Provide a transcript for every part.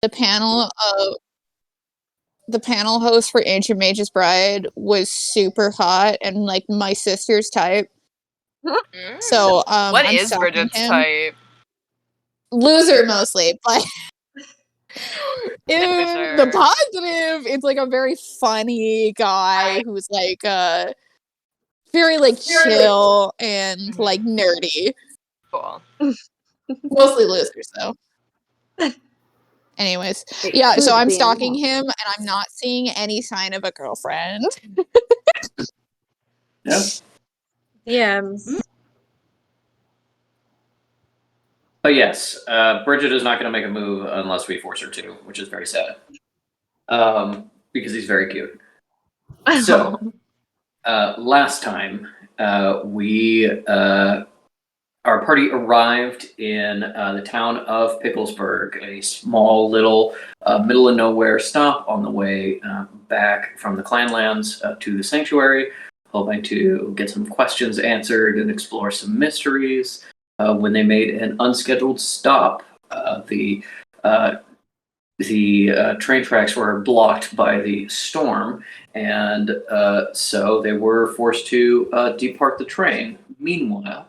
the panel host for Ancient Mage's Bride was super hot and like my sister's type. So what I'm is stalking Bridget's him. type? Loser mostly, but in Sure. the positive, it's like a very funny guy who's like very like chill and like nerdy. Cool. Mostly losers though. Anyways, yeah, so I'm stalking him and I'm not seeing any sign of a girlfriend. Yeah. DMs. But yes, Bridget is not going to make a move unless we force her to, which is very sad. Because he's very cute. So, last time, our party arrived in the town of Picklesburg, a small little middle of nowhere stop on the way back from the Clanlands to the Sanctuary, hoping to get some questions answered and explore some mysteries. When they made an unscheduled stop, the train tracks were blocked by the storm, and so they were forced to depart the train. Meanwhile,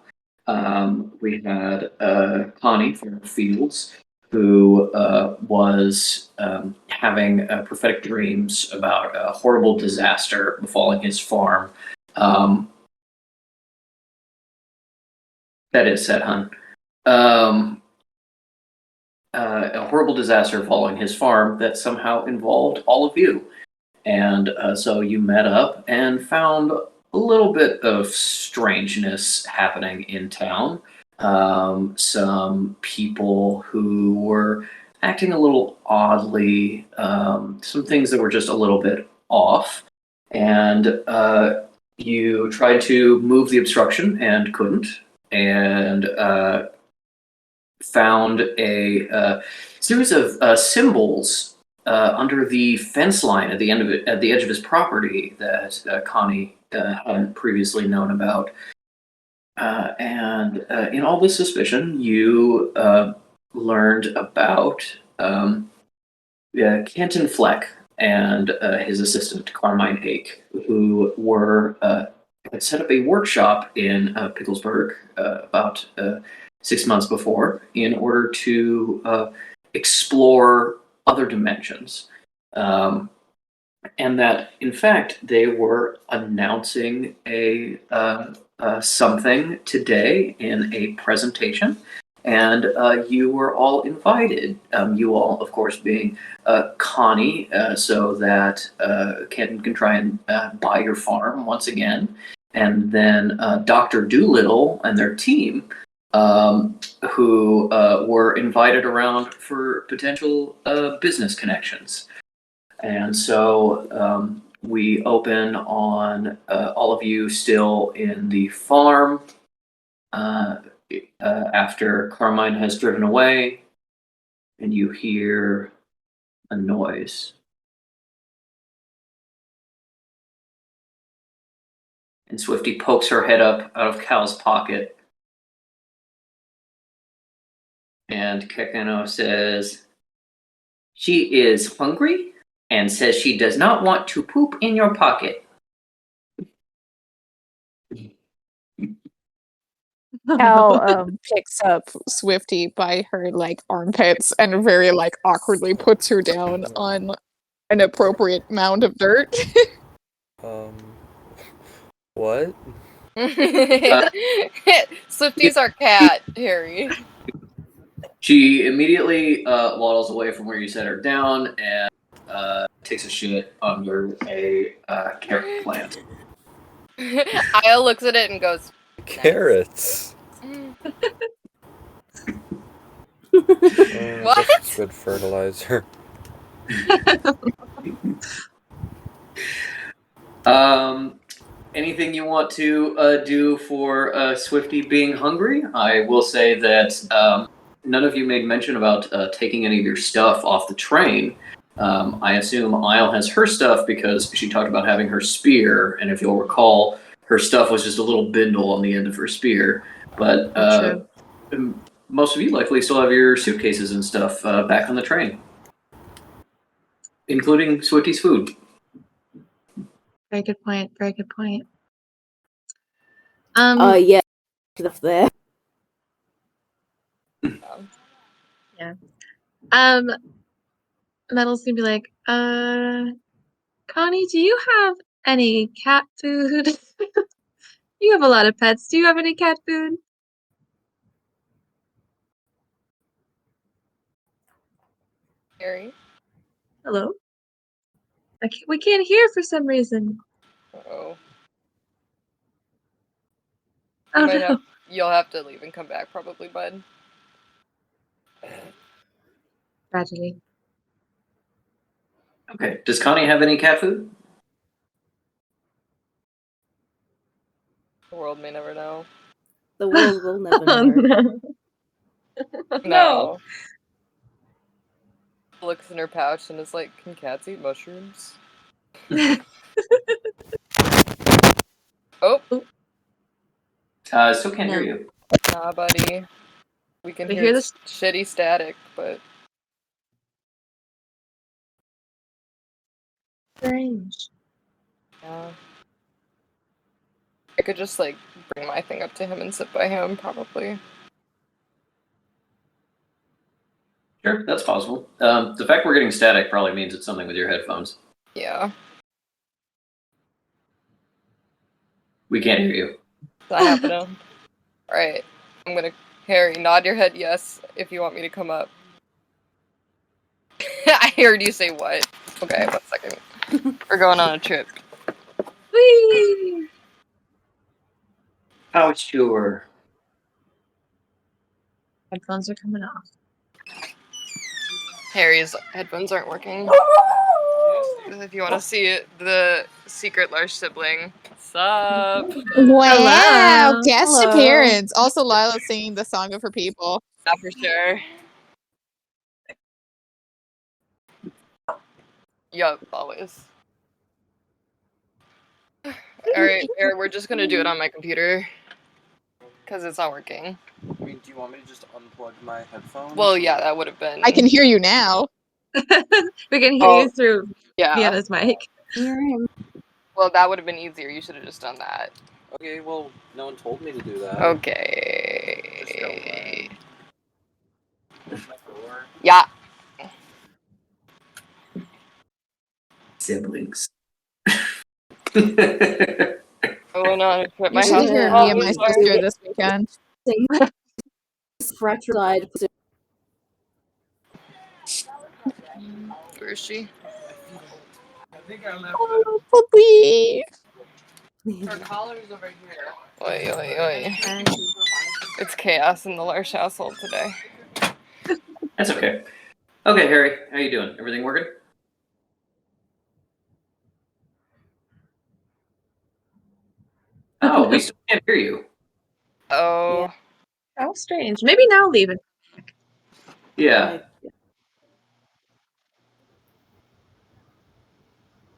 we had Connie from Fields, who was having prophetic dreams about a horrible disaster befalling his farm. That is said, hun. A horrible disaster following his farm that somehow involved all of you. And so you met up and found a little bit of strangeness happening in town. Some people who were acting a little oddly, some things that were just a little bit off. And you tried to move the obstruction and couldn't. And found a series of symbols under the fence line at the edge of his property that Connie hadn't previously known about. And in all this suspicion, you learned about Kenton Fleck and his assistant Carmine Hake, who had set up a workshop in Picklesburg about 6 months before in order to explore other dimensions. And that, in fact, they were announcing a something today in a presentation. And you were all invited. You all, of course, being Connie, so that Kenton can try and buy your farm once again. And then Dr. Doolittle and their team, who were invited around for potential business connections. And so we open on all of you still in the farm after Carmine has driven away, and you hear a noise. And Swiftie pokes her head up out of Cal's pocket. And Kekano says, "She is hungry and says she does not want to poop in your pocket." Cal picks up Swiftie by her like armpits and very like awkwardly puts her down on an appropriate mound of dirt. What? Swiftie's our cat, Harry. She immediately waddles away from where you set her down and takes a shit under a carrot plant. Io looks at it and goes, Carrots. What? That's good fertilizer. Anything you want to do for Swiftie being hungry? I will say that none of you made mention about taking any of your stuff off the train. I assume Isle has her stuff because she talked about having her spear, and if you'll recall, her stuff was just a little bindle on the end of her spear. But most of you likely still have your suitcases and stuff back on the train. including Swiftie's food. Very good point. Very good point. Yeah, stuff there. Metal's gonna be like, Connie, do you have any cat food? You have a lot of pets. Do you have any cat food? Harry? Hello? We can't hear for some reason. Uh-oh. Oh no. You'll have to leave and come back probably, bud. Tragedy. Okay. Does Connie have any cat food? The world may never know. The world will never Oh know. no. No. Looks in her pouch and is like, can cats eat mushrooms? Oh, Still can't hear you. nah, buddy. We can We hear hear this shitty static, but Strange. yeah. I could just like bring my thing up to him and sit by him, probably. Sure, that's possible. The fact we're getting static probably means it's something with your headphones. Yeah. We can't hear you. Is that happening? Alright. I'm gonna Harry, nod your head yes if you want me to come up. I heard you say what. Okay, 1 second. We're going on a trip. Whee! Oh, sure. Headphones are coming off. Harry's headphones aren't working. If you want to see it, the secret large sibling. Sup? Wow, Hello. guest Hello. appearance. Also, Lila singing the song of her people. Yeah, for sure. Yup, always. Alright, Harry, we're just gonna do it on my computer. Because it's not working. I mean, do you want me to just unplug my headphones? Well, yeah, that would have been. I can hear you now. We can hear Oh, you through Yeah. Vienna's mic. Here I am. Well, that would have been easier. You should have just done that. Okay, well, no one told me to do that. Okay. Yeah. Siblings. I went on a trip. You My should house hear is me and my sorry. sister this weekend. Fratricide. Where is she? Oh, puppy. Her collar's over here. Oi, oi, oi. It's chaos in the Larsh household today. That's okay. Okay, Harry, how you doing? Everything working? Oh, we still can't hear you. Oh. How strange. Maybe now leave it. Yeah.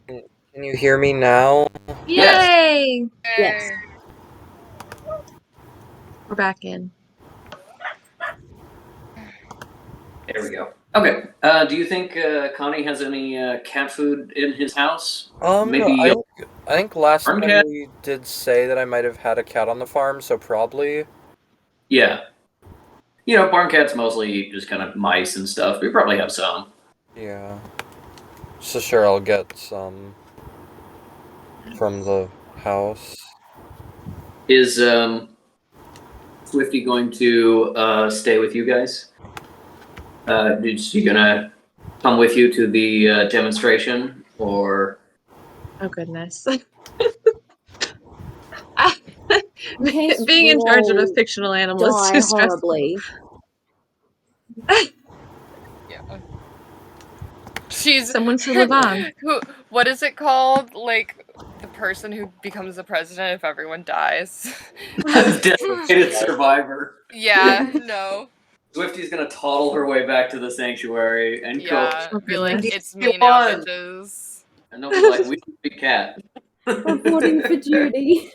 Can you hear me now? Yes. Yay! Yes. We're back in. There we go. Okay. Do you think Connie has any cat food in his house? Maybe I think last farm time cat? we did say that I might have had a cat on the farm, so probably. Yeah. You know, barn cats mostly just kind of mice and stuff. We probably have some. Yeah. So sure, I'll get some from the house. Is Swiftie going to stay with you guys? Is she gonna come with you to the demonstration, or? Oh goodness. In case Being in we charge of a all fictional animal is die too stressful. horribly. Yeah. She's Someone should live on. What is it called? Like the person who becomes the president if everyone dies. Designated survivor. Yeah, no. Swiftie's gonna toddle her way back to the sanctuary and Yeah, go. be like, goodness. it's me now, Won. bitches. And they'll be like, "We don't speak cat." Reporting for duty.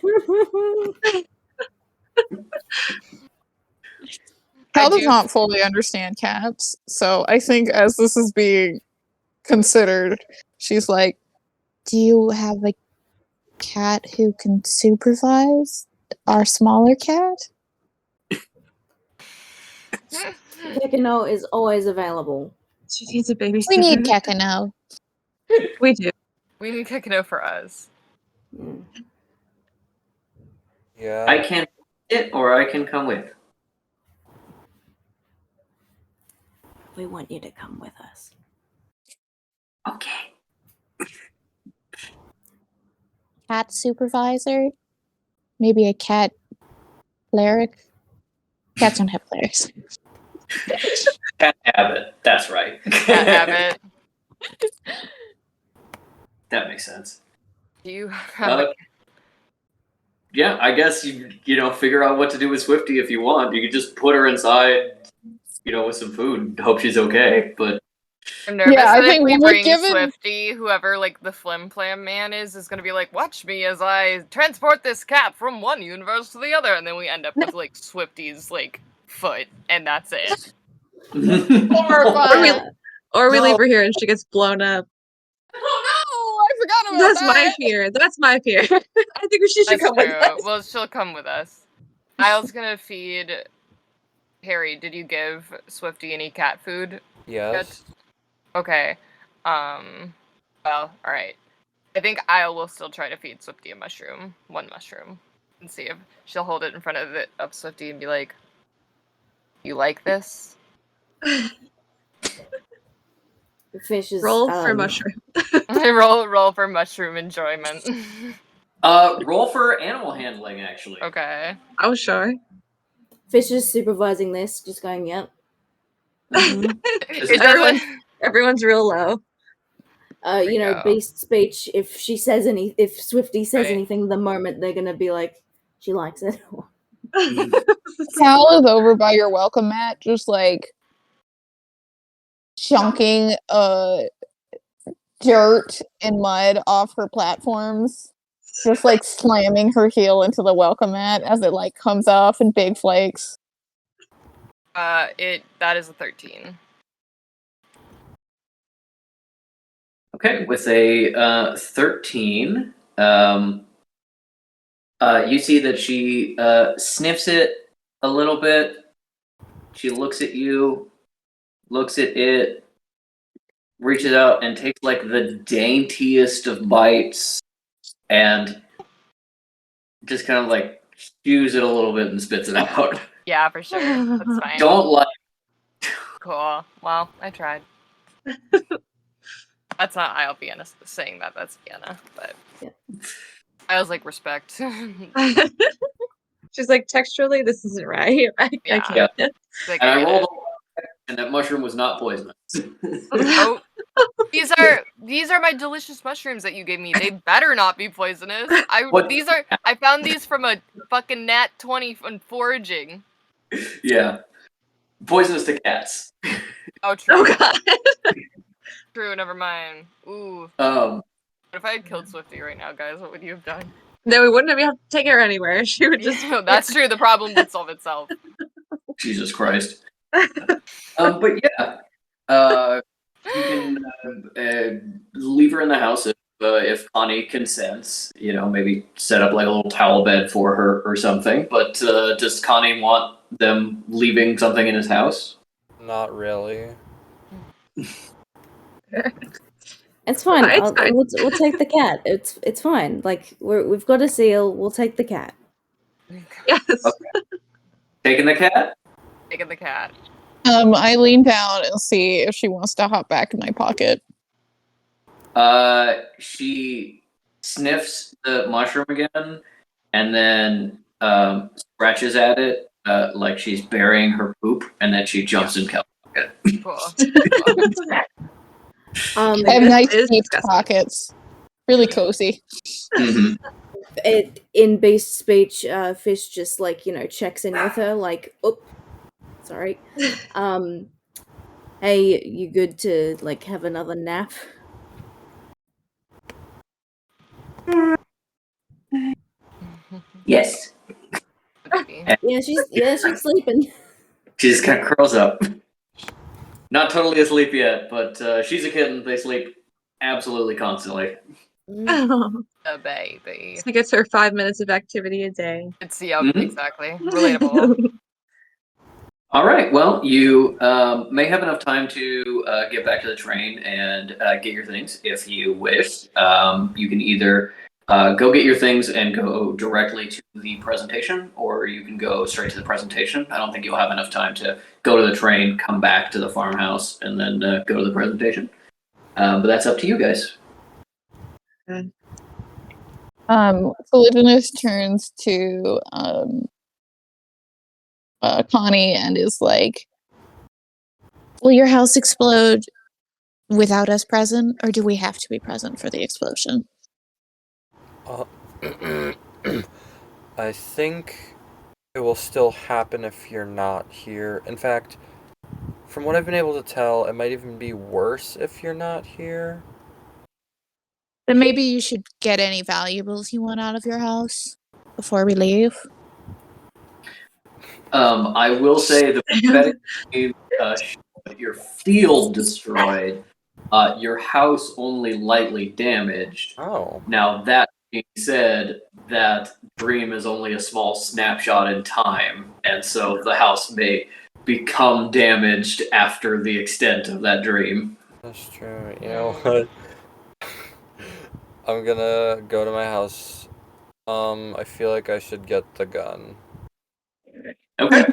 Cal I does do- not fully understand cats, so I think as this is being considered. She's like, "Do you have a cat who can supervise our smaller cat?" Kekino is always available. She needs a babysitter. We need Kekino. We do. We need Kekino for us. Mm. Yeah. I can sit or I can come with. We want you to come with us. Okay. Cat supervisor? Maybe a cat cleric? Cats don't have clerics. Cat Abbott. That's right. Cat Abbott. That makes sense. Do you have Yeah, I guess you figure out what to do with Swiftie if you want. You could just put her inside, with some food. Hope she's okay. But I'm nervous Yeah, I that if think we we're bring given- Swiftie, whoever like the Flim Flam man is gonna be like, watch me as I transport this cat from one universe to the other, and then we end up with like Swiftie's like foot, and that's it. Horrifying. Or we No. leave her here and she gets blown up. Oh no! I forgot about That's that. my fear. That's my fear. I think she should That's come true. with us. Well, she'll come with us. I was gonna feed Harry. Did you give Swiftie any cat food? Yes. Okay. Well, alright. I think I will still try to feed Swiftie a mushroom. One mushroom. And see if she'll hold it in front of Swiftie and be like, "You like this?" Fish is Roll for mushroom. roll for mushroom enjoyment. roll for animal handling, actually. Okay. Oh, sure. Fish is supervising this, just going, yep. Mhm. It doesn't. Everyone's real low. You know, go. beast speech. If Swiftie says Right. anything, the moment they're gonna be like, she likes it. Cal is over by your welcome mat, just like chunking dirt and mud off her platforms. Just like slamming her heel into the welcome mat as it like comes off in big flakes. That is a 13. Okay, with a 13, you see that she sniffs it a little bit. She looks at you, looks at it, reaches out and takes like the daintiest of bites and just kind of like chews it a little bit and spits it out. Yeah, for sure. That's fine. Don't like. Cool. Well, I tried. That's not I'll be honest saying that. That's Vienna, but Yeah. I was like respect. She's like, texturally, this isn't right. I Yeah. can't. Like, And I get rolled, it. and that mushroom was not poisonous. Oh, these are my delicious mushrooms that you gave me. They better not be poisonous. What? I found these from a fucking nat 20 on foraging. Yeah, poisonous to cats. Oh, true. Oh god. True. Never mind. Ooh. Um, What if I had killed Swiftie right now, guys? What would you have done? No, we wouldn't have to take her anywhere. She would just. That's true. The problem would solve itself. Jesus Christ. But yeah, you can leave her in the house if Connie consents. Maybe set up like a little towel bed for her or something. But does Connie want them leaving something in his house? Not really. It's fine. It's fine. We'll take the cat. It's fine. Like we've got a seal. We'll take the cat. Yes. Taking the cat? Taking the cat. I lean down and see if she wants to hop back in my pocket. She sniffs the mushroom again, and then scratches at it like she's burying her poop, and then she jumps in Kel's pocket. Cool. I have nice is deep disgusting. pockets. Really cozy. Mhm. In beast speech, Fish just like checks in with her, like, oh, sorry. Hey, you good to like have another nap? Yes. Baby. Yeah, she's sleeping. She just kind of curls up. Not totally asleep yet, but she's a kitten. They sleep absolutely constantly. Oh, A baby. she gets her 5 minutes of activity a day. It's yep, Mhm. exactly. Relatable. All right. Well, you may have enough time to get back to the train and get your things if you wish. You can either go get your things and go directly to the presentation, or you can go straight to the presentation. I don't think you'll have enough time to go to the train, come back to the farmhouse, and then go to the presentation. But that's up to you guys. Polygonus turns to Connie and is like, will your house explode without us present, or do we have to be present for the explosion? I think it will still happen if you're not here. In fact, from what I've been able to tell, it might even be worse if you're not here. Then maybe you should get any valuables you want out of your house before we leave. I will say the prophetic your field destroyed, your house only lightly damaged. Oh. Now that being said, that dream is only a small snapshot in time, and so the house may become damaged after the extent of that dream. That's true. You know what? I'm gonna go to my house. I feel like I should get the gun. Okay.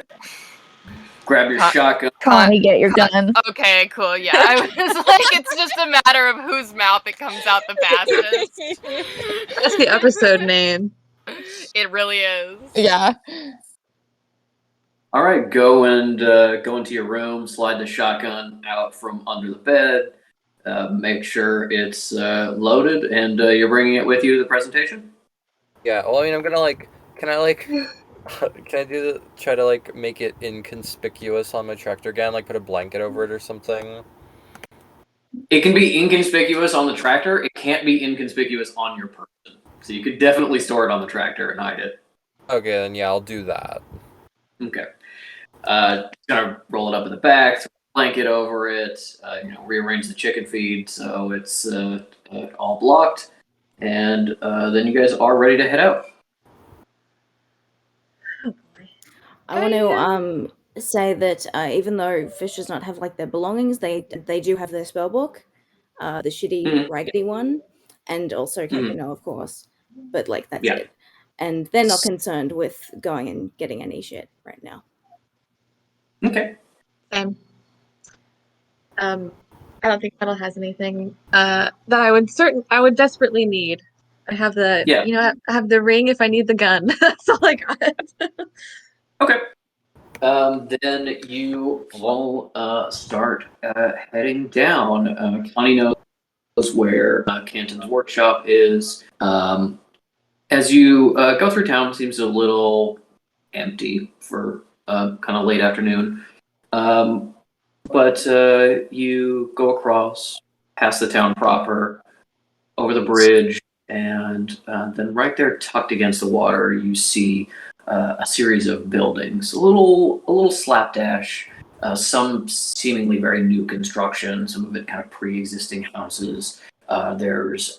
Grab your shotgun. Connie, get your gun. Okay, cool. Yeah, I was like, it's just a matter of whose mouth it comes out the fastest. That's the episode name. It really is. Yeah. All right, go into your room. Slide the shotgun out from under the bed. Make sure it's loaded, and you're bringing it with you to the presentation. Yeah. Well, I mean, I'm gonna like. Can I try to like make it inconspicuous on my tractor again? Like put a blanket over it or something. It can be inconspicuous on the tractor. It can't be inconspicuous on your person. So you could definitely store it on the tractor and hide it. Okay, then yeah, I'll do that. Okay. Gonna roll it up in the back, throw a blanket over it. Rearrange the chicken feed so it's all blocked, and then you guys are ready to head out. I want to say that even though fish does not have like their belongings, they do have their spell book, the shitty raggedy one, and also Kekino, of course. But like that's it, and they're not concerned with going and getting any shit right now. Okay. Same. I don't think Metal has anything that I would desperately need. I have the I have the ring if I need the gun. That's all I got. Okay. Then you all start heading down. Connie knows where Canton's workshop is. As you go through town, it seems a little empty for kind of late afternoon. But you go across, past the town proper, over the bridge, and then right there, tucked against the water, you see a series of buildings, a little slapdash, some seemingly very new construction, some of it kind of pre-existing houses. There's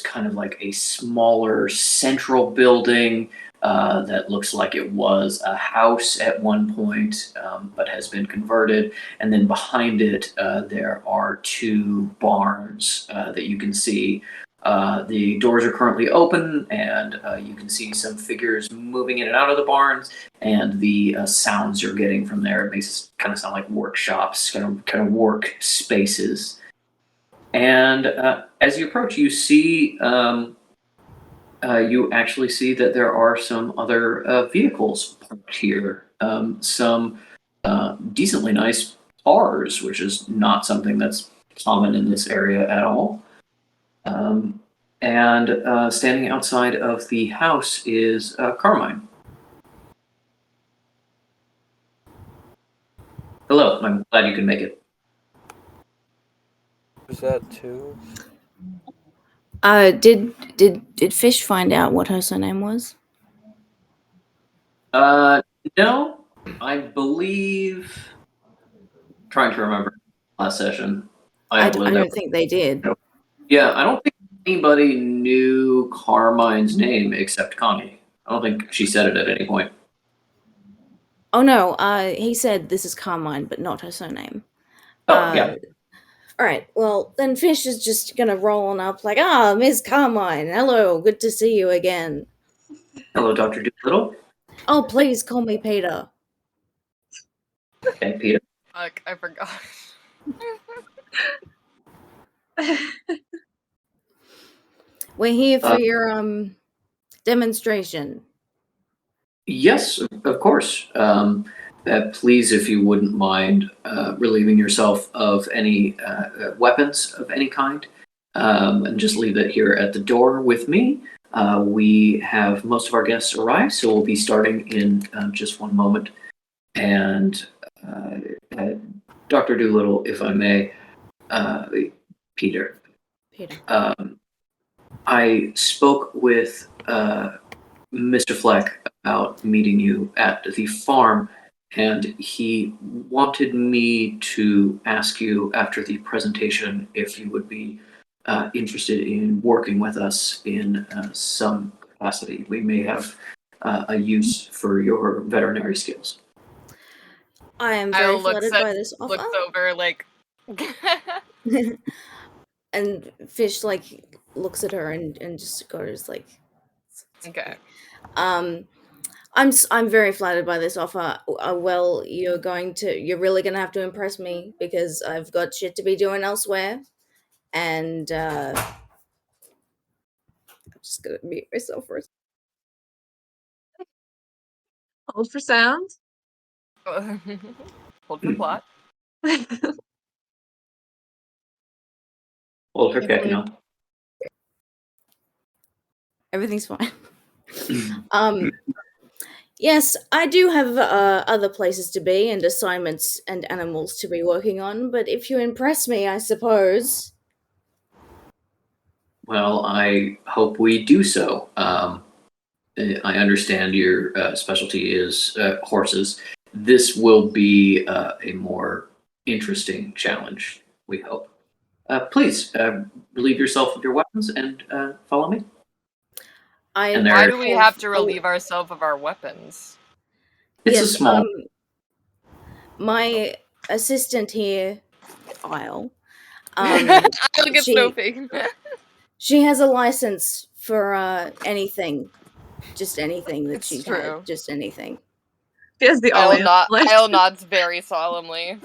kind of like a smaller central building that looks like it was a house at one point, but has been converted. And then behind it, there are two barns that you can see. The doors are currently open, and you can see some figures moving in and out of the barns. And the sounds you're getting from there, it makes it kind of sound like workshops, kind of work spaces. And as you approach, you see. You actually see that there are some other vehicles parked here. Some decently nice cars, which is not something that's common in this area at all. And standing outside of the house is Carmine. Hello, I'm glad you can make it. Is that too? Did Fish find out what her surname was? No, I believe trying to remember last session. I don't think they did. Yeah, I don't think anybody knew Carmine's name except Connie. I don't think she said it at any point. Oh no, he said this is Carmine, but not her surname. Oh, yeah. Alright, well, then Fish is just gonna roll on up like, Miss Carmine, hello, good to see you again. Hello, Dr. Doolittle. Oh, please call me Peter. Okay, Peter. Fuck, I forgot. We're here for your demonstration. Yes, of course. Please, if you wouldn't mind relieving yourself of any weapons of any kind, and just leave it here at the door with me. We have most of our guests arrived, so we'll be starting in just one moment. And Dr. Doolittle, if I may, Peter. I spoke with Mr. Fleck about meeting you at the farm, and he wanted me to ask you after the presentation if you would be interested in working with us in some capacity. We may have a use for your veterinary skills. I am very flattered by this offer. Looks over like, and Fish like looks at her and just goes like, okay. I'm very flattered by this offer. Well, you're really gonna have to impress me because I've got shit to be doing elsewhere, and I'm just gonna mute myself for a second. Hold for sound. Hold for plot. Hold for no. Everything's fine. Yes, I do have other places to be and assignments and animals to be working on, but if you impress me, I suppose. Well, I hope we do so. I understand your specialty is horses. This will be a more interesting challenge, we hope. Please, relieve yourself of your weapons and follow me. Why do we have to relieve ourselves of our weapons? It's a small... my assistant here, Isle, she has a license for anything. Just anything that she's had. Just anything. She has the Isle nods very solemnly.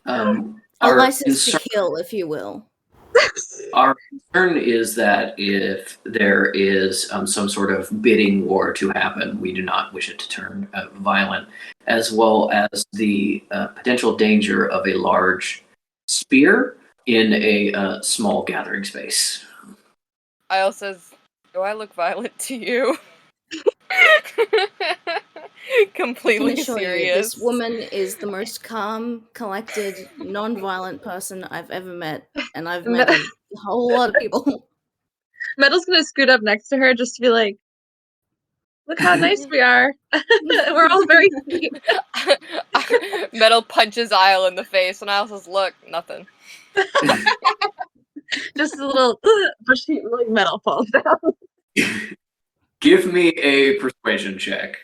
A license to kill, if you will. Our concern is that if there is some sort of bidding war to happen, we do not wish it to turn violent, as well as the potential danger of a large spear in a small gathering space. Isle says, do I look violent to you? Completely serious. This woman is the most calm, collected, non-violent person I've ever met, and I've met a whole lot of people. Metal's gonna scoot up next to her just to be like, look how nice we are. We're all very sweet. Metal punches Isle in the face, and Isle says, look, nothing. Just a little, but Metal falls down. Give me a persuasion check.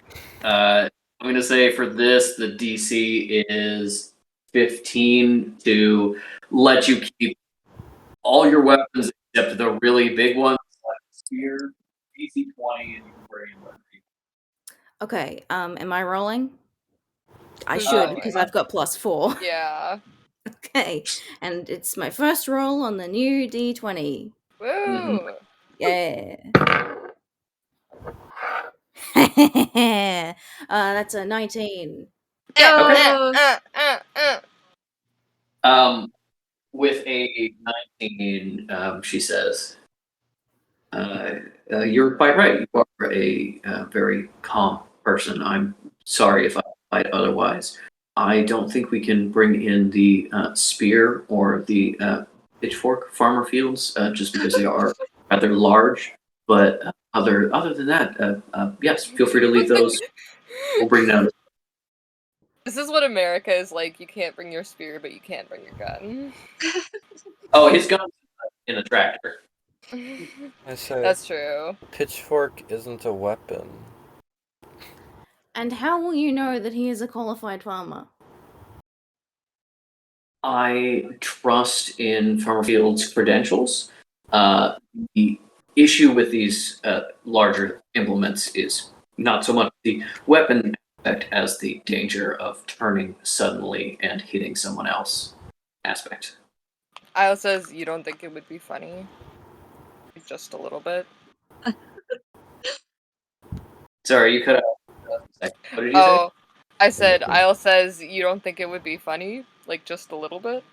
I'm going to say for this, the DC is 15 to let you keep all your weapons except the really big ones, like spear. DC 20, and you can bring in whatever you want. Okay, am I rolling? I should, because I've got +4. Yeah. Okay, and it's my first roll on the new D20. Woo! Yeah. That's a 19. With a 19, she says, you're quite right. You are a very calm person. I'm sorry if I lied otherwise. I don't think we can bring in the spear or the pitchfork farmer fields just because they are rather large. But other than that, yes, feel free to leave those. We'll bring them. This is what America is like. You can't bring your spear, but you can bring your gun. Oh, his gun's in the tractor. I say That's true. pitchfork isn't a weapon. And how will you know that he is a qualified farmer? I trust in Farmer Field's credentials. The issue with these larger implements is not so much the weapon aspect as the danger of turning suddenly and hitting someone else aspect. Isle says you don't think it would be funny? Just a little bit. Sorry, you cut out. What did you say? Oh, I said Isle says you don't think it would be funny? Like, just a little bit?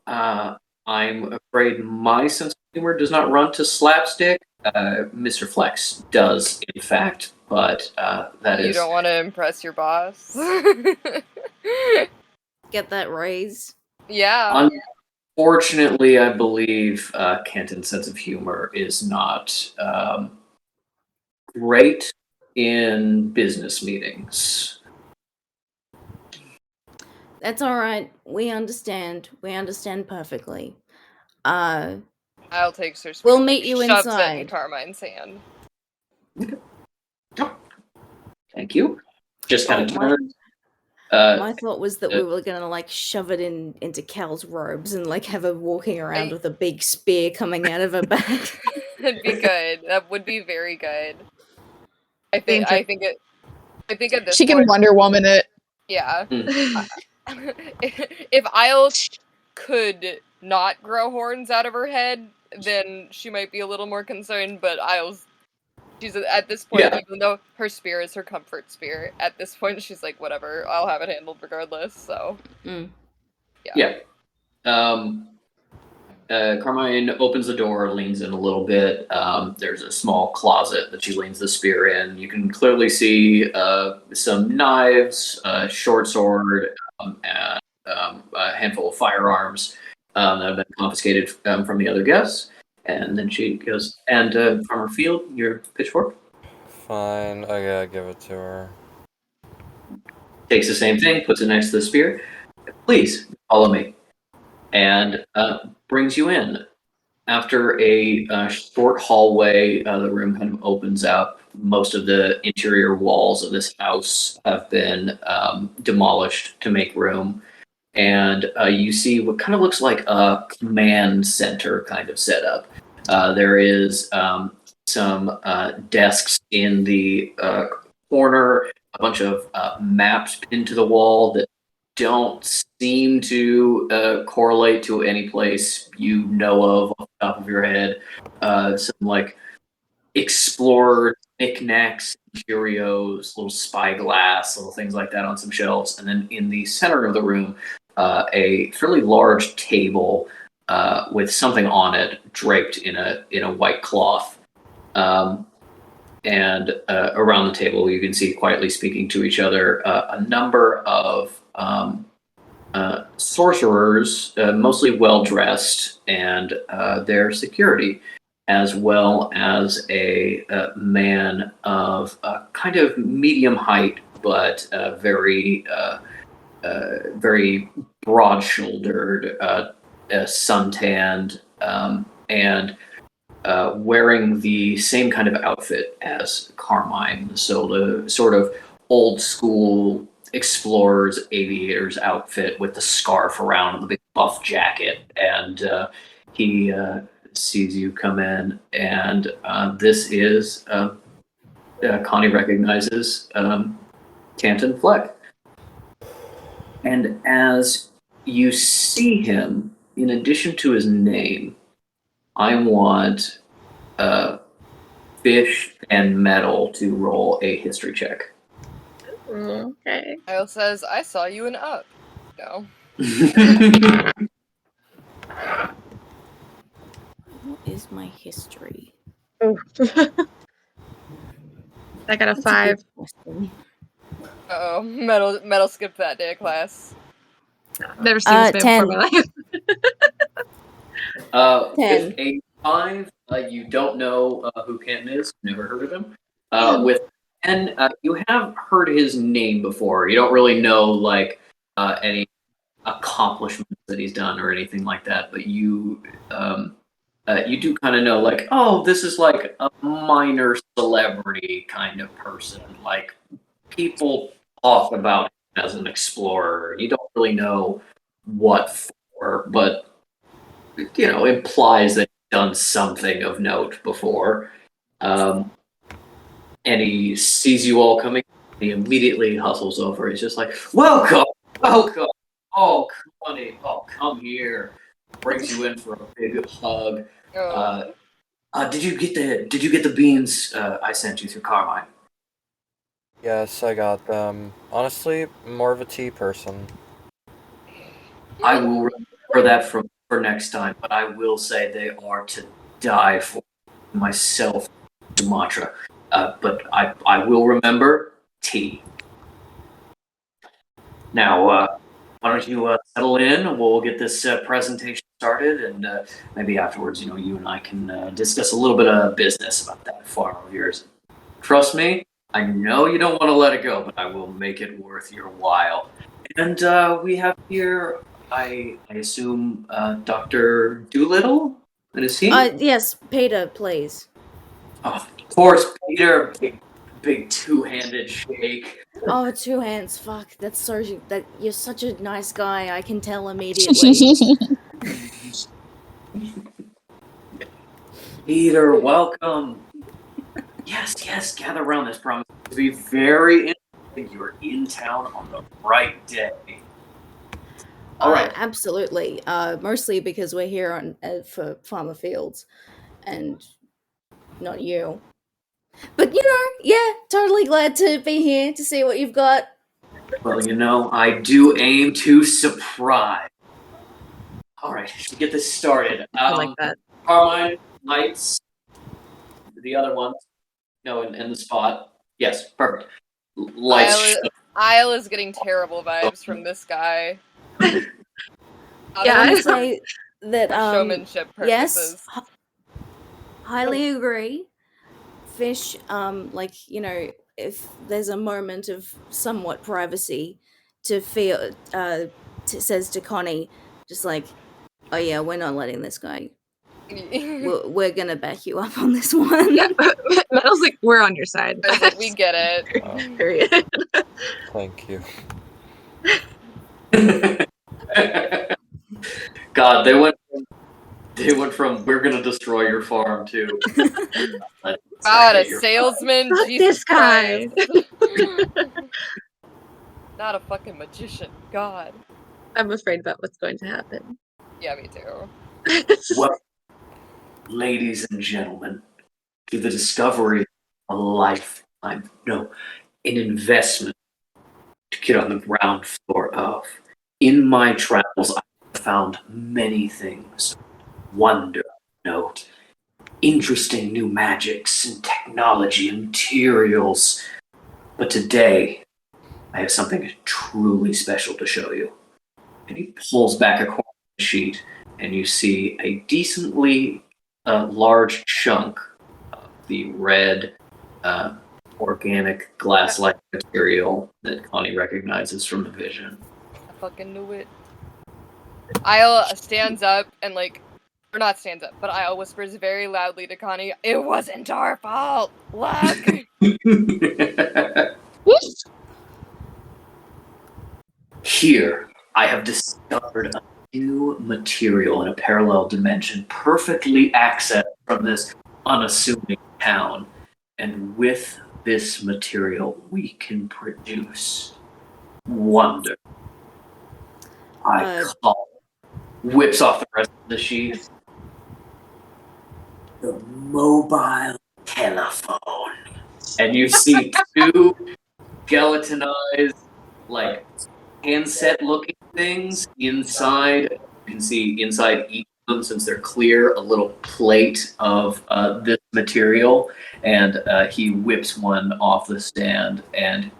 I'm afraid my sense of humor does not run to slapstick. Mr. Flex does, in fact, but that You is... don't want to impress your boss? Get that raise? Yeah. Unfortunately, I believe Kenton's sense of humor is not great in business meetings. That's alright. We understand. We understand perfectly. Isle takes her We'll spear, meet you shoves it in inside. Carmine's hand. Thank you. Just kind of turns. My thought was that we were gonna like shove it into Cal's robes and like have her walking around with a big spear coming out of her back. That'd be good. That would be very good. I think at this She can point, Wonder Woman it. yeah. If Isle could not grow horns out of her head, then she might be a little more concerned, but she's at this point, even though her spear is her comfort spear, at this point she's like, whatever, I'll have it handled regardless, so. Yeah. Carmine opens the door, leans in a little bit. There's a small closet that she leans the spear in. You can clearly see some knives, a short sword, and a handful of firearms that have been confiscated from the other guests. And then she goes, and Farmer Field, your pitchfork? Fine, I gotta give it to her. Takes the same thing, puts it next to the spear. Please, follow me. And brings you in. After a short hallway, the room kind of opens up. Most of the interior walls of this house have been demolished to make room. And you see what kind of looks like a command center kind of setup. There is some desks in the corner, a bunch of maps pinned to the wall that don't seem to correlate to any place you know of off the top of your head. Some like explorer knickknacks, curios, little spyglass, little things like that on some shelves. And then in the center of the room, a fairly large table with something on it draped in a white cloth. And around the table, you can see quietly speaking to each other a number of sorcerers, mostly well-dressed, and their security, as well as a man of kind of medium height, but very broad-shouldered, suntanned, and wearing the same kind of outfit as Carmine. So the sort of old-school explorer's aviator's outfit with the scarf around and the big buff jacket. And he sees you come in, and this is Connie recognizes Canton Fleck. And as you see him, in addition to his name, I want Fish and Metal to roll a history check. Okay. Isle says, I saw you in Up. No. What is my history? Oh. I got a 5. Uh-oh. Metal skipped that day of class. Never seen this man 10. before in my life. 10. With a 5, you don't know who Canton is. Never heard of him. With and you have heard his name before. You don't really know like any accomplishments that he's done or anything like that, but you do kind of know, like, oh, this is like a minor celebrity kind of person. Like, people talk about him as an explorer. You don't really know what for, but implies that he's done something of note before. And he sees you all coming. He immediately hustles over. He's just like, welcome. Oh, Connie, come here. Brings you in for a big hug. Did you get the beans I sent you through Carmine? Yes, I got them. Honestly, more of a tea person. I will remember that for next time, but I will say they are to die for myself, Sumatra. But I will remember tea. Now, why don't you settle in, and we'll get this presentation started, and maybe afterwards, you and I can discuss a little bit of business about that farm of yours. Trust me, I know you don't want to let it go, but I will make it worth your while. And we have here, I assume, Dr. Doolittle? And is he? Yes, Peter, please. Oh, of course, Peter. Big two-handed shake. Oh, 2 hands. Fuck, that you're such a nice guy. I can tell immediately. Peter, welcome. Yes, gather around this promise to be very interesting. You're in town on the right day. All right. Absolutely. Mostly because we're here on for Farmer Fields, and not you. But yeah, totally glad to be here to see what you've got. Well, I do aim to surprise. All right, should we get this started? I like that. Carmine, Lights, the other ones. No, in the spot. Yes, perfect. Lights. Isle is getting terrible vibes from this guy. Yeah, I say that showmanship purposes. Yes, highly agree. Fish, if there's a moment of somewhat privacy to feel, says to Connie, just like, oh yeah, we're not letting this guy. We're gonna back you up on this one. Yeah, Metal's like, we're on your side. We get it. Period. Thank you. God, they went from we're gonna destroy your farm to God, a salesman. Fuck Jesus this guy. Not a fucking magician. God. I'm afraid about what's going to happen. Yeah, me too. Well, ladies and gentlemen, to the discovery of a lifetime, no, an investment to get on the ground floor of. In my travels, I found many things. Wonder, interesting new magics and technology and materials. But today, I have something truly special to show you. And he pulls back a corner of the sheet, and you see a decently large chunk of the red organic glass-like material that Connie recognizes from the vision. I fucking knew it. Isle stands up and or not stands up, but Isle whispers very loudly to Connie, "It wasn't our fault! Look!" Here, I have discovered a new material in a parallel dimension, perfectly accessed from this unassuming town. And with this material, we can produce wonder. I call it. Whips off the rest of the sheet. The mobile telephone. And you see two skeletonized, handset-looking things inside. You can see inside each of them, since they're clear, a little plate of this material. And he whips one off the stand, and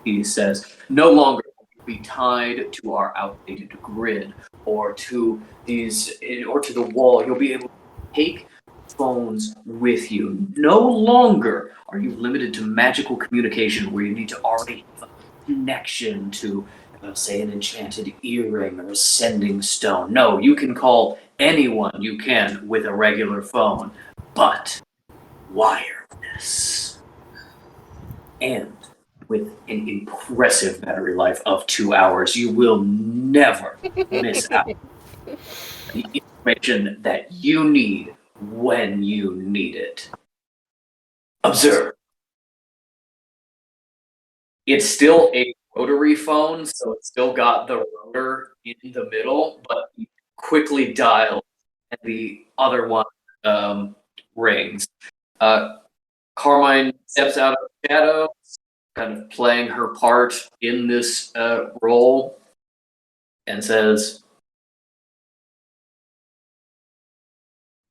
he says, "No longer will you be tied to our outdated grid or to the wall. You'll be able to take phones with you. No longer are you limited to magical communication where you need to already have a connection to, say, an enchanted earring or a sending stone. No, you can call anyone you can with a regular phone, but wireless. And with an impressive battery life of 2 hours, you will never miss out on the information that you need when you need it. Observe. It's still a rotary phone, so it's still got the rotor in the middle, but you quickly dial and the other one rings. Carmine steps out of the shadow, kind of playing her part in this role, and says,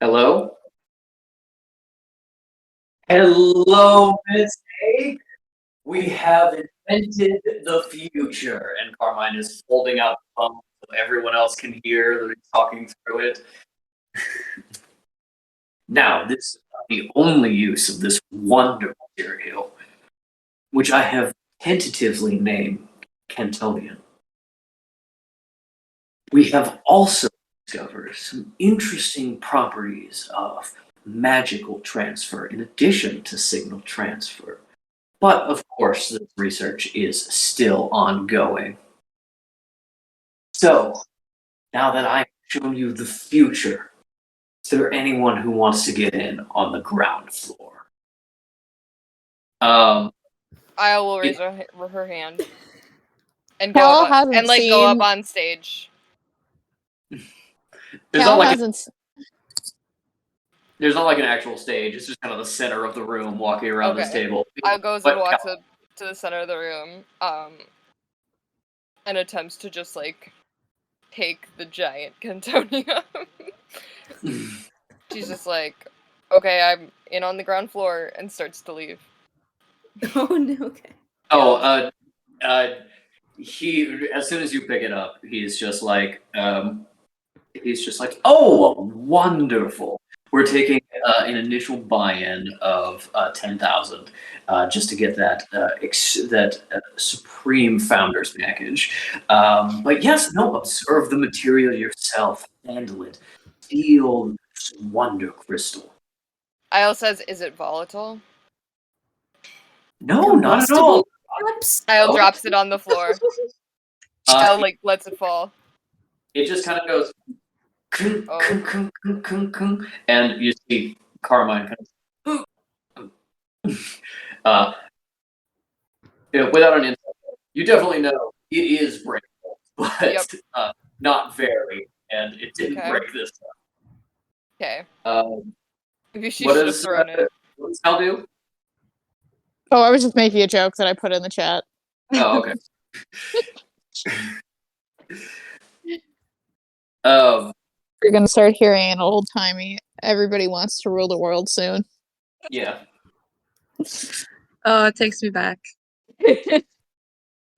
"Hello? Hello, Miss A. We have invented the future." And Carmine is holding out the phone so everyone else can hear that he's talking through it. Now, this is not the only use of this wonder material, which I have tentatively named Cantonian. We have also discovered some interesting properties of magical transfer in addition to signal transfer. But of course, this research is still ongoing. So, now that I've shown you the future, is there anyone who wants to get in on the ground floor? I will raise her hand and Cal go up, hasn't and like go up on stage. There's Cal not like hasn't. there's not like an actual stage. It's just kind of the center of the room, walking around this table. I goes and walks up to the center of the room, and attempts to just like take the giant Cantonium. She's just like, "Okay, I'm in on the ground floor," and starts to leave. Oh no. Okay. Oh, he as soon as you pick it up, he's just like, "Oh, wonderful! We're taking an initial buy-in of 10,000 just to get that supreme founders package. But yes, no, observe the material yourself, handle it, feel this wonder crystal." Isle says, "Is it volatile?" No, not at all. Isle drops it on the floor. Isle like lets it fall. It just kind of goes, kung, kung, kung, kung, kung, kung, and you see Carmine kind of, without an insight, you definitely know it is breakable, but not very, and it didn't break this time. Okay. Maybe she What should have does thrown it. what does Hal do? Oh, I was just making a joke that I put in the chat. Oh, okay. You're gonna start hearing an old timey. Everybody wants to rule the world soon. Yeah. Oh, it takes me back.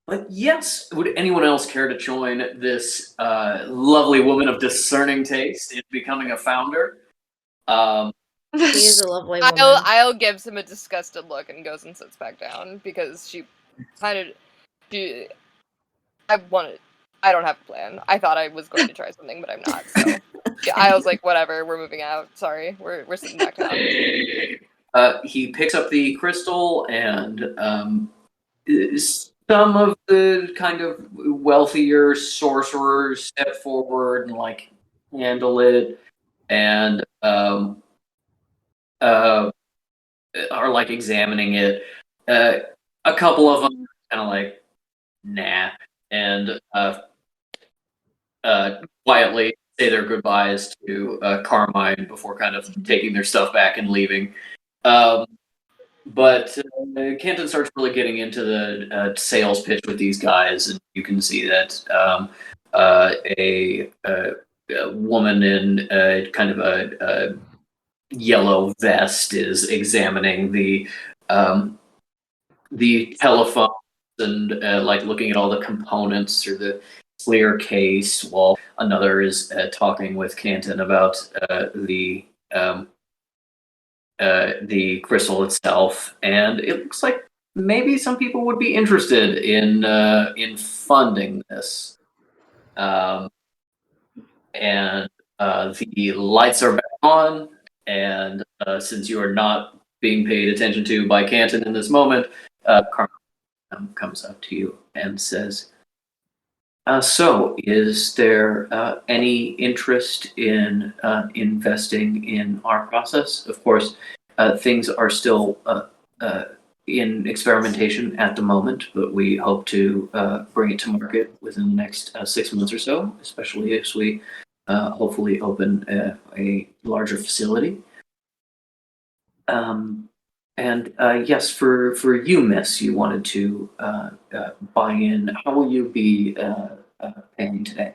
But yes, would anyone else care to join this lovely woman of discerning taste in becoming a founder? She is a lovely woman. Isle gives him a disgusted look and goes and sits back down because she kind of. I don't have a plan. I thought I was going to try something, but I'm not. So I was like, whatever, we're moving out. Sorry, we're sitting back down. He picks up the crystal, and some of the kind of wealthier sorcerers step forward and like handle it, and are like examining it. A couple of them kind of like, nah, and quietly say their goodbyes to Carmine before kind of taking their stuff back and leaving. But Canton starts really getting into the sales pitch with these guys, and you can see that a woman in kind of a yellow vest is examining the telephone and like looking at all the components through the clear case, while another is talking with Canton about the the crystal itself, and it looks like maybe some people would be interested in funding this. And the lights are back on, and since you are not being paid attention to by Canton in this moment, Carmen comes up to you and says, so, is there any interest in investing in our process? Of course, things are still in experimentation at the moment, but we hope to bring it to market within the next 6 months or so, especially as we hopefully open a larger facility. And yes, for you, Miss, you wanted to buy in. How will you be paying today?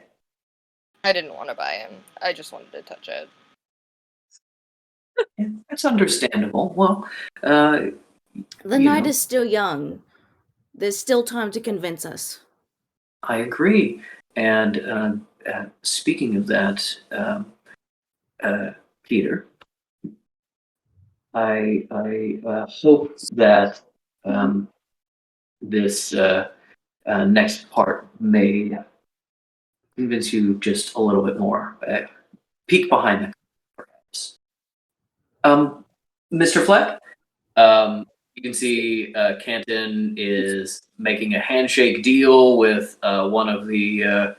I didn't want to buy in. I just wanted to touch it. Yeah, that's understandable. Well, the night is still young. There's still time to convince us. I agree. And speaking of that, Peter, I hope that this next part may convince you just a little bit more. Peek behind the curtains, perhaps. Mr. Fleck, you can see Canton is making a handshake deal with one of the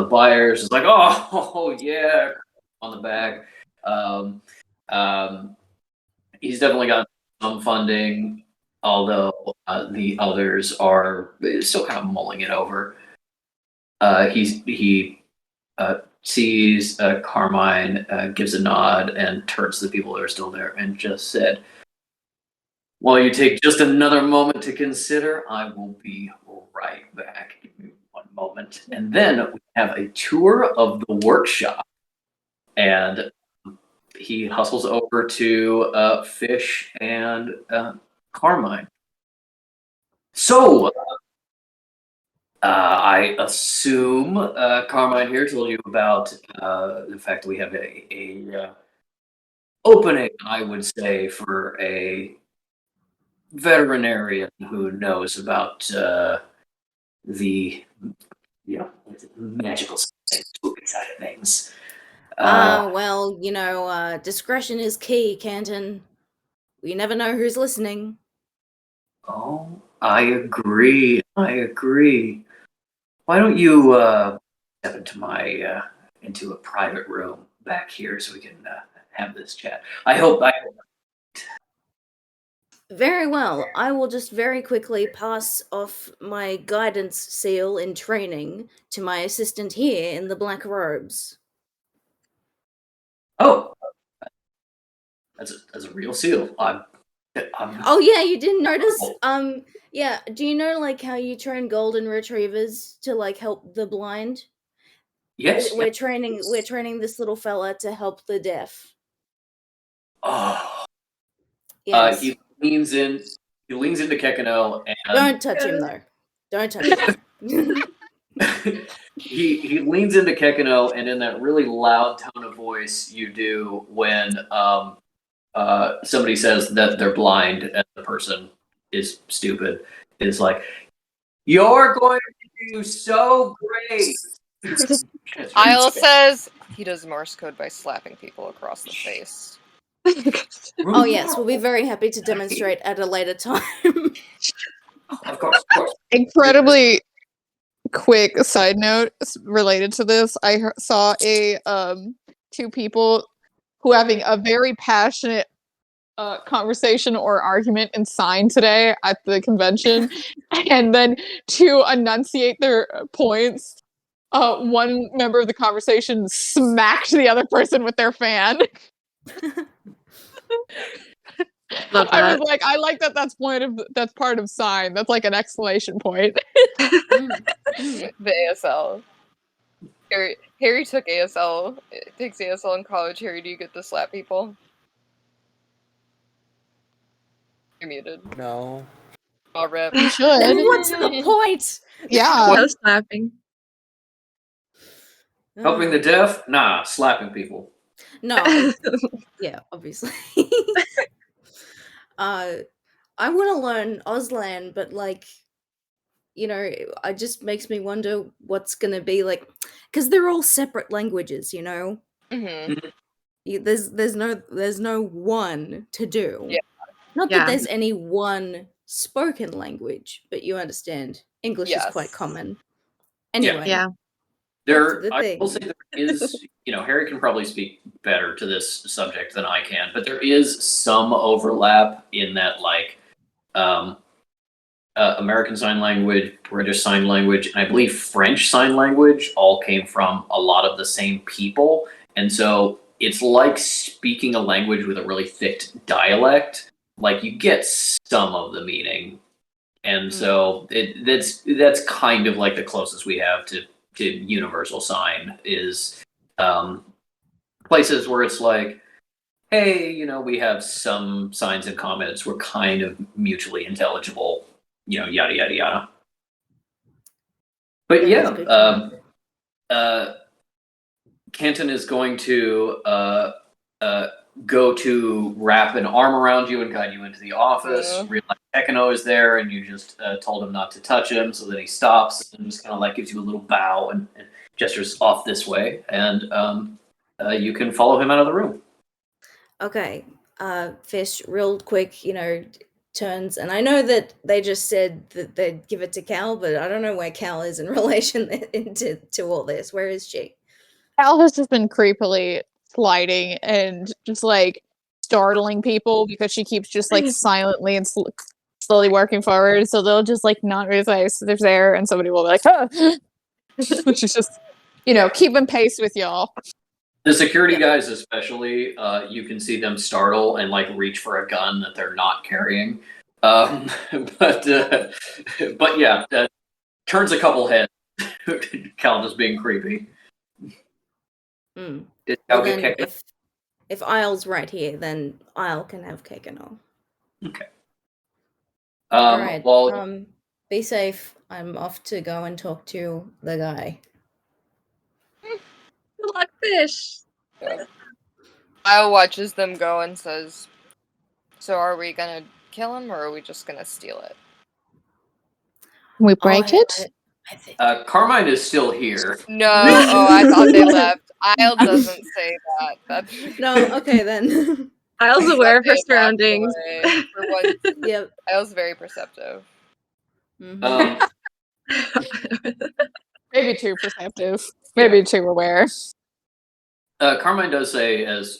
buyers. It's like, oh yeah, on the back. He's definitely got some funding, although the others are still kind of mulling it over. He sees Carmine, gives a nod, and turns to the people that are still there and just said, while you take just another moment to consider, I will be right back. Give me one moment. And then we have a tour of the workshop. And he hustles over to Fish and Carmine. So, I assume Carmine here told you about the fact that we have a opening, I would say, for a veterinarian who knows about the magical spooky side of things. Well, discretion is key, Canton. We never know who's listening. Oh, I agree. Why don't you step into a private room back here so we can have this chat? I hope. Very well. I will just very quickly pass off my guidance seal in training to my assistant here in the black robes. Oh, that's a real seal. Oh yeah, you didn't notice? Yeah. Do you know like how you train golden retrievers to like help the blind? Yes. We're training this little fella to help the deaf. Oh. Yes. He leans into Kekano and don't touch him though. Don't touch him. he leans into Kekano, and in that really loud tone of voice you do when somebody says that they're blind and the person is stupid, is like, "You're going to do so great." Isle says he does Morse code by slapping people across the face. Oh yes, we'll be very happy to demonstrate at a later time. Of course. Incredibly quick side note related to this. I saw a two people who having a very passionate conversation or argument in sign today at the convention, and then to enunciate their points, one member of the conversation smacked the other person with their fan. I was like, I like that. That's part of sign. That's like an exclamation point. The ASL. Harry took ASL. Takes ASL in college. Harry, do you get to slap people? You're muted. No. Oh, rip. You should. Then what's the point? Yeah. No slapping. Helping the deaf? Nah, slapping people. No, yeah, obviously. I want to learn Auslan, but like, it just makes me wonder what's gonna be like, because they're all separate languages, Mm-hmm. There's no one to do. Yeah. Not that there's any one spoken language, but you understand English is quite common. Anyway, Yeah. I will say there is, Harry can probably speak better to this subject than I can, but there is some overlap in that, like, American Sign Language, British Sign Language, and I believe French Sign Language all came from a lot of the same people. And so it's like speaking a language with a really thick dialect. Like, you get some of the meaning. And so that's kind of like the closest we have to universal sign is places where it's like, hey, we have some signs in common. We're kind of mutually intelligible, yada, yada, yada. But Kenton is going to go to wrap an arm around you and guide you into the office. Realize Ekano is there, and you just told him not to touch him, so then he stops and just kind of like gives you a little bow and gestures off this way, and you can follow him out of the room. Okay. Fish, real quick, turns, and I know that they just said that they'd give it to Cal, but I don't know where Cal is in relation to all this. Where is she? Cal has just been creepily sliding and just like startling people because she keeps just like silently and slowly working forward. So they'll just like not realize they're there, and somebody will be like, "Huh." She's just, keeping pace with y'all. The security guys, especially, you can see them startle and like reach for a gun that they're not carrying. But yeah, turns a couple heads. Cal just being creepy. Did Cal get kicked? If Isle's right here, then Isle can have Kekano. Okay. All right. Well, be safe. I'm off to go and talk to the guy. Good luck, Fish. Isle watches them go and says, "So are we gonna kill him, or are we just gonna steal it?" Can we break it? Carmine is still here. No, I thought they left. Isle doesn't say that. No, okay then. Isle's aware of her surroundings. Yep. Isle's very perceptive. Mm-hmm. Maybe too perceptive. Maybe too aware. Carmine does say as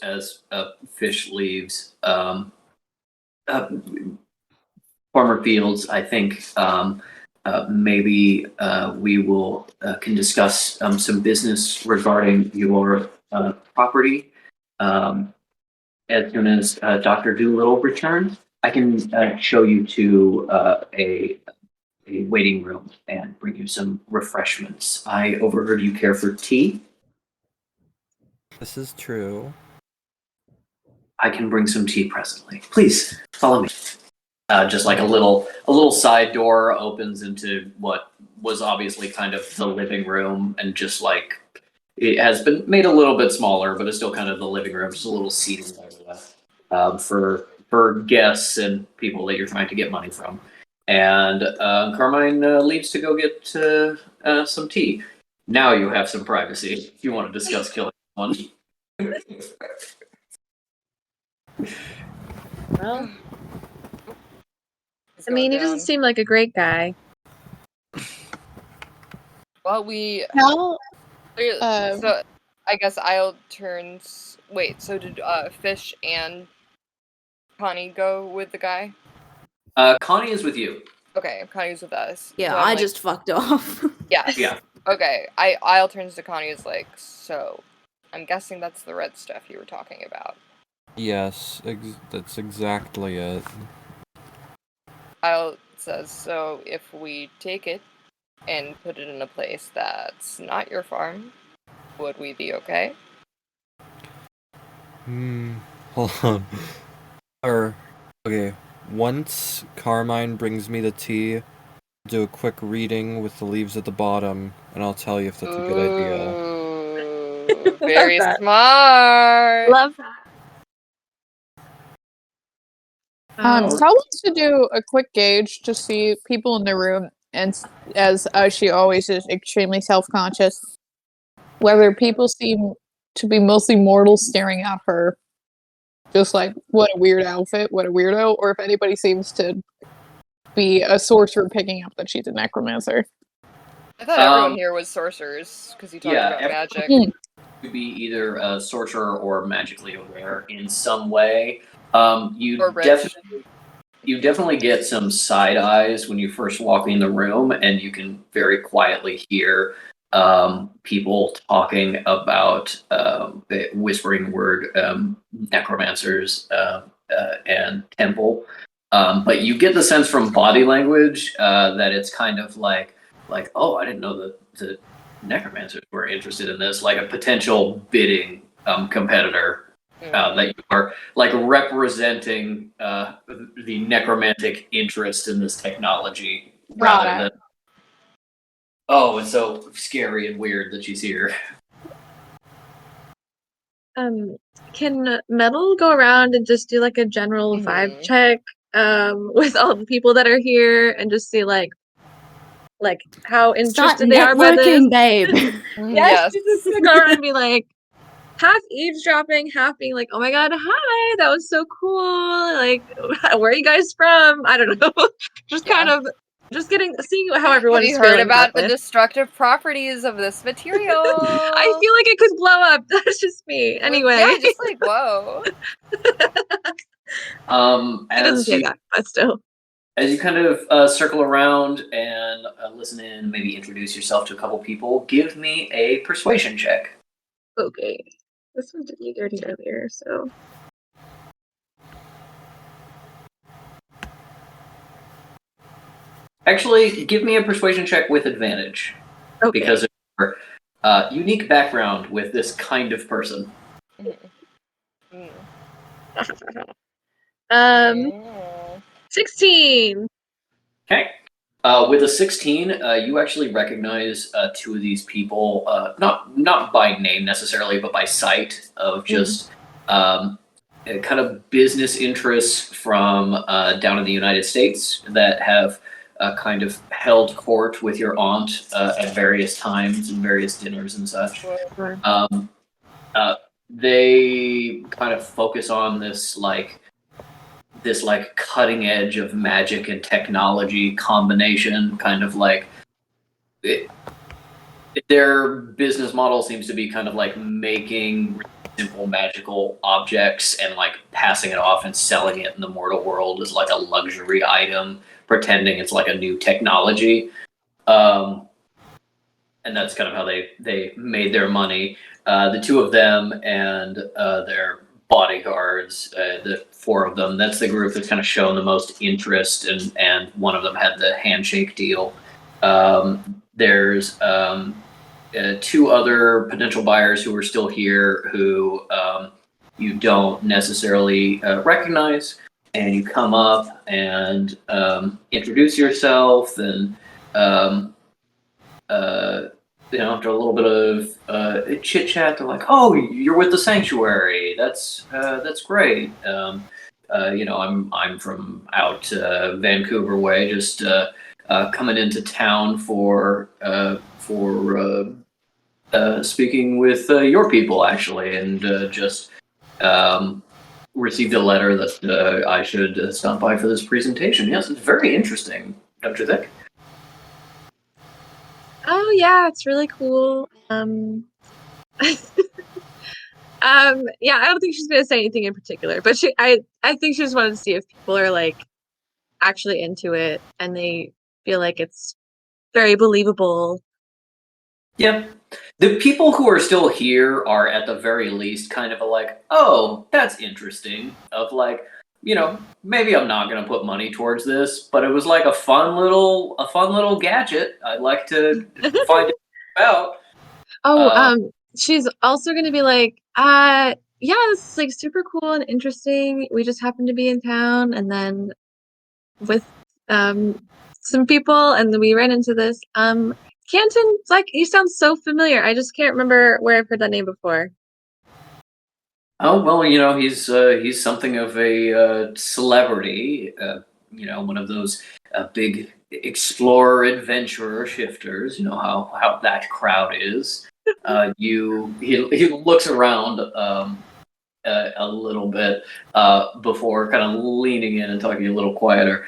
Fish leaves, Farmer Fields, I think maybe we will can discuss some business regarding your property as soon as Dr. Doolittle returns. I can show you to a waiting room and bring you some refreshments. I overheard you care for tea. This is true. I can bring some tea presently. Please follow me. Just like a little side door opens into what was obviously kind of the living room, and just like it has been made a little bit smaller, but it's still kind of the living room. Just a little seating area for guests and people that you're trying to get money from. And Carmine leaves to go get some tea. Now you have some privacy if you want to discuss killing one. Well, I mean, he doesn't seem like a great guy. Well, so I guess Isle turns. Wait, so did Fish and Connie go with the guy? Connie is with you. Okay, Connie's with us. Yeah, so I just fucked off. Yes. Yeah. Okay, Isle turns to Connie is like, so, I'm guessing that's the red stuff you were talking about. Yes, that's exactly it. Isle says, so if we take it and put it in a place that's not your farm, would we be okay? Hold on. Okay. Once Carmine brings me the tea, I'll do a quick reading with the leaves at the bottom, and I'll tell you if that's a good idea. Very that. smart. Love that. Tell wants to do a quick gauge to see people in the room, and as she always is extremely self-conscious, whether people seem to be mostly mortals staring at her, just like, what a weird outfit, what a weirdo, or if anybody seems to be a sorcerer picking up that she's a necromancer. I thought everyone here was sorcerers, because you talked about magic. To be either a sorcerer or magically aware in some way. You definitely get some side eyes when you first walk in the room, and you can very quietly hear people talking about whispering word necromancers and temple. But you get the sense from body language that it's kind of like, oh, I didn't know that the necromancers were interested in this, like a potential bidding competitor. That you are like representing the necromantic interest in this technology rather than, oh, it's so scary and weird that she's here. Can Metal go around and just do like a general vibe check with all the people that are here and just see like how interested they are by this? Babe. Yes. Just go around and be like, half eavesdropping, half being like, oh my god, hi, that was so cool. Like, where are you guys from? I don't know. Just kind of seeing how everyone's feeling. Have you heard about the destructive properties of this material? I feel like it could blow up. That's just me. Anyway. Yeah, just like, whoa. It doesn't say that, but still. As you kind of circle around and listen in, maybe introduce yourself to a couple people, give me a persuasion check. Okay. This one did me dirty earlier, so. Actually, give me a persuasion check with advantage. Okay. Because of your unique background with this kind of person. 16. Okay. With a 16, you actually recognize two of these people, not by name necessarily, but by sight of just kind of business interests from down in the United States that have kind of held court with your aunt at various times and various dinners and such. They kind of focus on this cutting edge of magic and technology combination, kind of like their business model seems to be kind of like making simple magical objects and like passing it off and selling it in the mortal world as like a luxury item, pretending it's like a new technology. And that's kind of how they made their money. The two of them and their bodyguards, the four of them, that's the group that's kind of shown the most interest, and one of them had the handshake deal. There's two other potential buyers who are still here who you don't necessarily recognize, and you come up and introduce yourself, and after a little bit of chit chat, they're like, "Oh, you're with the Sanctuary. That's great. I'm from out Vancouver way, just coming into town for speaking with your people actually, and just received a letter that I should stop by for this presentation. Yes, it's very interesting, don't you think?" Oh yeah, it's really cool. Yeah, I don't think she's gonna say anything in particular, but I think she just wanted to see if people are like actually into it and they feel like it's very believable. Yeah. The people who are still here are at the very least kind of like, oh, that's interesting. Of like, maybe I'm not gonna put money towards this, but it was like a fun little gadget I'd like to find out. She's also gonna be like, yeah, this is like super cool and interesting. We just happened to be in town, and then with some people, and then we ran into this. Canton, like, he sounds so familiar. I just can't remember where I've heard that name before. Oh well, he's something of a celebrity. One of those big explorer, adventurer, shifters. You know how that crowd is. He looks around a little bit before kind of leaning in and talking a little quieter.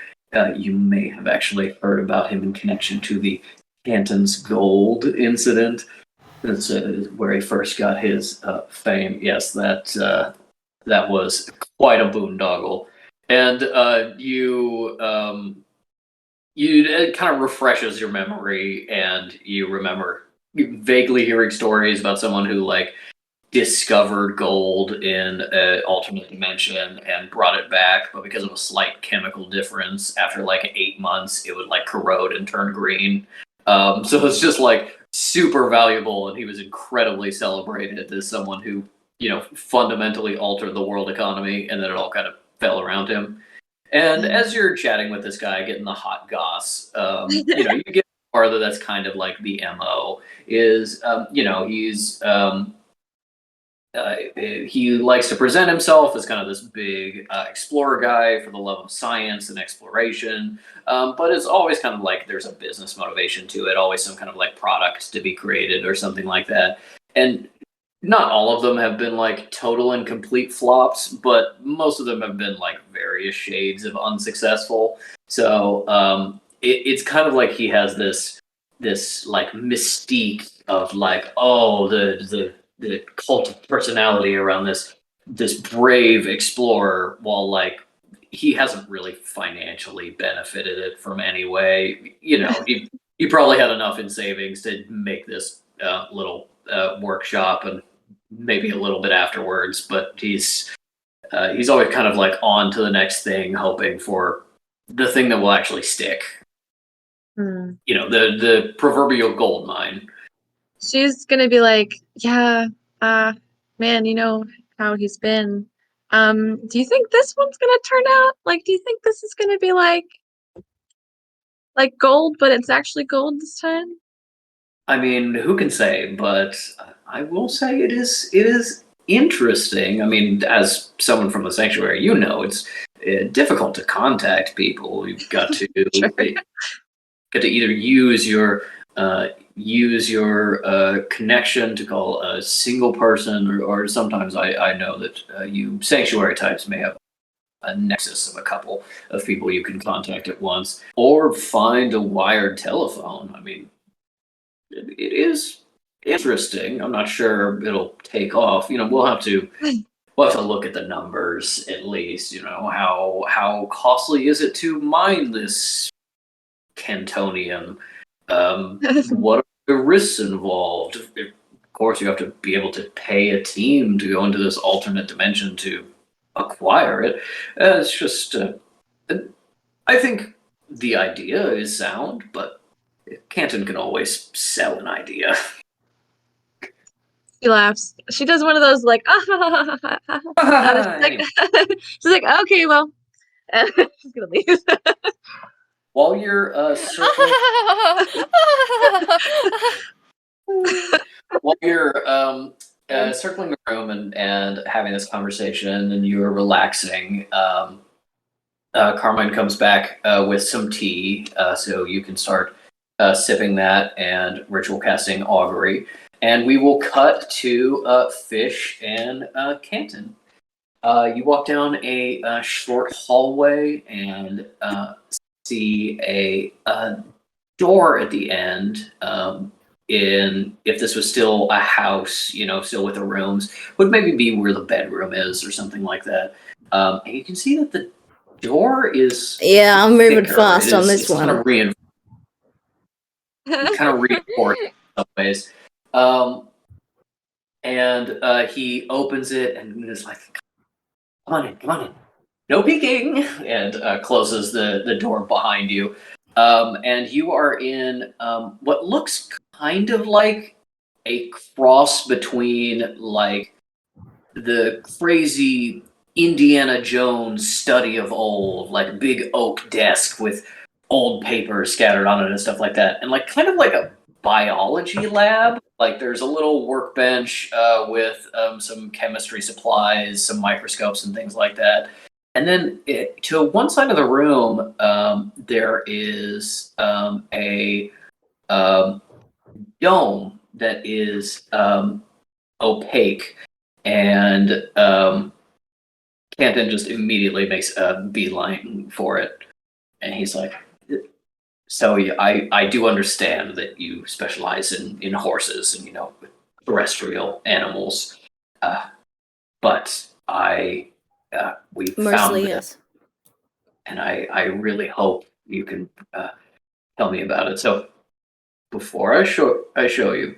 You may have actually heard about him in connection to the Canton's Gold incident. That's where he first got his fame. Yes, that was quite a boondoggle, and it kind of refreshes your memory, and you remember vaguely hearing stories about someone who like discovered gold in an alternate dimension and brought it back, but because of a slight chemical difference, after like 8 months, it would like corrode and turn green. So it's just like super valuable, and he was incredibly celebrated as someone who, fundamentally altered the world economy, and then it all kind of fell around him. And as you're chatting with this guy, getting the hot goss, you get farther. That's kind of like the MO is, he likes to present himself as kind of this big explorer guy for the love of science and exploration, but it's always kind of like there's a business motivation to it, always some kind of like product to be created or something like that. And not all of them have been like total and complete flops, but most of them have been like various shades of unsuccessful. So it's kind of like he has this like mystique of like, oh, the cult of personality around this brave explorer, while like he hasn't really financially benefited it from any way. He probably had enough in savings to make this little workshop and maybe a little bit afterwards, but he's always kind of like on to the next thing, hoping for the thing that will actually stick. The proverbial gold mine. She's gonna be like, yeah, man, you know how he's been. Do you think this one's gonna turn out? Like, do you think this is gonna be like gold, but it's actually gold this time? I mean, who can say? But I will say it is interesting. I mean, as someone from the sanctuary, it's difficult to contact people. You've got to got to either use your connection to call a single person, or sometimes I know that you sanctuary types may have a nexus of a couple of people you can contact at once, or find a wired telephone. I mean, it is interesting. I'm not sure it'll take off. We'll have to look at the numbers at least. How costly is it to mine this Cantonium? What are the risks involved? Of course, you have to be able to pay a team to go into this alternate dimension to acquire it. It's just, I think the idea is sound, but Canton can always sell an idea. She laughs. She does one of those like, she's like, okay, well, she's gonna leave. While you're circling, circling the room and having this conversation, and you're relaxing, Carmine comes back with some tea, so you can start sipping that and ritual casting augury, and we will cut to Fish and Canton. You walk down a short hallway and see a door at the end. If this was still a house, still with the rooms, would maybe be where the bedroom is or something like that. And you can see that the door is I'm moving fast on this it's one. Kind of reinforced in some ways. And he opens it and is like, come on in. No peeking, and closes the door behind you. And you are in what looks kind of like a cross between like the crazy Indiana Jones study of old, like big oak desk with old papers scattered on it and stuff like that, and like kind of like a biology lab. Like there's a little workbench with some chemistry supplies, some microscopes and things like that. And then to one side of the room, there is a dome that is opaque, and Canton just immediately makes a beeline for it. And he's like, so I do understand that you specialize in horses and, terrestrial animals. But we found Mostly, this, yes. and I really hope you can tell me about it. So before I show you,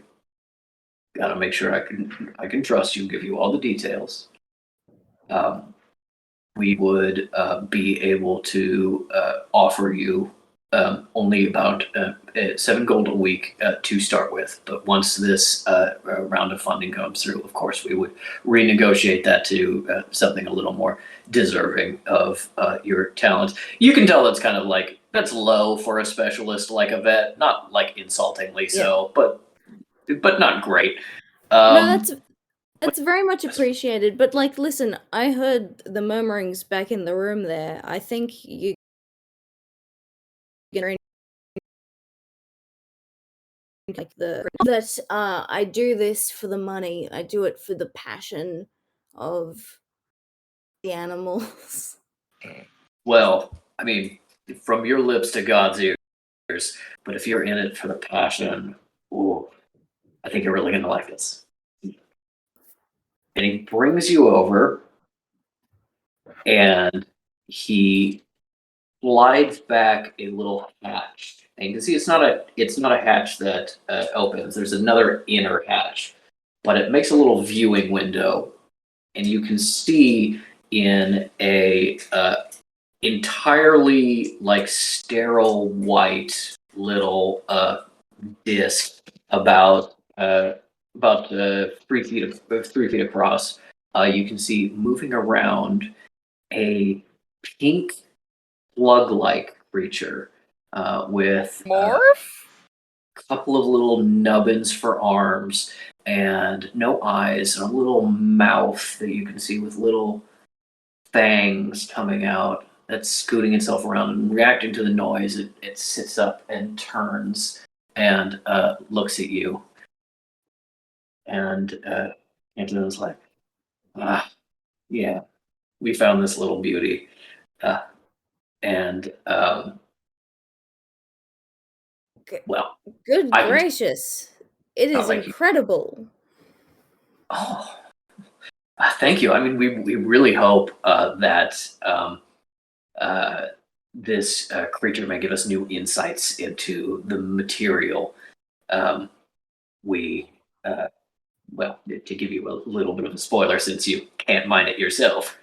gotta make sure I can trust you, give you all the details. We would be able to offer you only about 7 gold a week to start with. But once this round of funding comes through, of course, we would renegotiate that to something a little more deserving of your talents. You can tell that's kind of like, that's low for a specialist like a vet, not like insultingly so, but not great. No, that's very much appreciated. But like, listen, I heard the murmurings back in the room there. I think you like that I do this for the money. I do it for the passion of the animals. Well, I mean, from your lips to God's ears, but if you're in it for the passion, ooh, I think you're really gonna like this. And he brings you over, and he slides back a little hatch. And you can see it's not a hatch that opens. There's another inner hatch, but it makes a little viewing window, and you can see in a entirely like sterile white little disc about 3 feet across. You can see moving around a pink slug-like creature with Morph? a couple of little nubbins for arms and no eyes, and a little mouth that you can see with little fangs coming out, that's scooting itself around and reacting to the noise. It sits up and turns and looks at you. And Anton's like, yeah, we found this little beauty. And well, good gracious, it is incredible. Oh, thank you. I mean, we really hope that this creature may give us new insights into the material. Well, to give you a little bit of a spoiler, since you can't mine it yourself.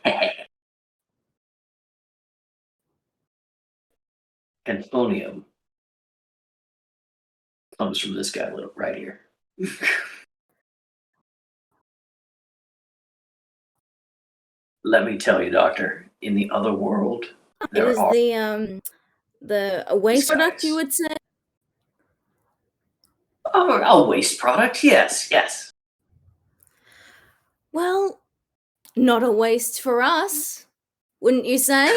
Anthonium comes from this guy right here. Let me tell you, Doctor, in the other world, it is the waste product, you would say? Oh, a waste product, yes. Well, not a waste for us, wouldn't you say?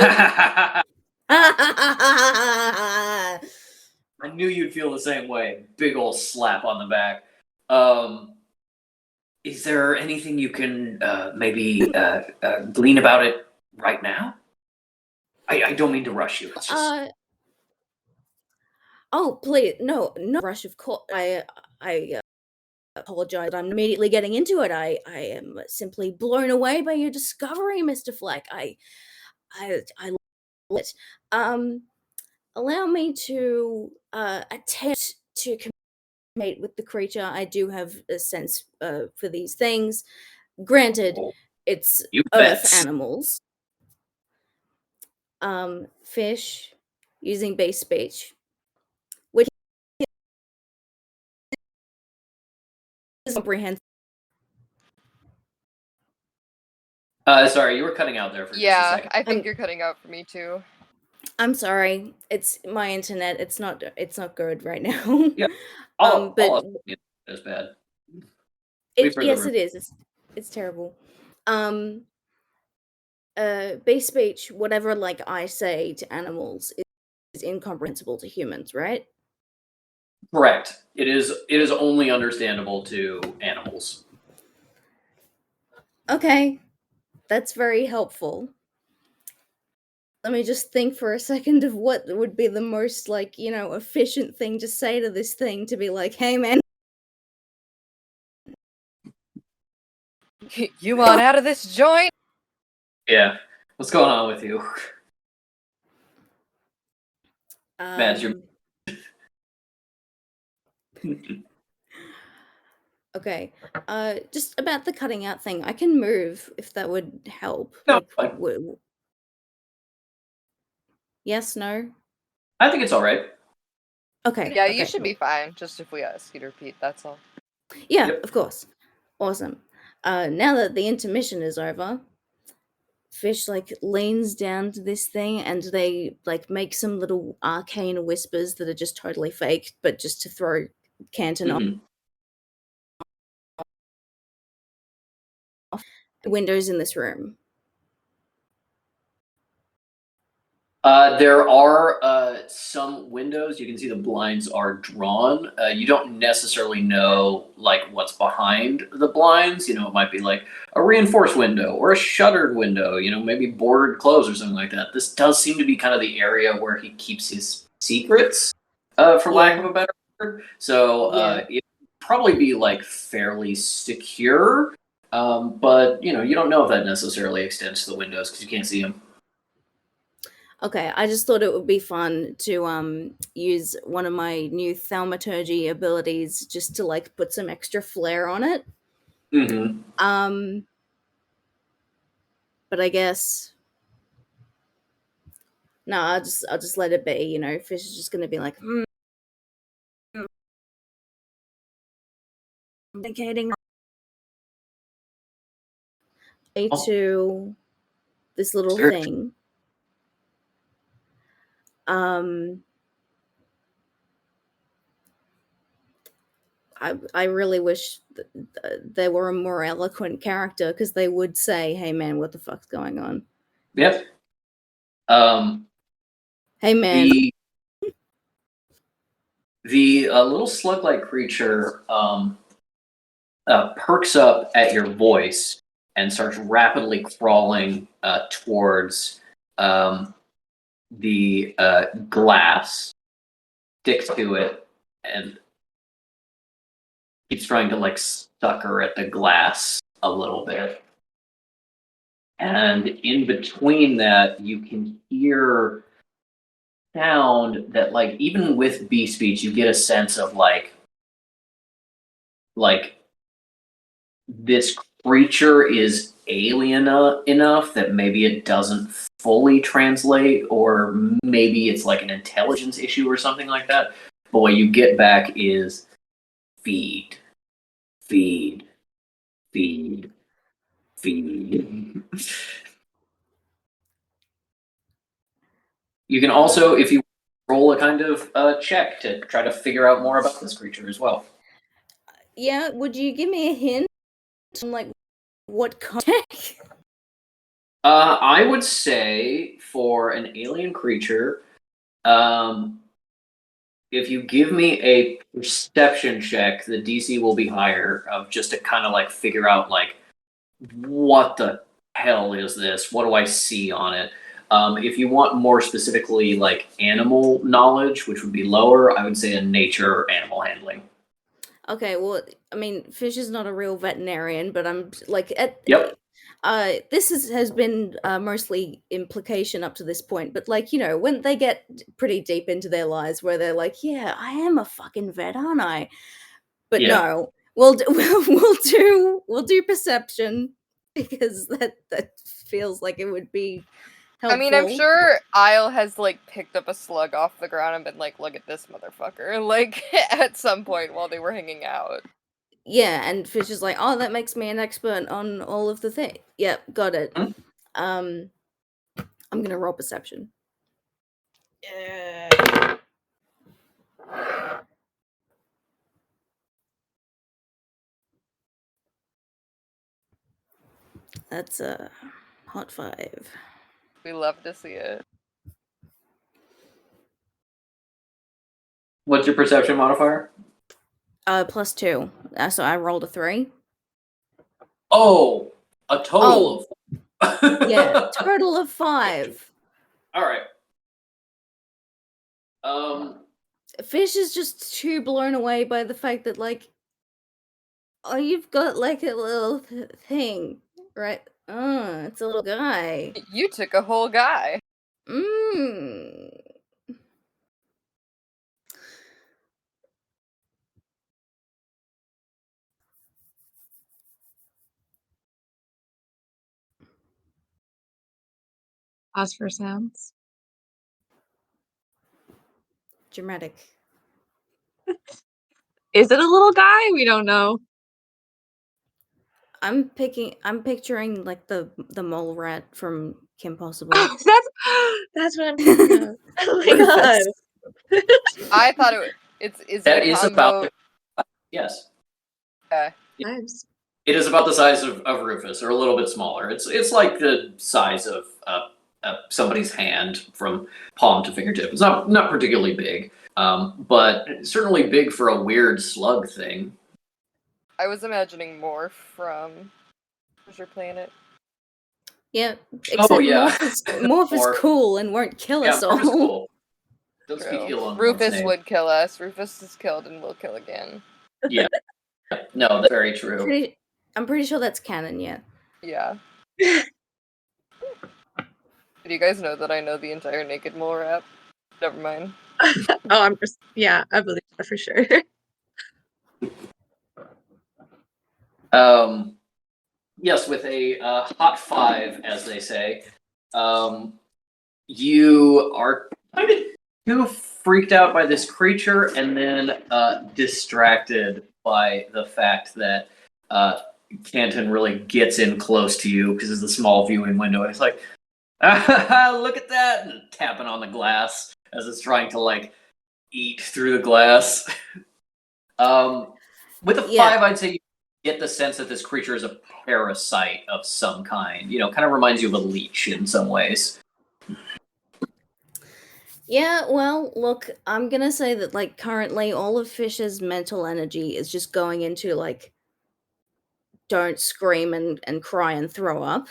I knew you'd feel the same way. Big old slap on the back. Is there anything you can maybe glean about it right now? I don't mean to rush you. It's just... Oh, please, no rush. Of course, I apologize. I'm immediately getting into it. I am simply blown away by your discovery, Mr. Fleck. I love it. Allow me to attempt to communicate with the creature. I do have a sense for these things. Granted, it's earth animals. Fish using base speech, which is comprehensive. Sorry, you were cutting out there for just a second. I think you're cutting out for me too. I'm sorry. It's my internet. It's not good right now. Yeah. But All is bad. Wait for the yes, room. it is. It's terrible. Base speech, whatever like I say to animals is incomprehensible to humans, right? Correct. It is only understandable to animals. Okay. That's very helpful. Let me just think for a second of what would be the most like, efficient thing to say to this thing to be like, "Hey man, You want out of this joint? Yeah. What's going on with you? Mads, you're Okay. Just about the cutting out thing. I can move if that would help. No, Like, fine. yes, no. I think it's all right. Okay. Yeah, okay, you should cool. be fine. Just if we ask you to repeat, that's all. Yeah, Yep. of course. Awesome. Now that the intermission is over, Fish like leans down to this thing and they like make some little arcane whispers that are just totally fake, but just to throw Canton Mhm. off the windows in this room. There are some windows. You can see the blinds are drawn. You don't necessarily know like what's behind the blinds. You know, it might be like a reinforced window or a shuttered window. You know, maybe boarded closed or something like that. This does seem to be kind of the area where he keeps his secrets, for lack of a better word. So it would probably be like fairly secure. But you know, you don't know if that necessarily extends to the windows because you can't see them. Okay, I just thought it would be fun to use one of my new thaumaturgy abilities just to like put some extra flair on it. Mm-hmm. But I guess no, I'll just let it be. You know, Fish is just gonna be like, indicating to this little Sure. thing. I really wish they were a more eloquent character because they would say, "Hey man, what the fuck's going on?" Yep. Hey man. The little slug-like creature perks up at your voice and starts rapidly crawling towards the glass, sticks to it, and keeps trying to like sucker at the glass a little bit. And in between that, you can hear sound that, like, even with bee speech, you get a sense of like this creature is alien enough that maybe it doesn't fully translate, or maybe it's like an intelligence issue or something like that. But what you get back is feed, feed, feed, feed. You can also, if you roll a kind of check to try to figure out more about this creature as well. Yeah, would you give me a hint on like what context? I would say for an alien creature, if you give me a perception check, the DC will be higher, of just to kind of like figure out like what the hell is this? What do I see on it? If you want more specifically like animal knowledge, which would be lower, I would say a nature or animal handling. Okay, well, I mean, Fish is not a real veterinarian, but I'm like Yep. This has been mostly implication up to this point, but like, you know, when they get pretty deep into their lives where they're like, yeah, I am a fucking vet, aren't I? But Yeah. no, we'll do perception because that feels like it would be helpful. I mean, I'm sure Isle has like picked up a slug off the ground and been like, "Look at this motherfucker!" Like at some point while they were hanging out. Yeah, and Fish is like, "Oh, that makes me an expert on all of the things." Yep, got it. Mhm. I'm gonna roll perception. That's a hot 5. We love to see it. What's your perception modifier? +2. So I rolled a 3. Oh, a total of. Yeah, total of 5. All right. Fish is just too blown away by the fact that, like, oh, you've got like a little thing, right? It's a little guy. You took a whole guy. Pause for sounds. Dramatic. Is it a little guy? We don't know. I'm picturing like the mole rat from Kim Possible. Oh, that's what I'm thinking of. Oh my god. I thought it's that a is combo. about. Yes. Okay. Nice. It is about the size of Rufus, or a little bit smaller. It's like the size of somebody's hand from palm to fingertip. It's not particularly big, but certainly big for a weird slug thing. I was imagining more from Treasure Planet. Yeah, except Morph is cool and won't kill us all. Morph is cool. Don't speak ill on Rufus name. would kill us. Rufus is killed and will kill again. Yeah. No, that's very true. I'm pretty sure that's canon, yeah. Yeah. Did you guys know that I know the entire Naked Mole rap? Never mind. I believe that for sure. Yes, with a hot 5, as they say, you are kind of too freaked out by this creature, and then distracted by the fact that Canton really gets in close to you because it's a small viewing window. And it's like, look at that, and tapping on the glass as it's trying to like eat through the glass. With a 5, I'd say you get the sense that this creature is a parasite of some kind. You know, kind of reminds you of a leech in some ways. Yeah, well, look, I'm gonna say that, like, currently all of Fish's mental energy is just going into, like, don't scream and cry and throw up.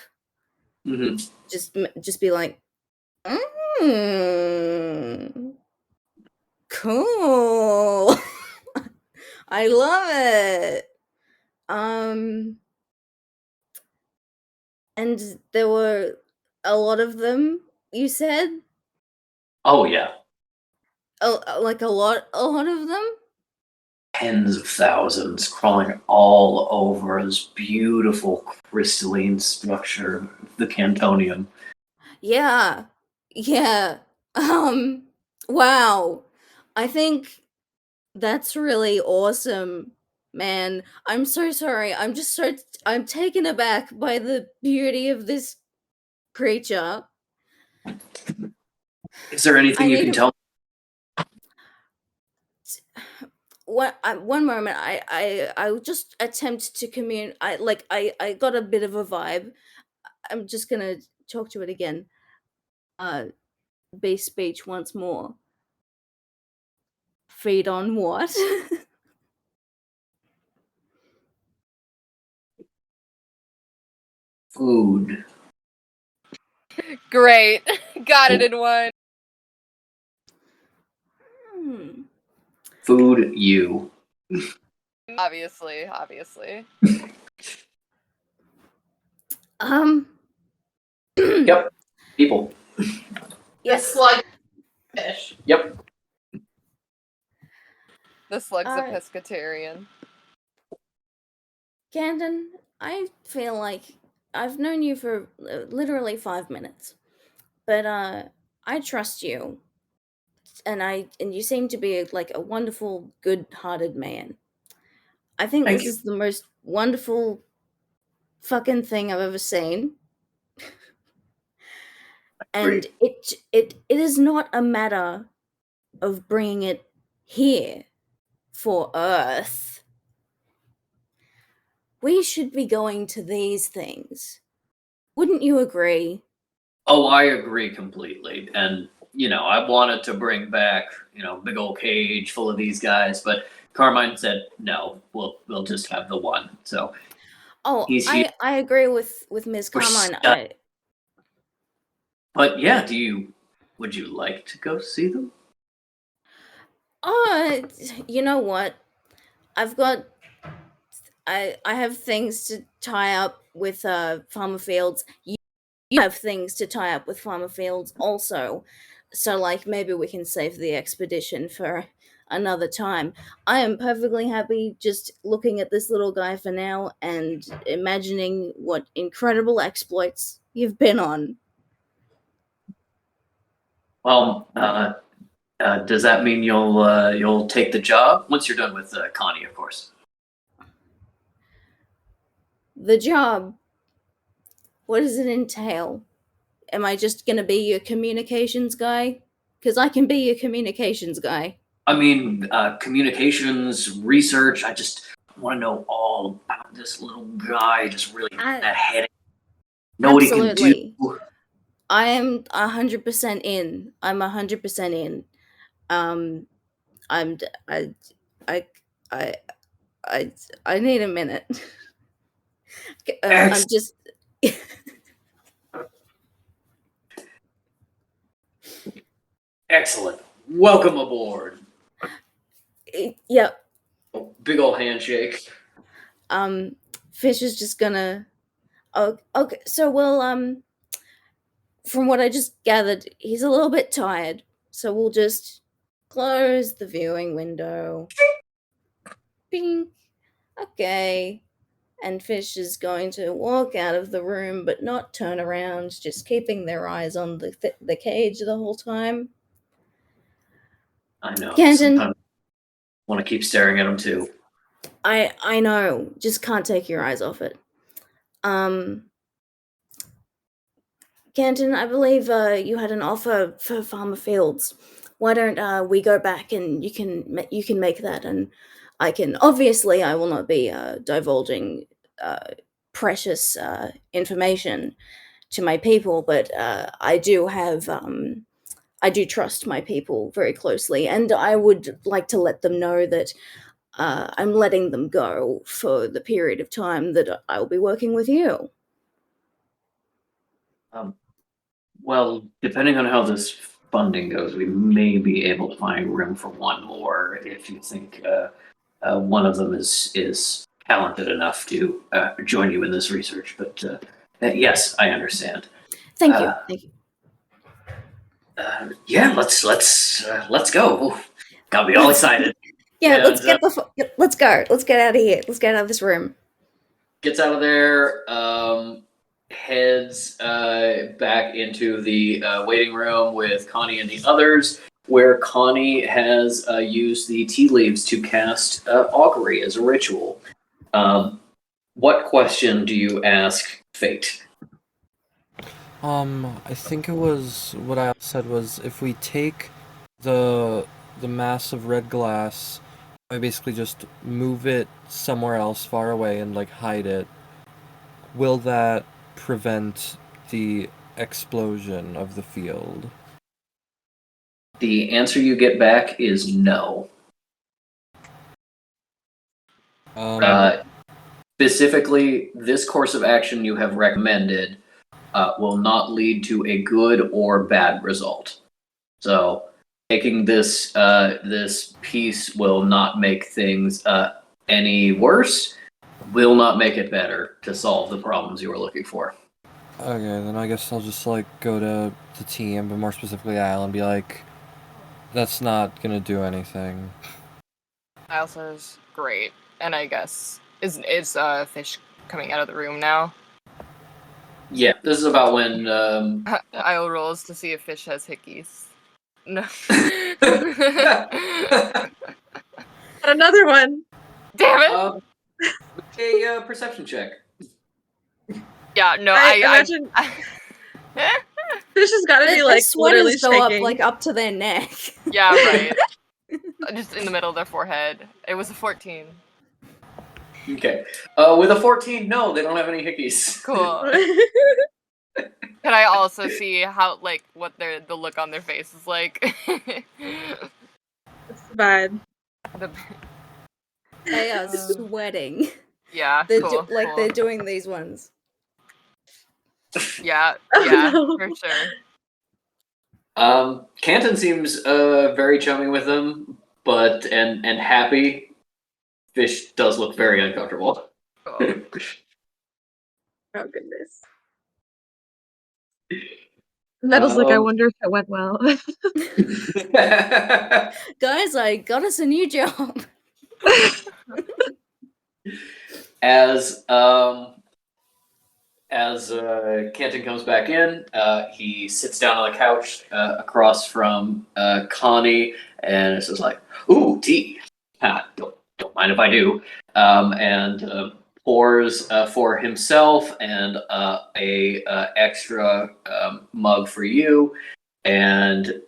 Mm-hmm. Just be like, cool. I love it. And there were a lot of them, you said? Oh yeah. Like a lot of them? Tens of thousands crawling all over this beautiful crystalline structure, the Cantonium. Yeah. Wow. I think that's really awesome, man. I'm so sorry. I'm taken aback by the beauty of this creature. Is there anything you can tell me? One moment. I'll just attempt to I got a bit of a vibe. I'm just gonna talk to it again. Base speech once more. Feed on what? Food. Great. Got it in one. Food you. Obviously. Yep. People. Yes. Slug fish. Yep. The Slug's a pescatarian. Canton, I feel like I've known you for literally 5 minutes, but I trust you, and you seem to be like a wonderful, good-hearted man. I think Thank this you. is the most wonderful fucking thing I've ever seen. And it is not a matter of bringing it here for Earth. We should be going to these things. Wouldn't you agree? Oh, I agree completely. And, I wanted to bring back, big old cage full of these guys, but Carmine said, no, we'll just have the one. So he's here. I agree with Ms. Carmine. But yeah, would you like to go see them? You know what? I have things to tie up with farmer fields. You have things to tie up with farmer fields also. So maybe we can save the expedition for another time. I am perfectly happy just looking at this little guy for now and imagining what incredible exploits you've been on. Well, does that mean you'll take the job once you're done with Connie, of course? The job. What does it entail? Am I just gonna be your communications guy? Because I can be your communications guy. I mean, communications, research. I just want to know all about this little guy. Just really that headache. Know what he can do. I am 100% in. I'm 100% in. I need a minute. I'm just. Excellent. Welcome aboard. Yep. Big old handshake. Fish is just gonna. Oh, okay. So from what I just gathered, he's a little bit tired. So we'll just close the viewing window. Bing. Okay. And Fish is going to walk out of the room, but not turn around, just keeping their eyes on the cage the whole time. I know. Canton, sometimes I want to keep staring at him too. I know. Just can't take your eyes off it. Canton, I believe you had an offer for Farmer Fields. Why don't we go back and you can make that, and I will not be divulging precious information to my people, but I do trust my people very closely, and I would like to let them know that I'm letting them go for the period of time that I will be working with you. Well, depending on how this funding goes, we may be able to find room for one more if you think one of them is talented enough to join you in this research. But yes, I understand. Thank you. Thank you. Yeah, let's go. Ooh, got me all excited. Yeah, and, let's go. Let's get out of here. Let's get out of this room. Gets out of there. Heads back into the waiting room with Connie and the others, where Connie has used the tea leaves to cast augury as a ritual. What question do you ask Fate? I think it was what I said was if we take the mass of red glass, I basically just move it somewhere else far away and hide it. Will that prevent the explosion of the field? The answer you get back is no. Specifically, this course of action you have recommended will not lead to a good or bad result. So, taking this this piece will not make things any worse. Will not make it better to solve the problems you are looking for. Okay, then I guess I'll just go to the team, but more specifically Al, and be like, that's not gonna do anything. Al says, great. And I guess, is Fish coming out of the room now? Yeah, this is about when Al rolls to see if Fish has hickeys. No. Another one. Damn it! A perception check. Yeah, no, I imagine. Fish has got to be Their literally sweaters go shaking. up to their neck. Yeah, right. Just in the middle of their forehead. It was a 14. Okay. With a 14, no, they don't have any hickeys. Cool. Can I also see how, what the look on their face is like? It's bad. They are sweating. Yeah, They're cool. they're doing these ones. Yeah, No. for sure. Canton seems very chummy with them, but and happy. Fish does look very uncomfortable. Cool. Oh goodness. Metal's like, I wonder if it went well. Guys, I got us a new job. As Canton comes back in, he sits down on the couch across from Connie, and it's just like, "Ooh, tea. Don't mind if I do." And pours for himself and a extra mug for you. And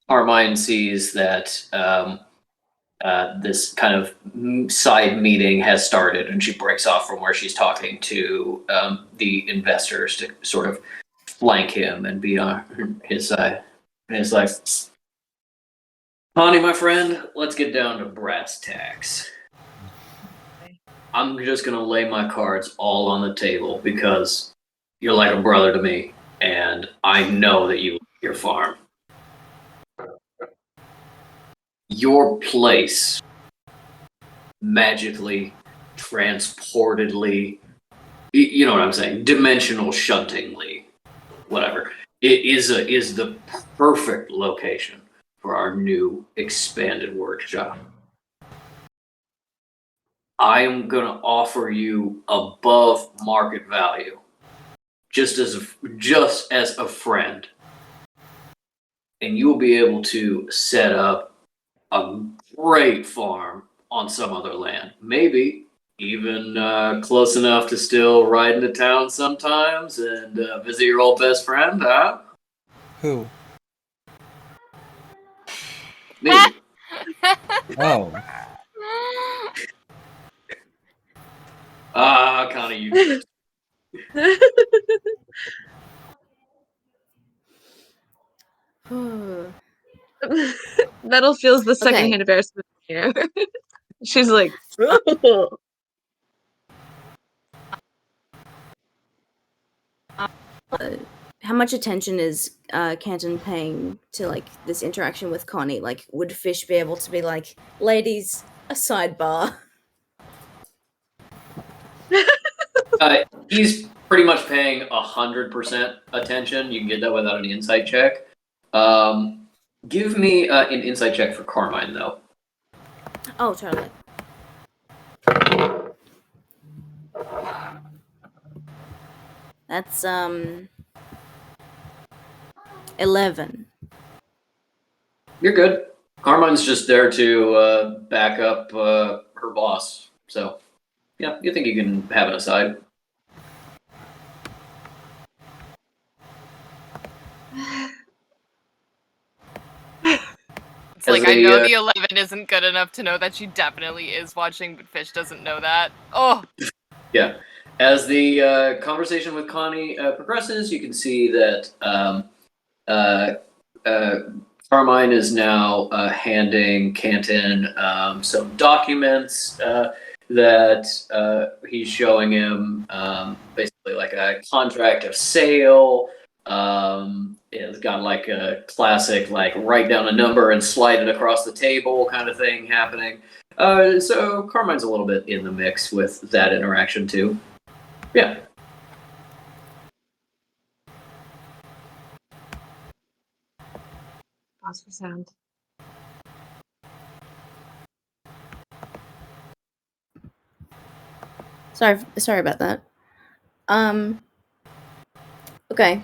Carmine sees that this kind of side meeting has started, and she breaks off from where she's talking to the investors to sort of flank him and be on his side. And it's like, "Connie, my friend, let's get down to brass tacks. I'm just going to lay my cards all on the table because you're like a brother to me, and I know that you love your farm. Your place magically, transportedly, you know what I'm saying, dimensional shuntingly, whatever, it is the perfect location for our new expanded workshop. I am going to offer you above market value, just as a friend, and you will be able to set up a great farm on some other land, maybe even close enough to still ride into town sometimes and visit your old best friend, huh?" Who? Me. Oh. Connie, you. Metal feels the secondhand embarrassment here. She's like, how much attention is Canton paying to this interaction with Connie? Would Fish be able to be like, "Ladies, a sidebar"? He's pretty much paying 100% attention. You can get that without an insight check. Give me an insight check for Carmine, though. Oh, totally. That's 11. You're good. Carmine's just there to back up her boss. So, yeah, you think you can have it aside. It's like, I know the 11 isn't good enough to know that she definitely is watching, but Fish doesn't know that. Oh! Yeah. As the conversation with Connie progresses, you can see that Carmine is now handing Canton some documents that he's showing him, basically like a contract of sale. It's got like a classic, write down a number and slide it across the table kind of thing happening. So Carmine's a little bit in the mix with that interaction too. Yeah. pause for sound. Sorry about that. Okay.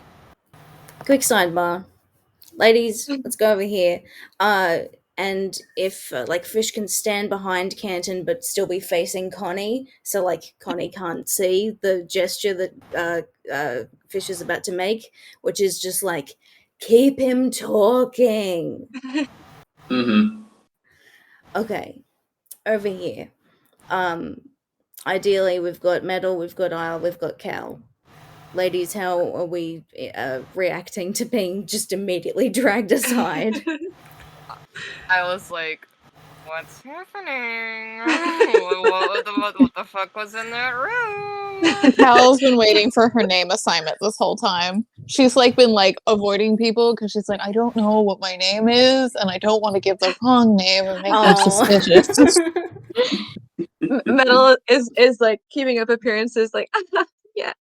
Quick sidebar. Ladies, let's go over here. and if like Fish can stand behind Canton but still be facing Connie, so like Connie can't see the gesture that Fish is about to make, which is just like, keep him talking. Mm-hmm. Okay, over here. Ideally, we've got Metal, we've got Isle, we've got Cal. Ladies, how are we reacting to being just immediately dragged aside? I was like, what's happening? What the fuck was in that room? Cal's been waiting for her name assignment this whole time. She's like been like avoiding people because she's like, I don't know what my name is, and I don't want to give the wrong name and make them suspicious. Metal is like keeping up appearances, like yeah,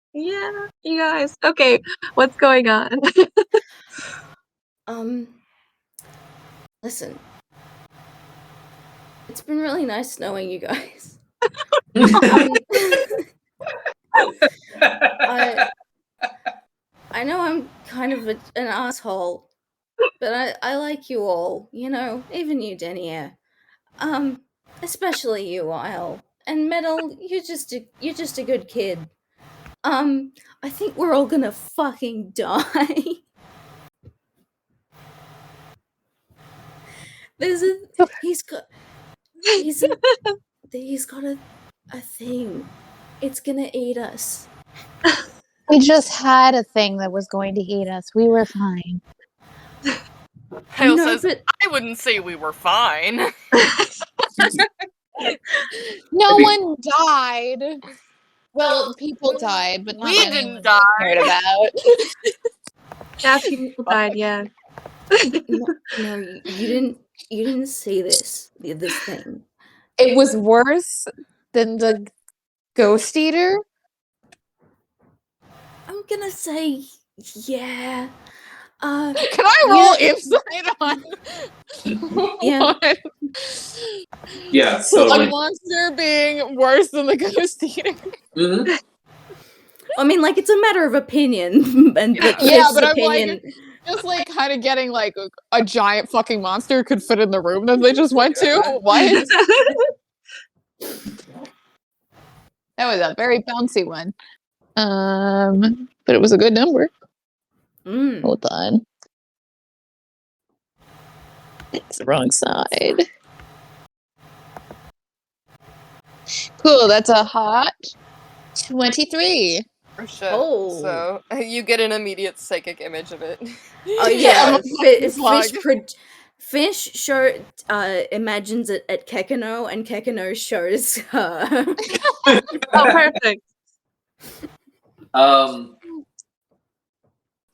you guys. Okay, what's going on? Listen. It's been really nice knowing you guys. I know I'm kind of an asshole, but I like you all. You know, even you, Denier. Especially you, Isle. And Metal, you're just a good kid. I think we're all gonna fucking die. He's got a thing. It's gonna eat us. We just had a thing that was going to eat us. We were fine. Kyle says, I wouldn't say we were fine. No one died. Well, people died, but not we anyone didn't die. cared about. Yeah, people died. Yeah. No, you didn't see this thing. It was worse than the ghost eater. I'm gonna say, yeah. Can I roll insight on? Yeah. Yeah. Slug Totally. monster being worse than the ghost eater. Mm-hmm. I mean, like, it's a matter of opinion, and Yeah, but I'm like, just like kind of getting like a giant fucking monster could fit in the room that they just went to. What? That was a very bouncy one. But it was a good number. Hold on. It's the wrong side. Cool, that's a hot 23. Oh shit. Oh. So you get an immediate psychic image of it. Oh yeah. Fish imagines it at Kekano, and Kekano shows her. Oh, perfect.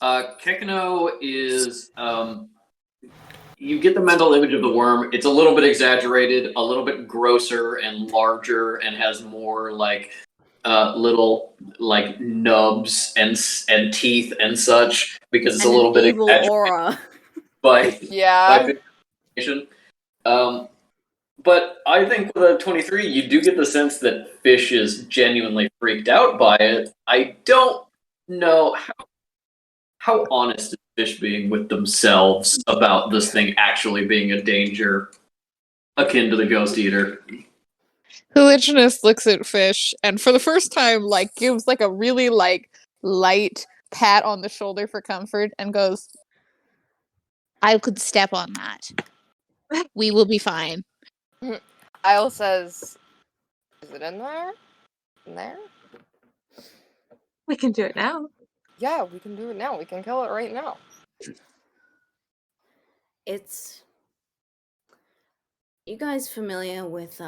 Kekano is you get the mental image of the worm. It's a little bit exaggerated, a little bit grosser and larger, and has more like little like nubs and teeth and such, because it's and a little bit evil exaggerated aura. by Yeah. But I think with a 23, you do get the sense that Fish is genuinely freaked out by it. I don't know how honest is Fish being with themselves about this thing actually being a danger akin to the Ghost Eater. Hooliganist looks at Fish and for the first time like gives like a really like light pat on the shoulder for comfort and goes, I could step on that. We will be fine. Isle says, is it in there? In there? We can do it now. Yeah, we can do it now. We can kill it right now. It's... You guys familiar with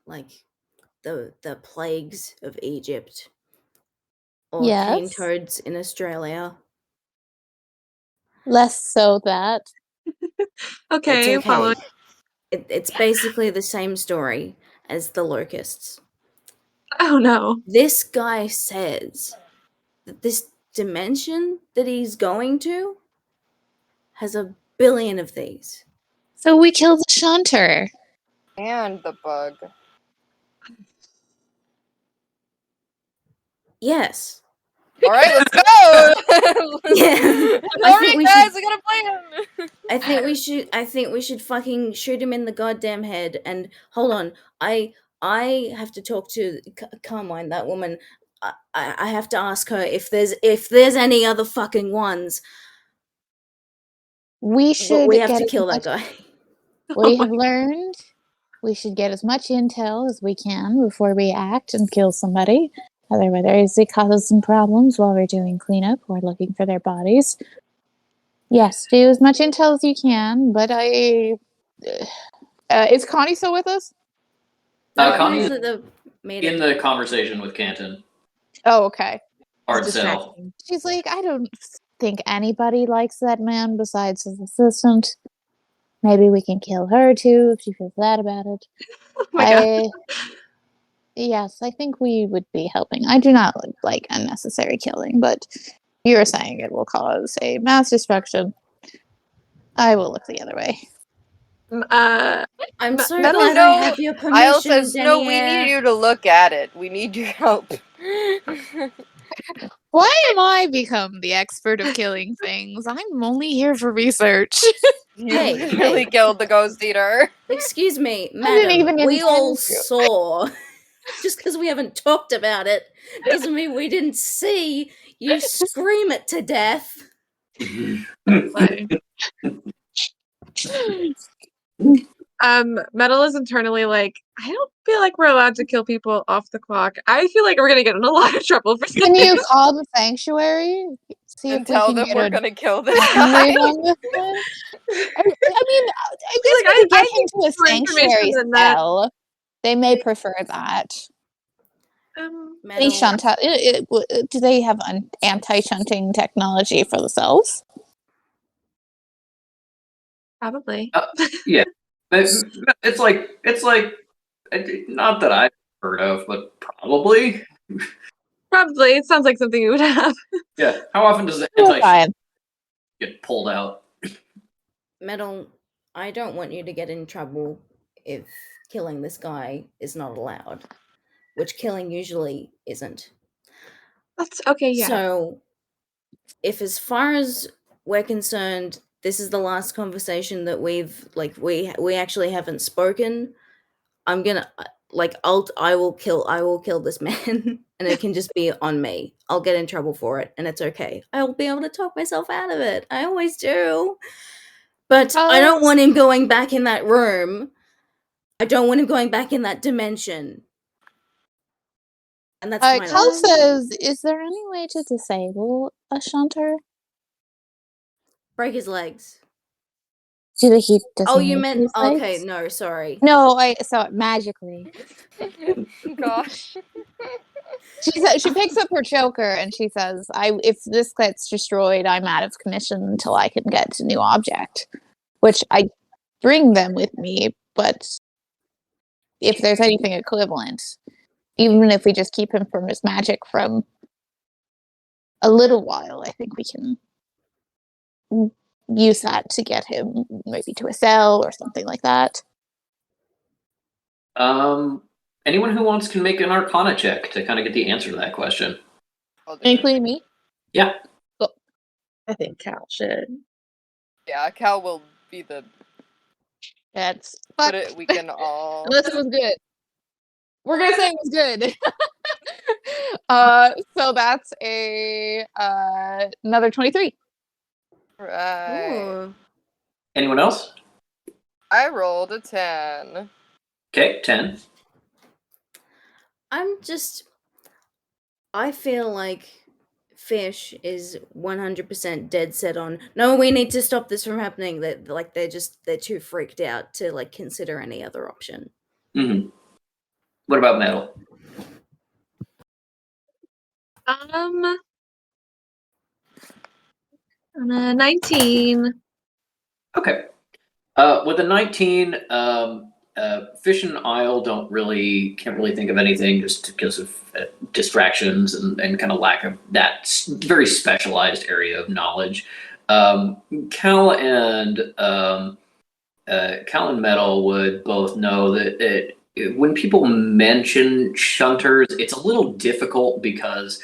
like the plagues of Egypt? Or cane toads in Australia? Less so that. Okay, follow. It's basically the same story as the locusts. Oh no. This guy says that this dimension that he's going to has 1 billion of these. So we killed the shunter. And the bug. Yes. All right, let's go. Yeah. All right, guys, I got a plan. I think we should fucking shoot him in the goddamn head. And hold on, I have to talk to Carmine, that woman. I have to ask her if there's any other fucking ones. We should We have to get kill that guy. We have learned we should get as much intel as we can before we act and kill somebody. Otherwise, it causes some problems while we're doing cleanup or looking for their bodies. Yes, do as much intel as you can, but is Connie still with us? Connie's in the conversation with Canton. Oh, okay. Hard sell. She's like, I don't think anybody likes that man besides his assistant. Maybe we can kill her too if she feels bad about it. Oh my God. Yes, I think we would be helping. I do not like unnecessary killing, but you're saying it will cause a mass destruction. I will look the other way. I'm so Metal, glad I have your permission, Isle says, no, we Denier. need you to look at it. We need your help. Why am I become the expert of killing things? I'm only here for research. You Hey, really killed the ghost eater. Excuse me, didn't madam. even We all intend to. saw. Just because we haven't talked about it doesn't mean we didn't see you scream it to death. Metal is internally like, I don't feel like we're allowed to kill people off the clock. I feel like we're gonna get in a lot of trouble for Can you call the sanctuary? See And if we tell can them get we're a gonna kill this time guy. read on this one? I mean, I guess Like, we could get I need into a more information sanctuary than that. cell. They may prefer that. Any shunt? Do they have an anti-shunting technology for themselves? Probably. Yeah, it's like not that I've heard of, but probably. Probably. It sounds like something you would have. Yeah. How often does the We're fine. get pulled out? Metal, I don't want you to get in trouble if killing this guy is not allowed, which killing usually isn't. That's okay, yeah. So, if as far as we're concerned, this is the last conversation that we actually haven't spoken, I'm gonna I will kill this man, and it can just be on me. I'll get in trouble for it, and it's okay. I'll be able to talk myself out of it. I always do. But I don't want him going back in that room. I don't want him going back in that dimension. And that's fine. Cal says, is there any way to disable a shunter? Break his legs. Do they keep Oh, you disabling meant his legs? okay, no, sorry. No, I saw it magically. Gosh. She picks up her choker and she says, if this gets destroyed, I'm out of commission until I can get a new object. Which I bring them with me, but if there's anything equivalent, even if we just keep him from his magic from a little while, I think we can use that to get him maybe to a cell or something like that. Anyone who wants can make an Arcana check to kind of get the answer to that question. Including me? Yeah. Cool. I think Cal should. Yeah, Cal will be the. That's But we can all. Unless it was good. We're gonna say it was good. So that's another 23. Right. Ooh. Anyone else? I rolled a 10. Okay, 10. I feel like Fish is 100% dead set on, no, we need to stop this from happening. That they're too freaked out to consider any other option. Mm-hmm. What about Metal? 19. Okay. With a 19, Fish and Isle can't really think of anything just because of distractions and kind of lack of that very specialized area of knowledge. Cal and Metal would both know that when people mention shunters, it's a little difficult because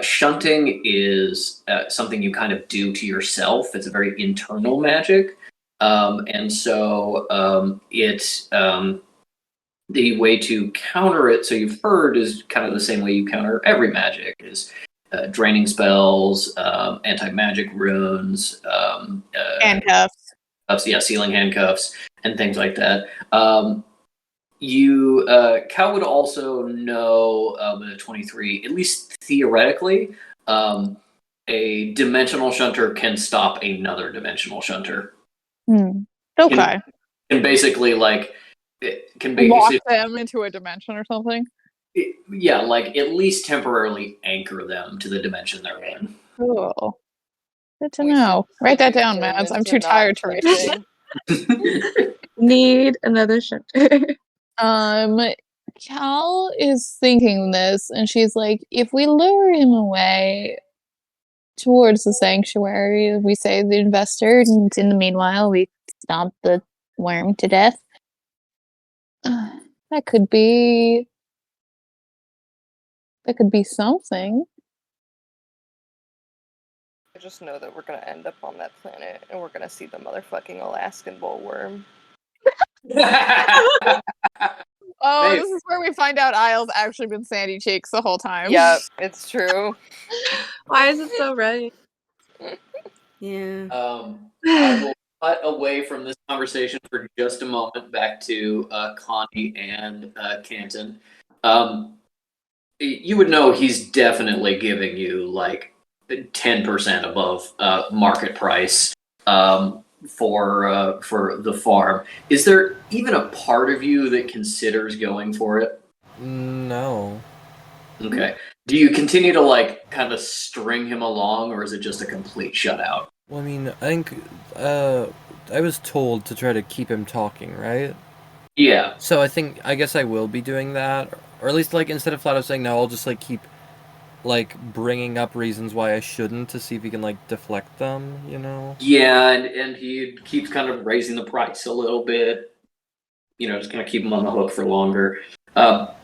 Shunting is something you kind of do to yourself. It's a very internal magic. And so the way to counter it, so you've heard, is kind of the same way you counter every magic, is draining spells, anti-magic runes, Handcuffs. Sealing handcuffs, and things like that. Cal would also know with a 23, at least theoretically, a dimensional shunter can stop another dimensional shunter. Okay. Can basically like lock them into a dimension or something. Like at least temporarily anchor them to the dimension they're in. Cool. Good to know. Write that down, Mads. I'm too tired to write it. Need another shelter. Cal is thinking this, and she's like, if we lure him away towards the sanctuary, we save the investor, and in the meanwhile, we stomp the worm to death. That could be something. I just know that we're gonna end up on that planet, and we're gonna see the motherfucking Alaskan bullworm. Oh, Maybe. this is where we find out Isle's actually been Sandy Cheeks the whole time. Yep, it's true. Why is it so right? Yeah. I will cut away from this conversation for just a moment back to Connie and Canton. You would know he's definitely giving you like 10% above market price for the farm. Is there even a part of you that considers going for it? No. Okay. Do you continue to like kind of string him along, or is it just a complete shutout? Well, I mean, I think I was told to try to keep him talking, right? Yeah. So I guess I will be doing that, or at least like instead of flat out saying no, I'll just like keep like bringing up reasons why I shouldn't to see if he can like deflect them, you know? Yeah, and he keeps kind of raising the price a little bit. You know, just kind of keep him on the hook for longer. But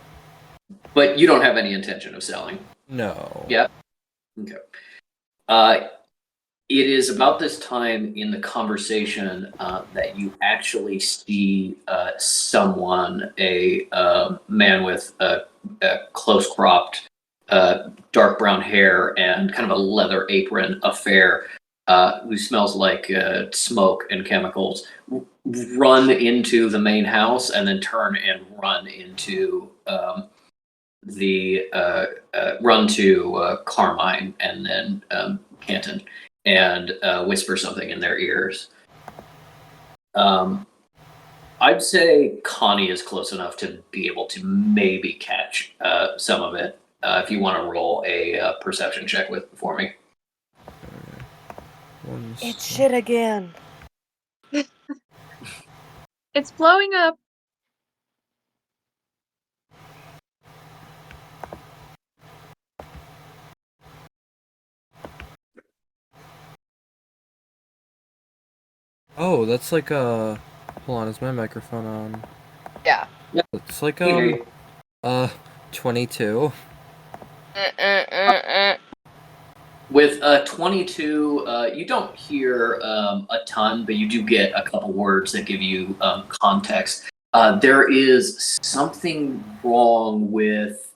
you don't have any intention of selling. No. Yeah. Okay. It is about this time in the conversation that you actually see someone, a man with a close-cropped, dark brown hair and kind of a leather apron affair, who smells like smoke and chemicals, run into the main house and then turn and run into run to Carmine and then Canton and whisper something in their ears. I'd say Connie is close enough to be able to maybe catch some of it. If you want to roll a perception check for me. It's shit again. It's blowing up. Oh, that's like a... Hold on, is my microphone on? Yeah. It's like 22. With 22, you don't hear a ton, but you do get a couple words that give you context. There is something wrong with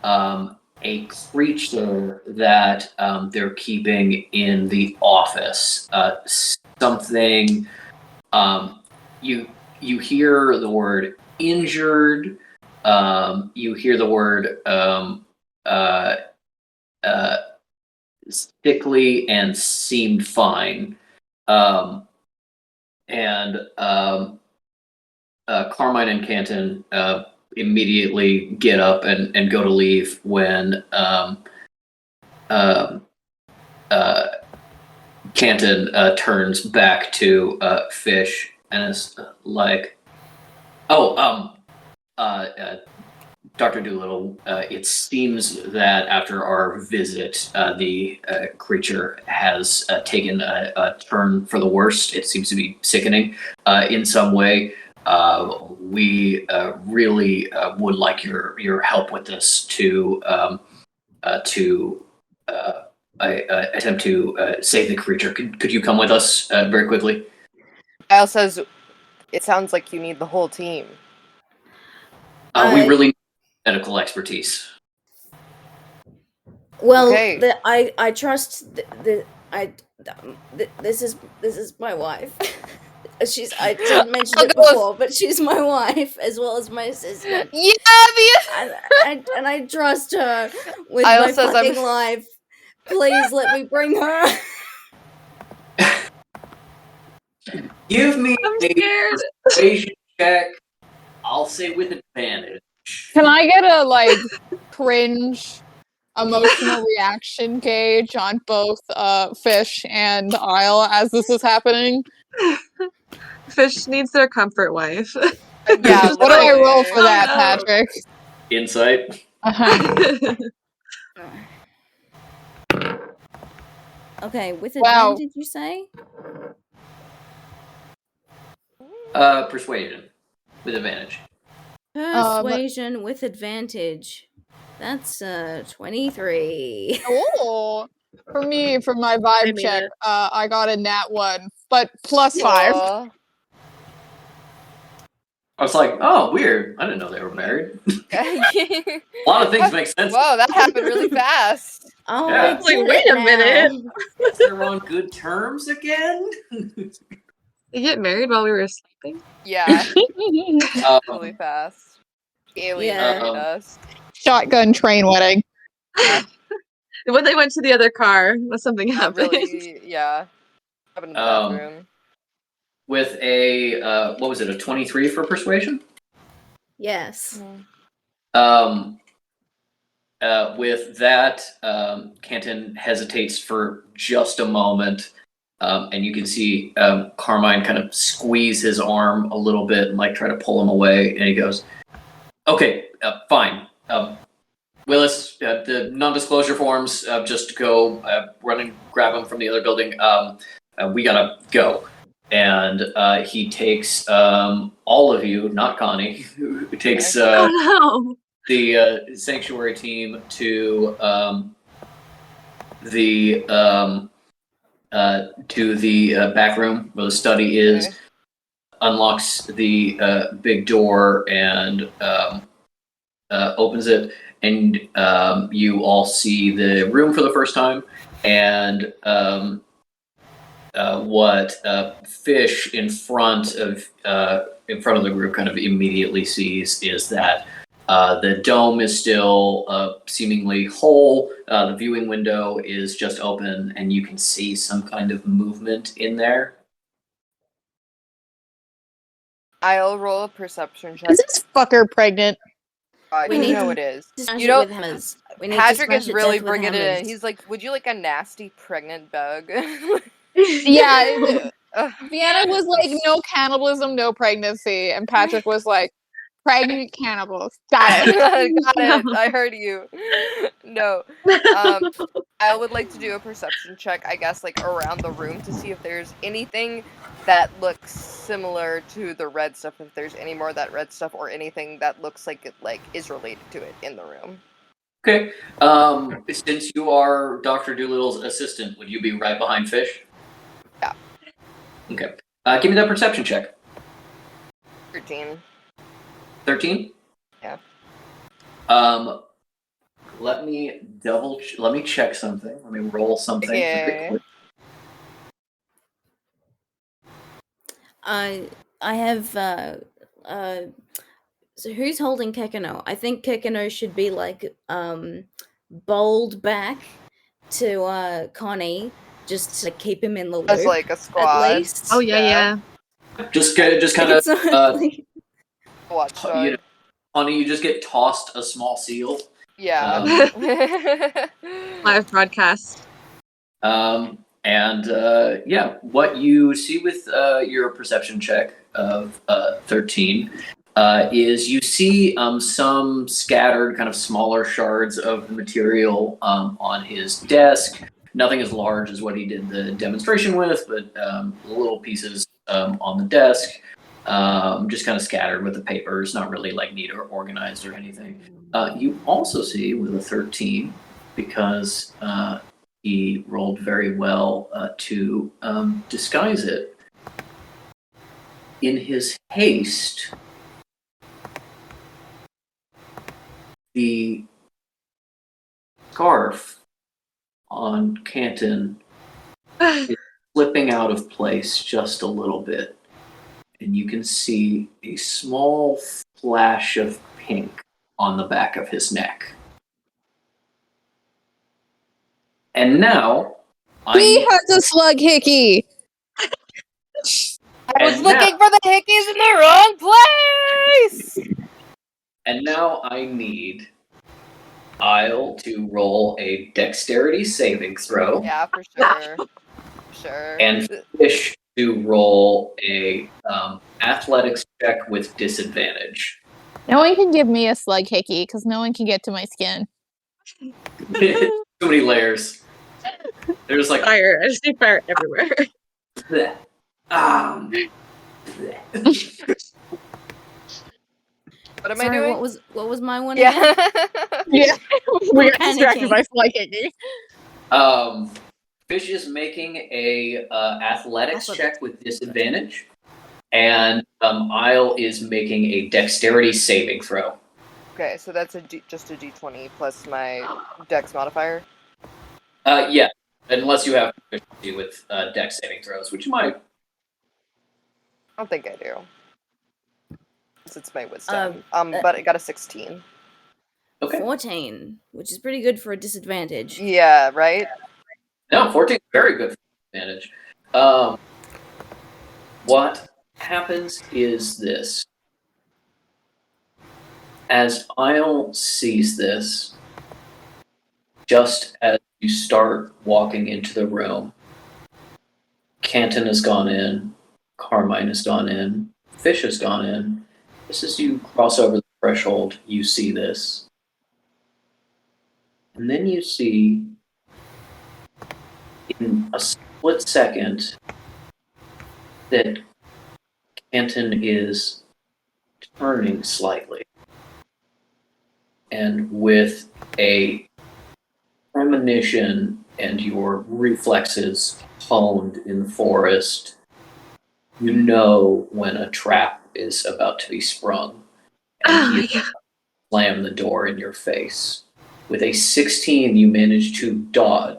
a creature that they're keeping in the office. Something you hear the word injured. You hear the word sickly and seemed fine. Carmine and Canton immediately get up and go to leave when Canton turns back to Fish and is like, Dr. Doolittle, it seems that after our visit, the creature has taken a turn for the worst. It seems to be sickening in some way. We really would like your help with this to attempt to save the creature. Could you come with us very quickly? Kyle says, "It sounds like you need the whole team." We really need medical expertise. Well, Okay. I trust this is my wife. I didn't mention it before, but she's my wife as well as my assistant. Yeah, and I trust her with Kyle my says fucking life. Please let me bring her. Give me I'm a scared. persuasion check. I'll say with advantage. Can I get a cringe emotional reaction gauge on both Fish and Isle as this is happening? Fish needs their comfort wife. Yeah, what do I roll for that, no. Patrick? Insight. Uh-huh. Okay, with Wow. advantage, you say? Persuasion with advantage. Persuasion with advantage. That's 23. Oh, for me, for my vibe check, I got a nat 1, but +5. Aw. I was like, oh, weird. I didn't know they were married. A lot of things make sense. Whoa, that happened really fast. Oh, Yeah. I It's like, get wait it a minute. now. Guess they're on good terms again. They get married while we were sleeping? Yeah, really fast. Alien married us. Shotgun train wedding. Yeah, When they went to the other car, something not happened. really. Yeah, happened in the bathroom. With a what was it? A 23 for persuasion. Yes. With that, Canton hesitates for just a moment, and you can see Carmine kind of squeeze his arm a little bit and try to pull him away. And he goes, "Okay, fine. Willis, the non-disclosure forms. Just go run and grab them from the other building. We gotta go." And he takes all of you, not Connie, who takes the sanctuary team to the back room where the study is. Okay. Unlocks the big door and opens it, and you all see the room for the first time. And what Fish in front of the group kind of immediately sees is that the dome is still seemingly whole. The viewing window is just open, and you can see some kind of movement in there. I'll roll a perception check. Is this fucker pregnant? You know it is. You know, with hammers. Patrick is really bringing it in. He's like, "Would you like a nasty pregnant bug?" Yeah. Vienna was like, no cannibalism, no pregnancy. And Patrick was like, pregnant cannibals. Got it. Got it. I heard you. No. I would like to do a perception check, I guess, around the room to see if there's anything that looks similar to the red stuff, if there's any more of that red stuff, or anything that looks like it is related to it in the room. Okay. Since you are Dr. Doolittle's assistant, would you be right behind Fish? Yeah. Okay. Give me that perception check. 13. 13? Yeah. Let me check something. Let me roll something. Yeah. I have so who's holding Kekano? I think Kekano should be bowled back to Connie just to keep him in the loop. As a squad. At least. Oh yeah. Just kind of watch Honey, you just get tossed a small seal. Yeah. Live broadcast. And what you see with your perception check of 13 is you see some scattered kind of smaller shards of material on his desk. Nothing as large as what he did the demonstration with, but little pieces on the desk, just kind of scattered with the papers, not really neat or organized or anything. You also see with a 13 because he rolled very well to disguise it. In his haste, the scarf on Canton is slipping out of place just a little bit. And you can see a small flash of pink on the back of his neck. And now... He has a slug hickey! I was looking for the hickeys in the wrong place! And now I need Isle to roll a dexterity saving throw. Yeah, for sure. Sure. And Fish to roll a athletics check with disadvantage. No one can give me a slug hickey, because no one can get to my skin. Too many layers. There's like fire. I just see fire everywhere. bleh. What am Sorry, I doing? What was my one? Yeah. Yeah, we got Panicking. distracted by slug hickey. Fish is making a athletics check with disadvantage, and Isle is making a dexterity saving throw. Okay, so that's just a d20 plus my dex modifier. Yeah, unless you have proficiency with dex saving throws, which you might. I don't think I do. It's my wisdom. But I got a 16. Okay. 14, which is pretty good for a disadvantage. Yeah, right? No, 14 is very good for advantage. What happens is this. As Isle sees this, just as you start walking into the room, Canton has gone in, Carmine has gone in, Fish has gone in. Just as you cross over the threshold, you see this. And then you see, in a split second, that Canton is turning slightly. And with a premonition and your reflexes honed in the forest, you know when a trap is about to be sprung. And you slam the door in your face. With a 16, you manage to dodge.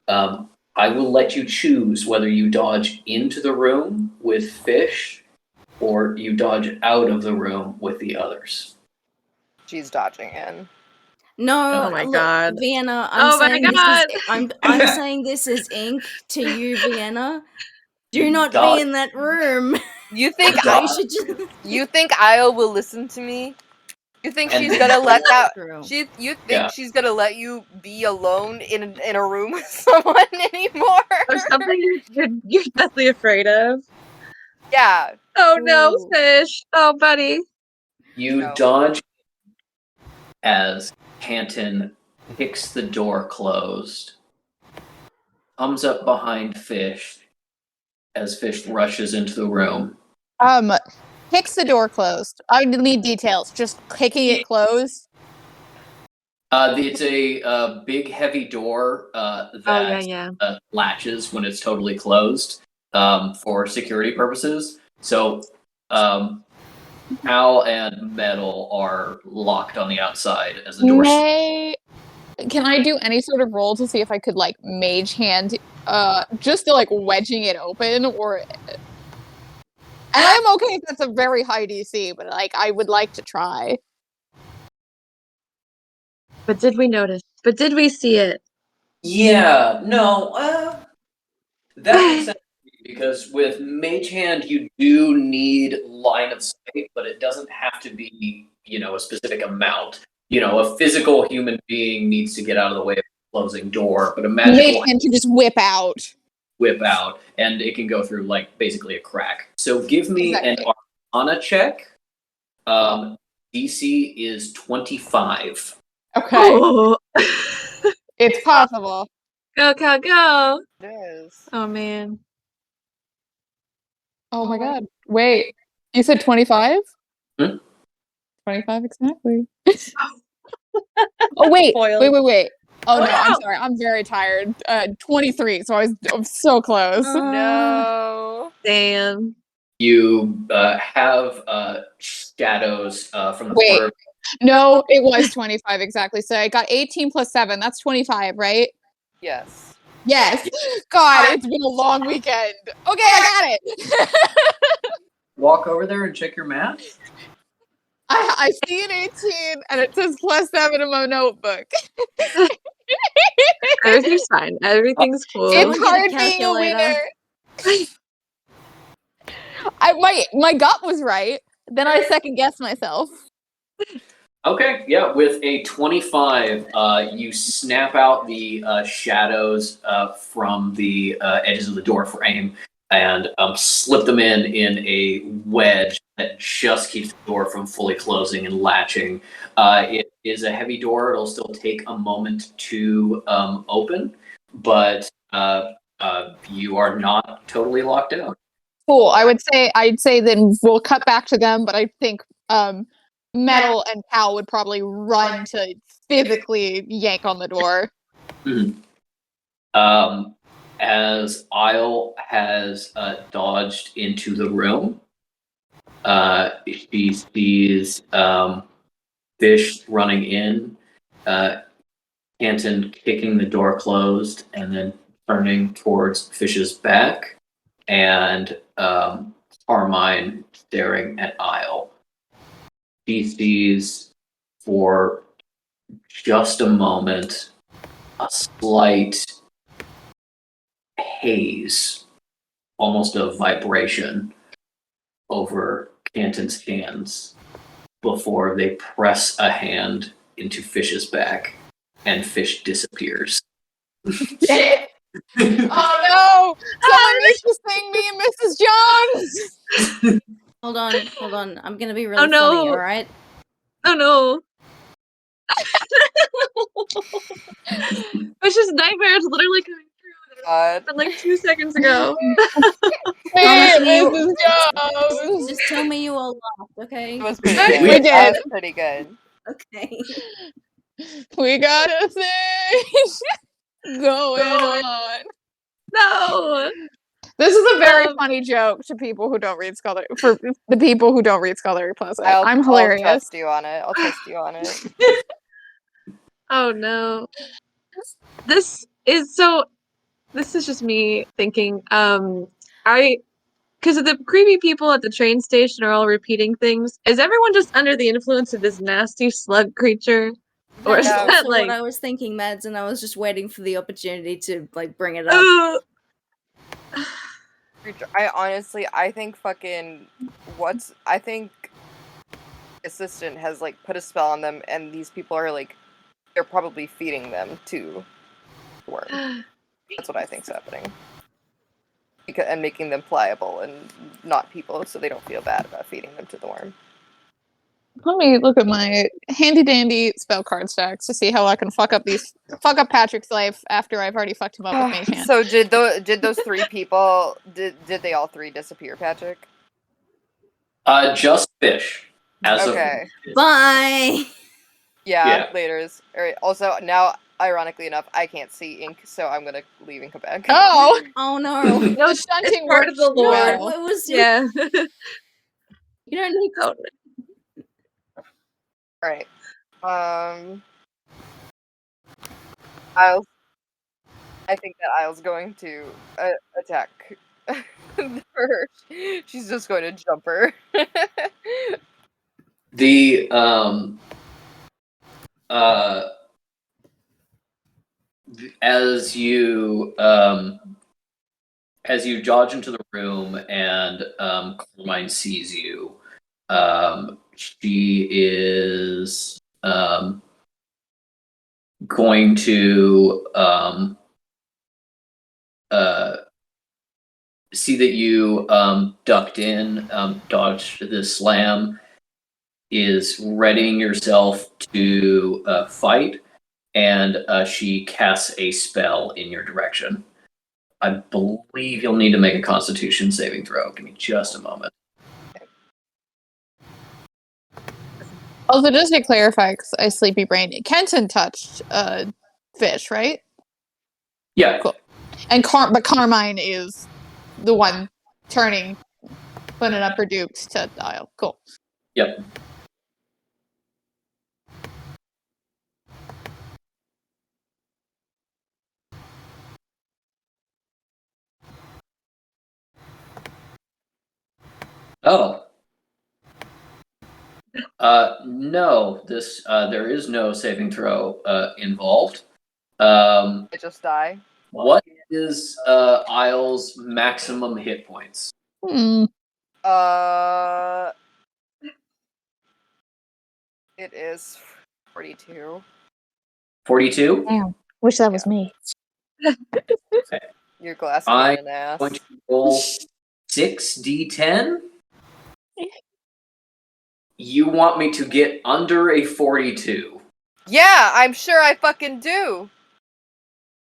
I will let you choose whether you dodge into the room with Fish or you dodge out of the room with the others. She's dodging in. No, Oh my look, God. Vienna. Oh my God. I'm saying this is ink to you, Vienna. Do not Dodge. be in that room. You think You should just. You think Io will listen to me? You think And- she's gonna let that? True. You think Yeah. she's gonna let you be alone in a room with someone anymore? Or something you're deathly afraid of. Yeah. Oh no, Ooh. Fish. Oh, buddy. You No. dodge as Canton kicks the door closed, comes up behind Fish as Fish rushes into the room. Kicks the door closed. I need details. Just kicking it closed. It's a big, heavy door that yeah. latches when it's totally closed for security purposes. So Al and Metal are locked on the outside as the door. Can I do any sort of roll to see if I could like mage hand, just to like wedging it open, or? And I'm okay if that's a very high DC, but like I would like to try. But did we notice? But did we see it? Yeah, no, that makes sense because with Mage Hand you do need line of sight, but it doesn't have to be, a specific amount. A physical human being needs to get out of the way of a closing door, but a magical Mage hand can just whip out, and it can go through like basically a crack. So give me an Arcana check. DC is 25. Okay, Oh. it's possible. Go, cow, go. It is. Oh man. Oh my god! Wait, you said 25? Hmm? 25 exactly. Oh wait, Spoiled. wait. Oh no, I'm sorry. I'm very tired. 23, so I'm so close. No. Damn. You have shadows from the Wait. corner. No, it was 25 exactly. So I got 18 plus 7. That's 25, right? Yes. Yes. God, it's been a long weekend. Okay, I got it. Walk over there and check your math. I see an 18 and it says plus 7 in my notebook. Everything's fine. Everything's cool. It's Someone get a hard being a calculator. winner. My gut was right. Then I second guessed myself. Okay, yeah, with a 25, you snap out the shadows from the edges of the door frame and slip them in a wedge that just keeps the door from fully closing and latching. It is a heavy door. It'll still take a moment to open, but you are not totally locked out. Cool. I'd say then we'll cut back to them, but I think Metal and Cal would probably run to physically yank on the door. Mm-hmm. As Isle has dodged into the room, she sees Fish running in, Canton kicking the door closed, and then turning towards Fish's back, and Carmine staring at Isle. She sees for just a moment a slight haze, almost a vibration, over Canton's hands before they press a hand into Fish's back and Fish disappears. Shit. Oh no! Someone needs to sing me and Mrs. Jones! Hold on. I'm gonna be really Oh, no. funny, alright? Oh no. Fish's nightmare is literally coming true. God. But like 2 seconds ago. Hey, Honestly, Mrs. Jones! Just tell me you all laughed, okay? It was pretty good. We did. That was pretty good. Okay. We got a thing going on. No. This is a very funny joke to people who don't read Scholarly. For the people who don't read Scholarly Plus, I'm hilarious. I'll trust you on it. I'll trust you on it. Oh no. This is just me thinking, because the creepy people at the train station are all repeating things. Is everyone just under the influence of this nasty slug creature? Or is That's that also like what I was thinking, Mads, and I was just waiting for the opportunity to like bring it up. I think I think assistant has like put a spell on them, and these people are like, they're probably feeding them to the worm. That's what I think's happening. And making them pliable and not people, so they don't feel bad about feeding them to the worm. Let me look at my handy dandy spell card stacks to see how I can fuck up Patrick's life after I've already fucked him up with Mage Hand. So did those three people did they all three disappear, Patrick? Just Fish. Okay. Bye. Yeah. Laters. All right. Also, now, ironically enough, I can't see ink, so I'm gonna leave and come back. Oh! Oh no. No shunting part of the lore. No, it was yeah. You don't need to. All right. I think that Isle's going to attack her. She's just going to jump her. The as you dodge into the room and Carmine sees you, she is going to see that you ducked in, dodged the slam, is readying yourself to fight, and she casts a spell in your direction. I believe you'll need to make a Constitution saving throw. Give me just a moment. Also, just to clarify, because I sleepy brain, Kenton touched fish, right? Yeah. Cool. And but Carmine is the one putting up her dukes to dial. Cool. Yep. Oh. No. There is no saving throw involved. I just die. What is Isle's maximum hit points? It is 42. 42? Damn. Wish that was me. Okay. Your glass I'm cannon ass. going to roll 6d10. You want me to get under a 42? Yeah, I'm sure I fucking do.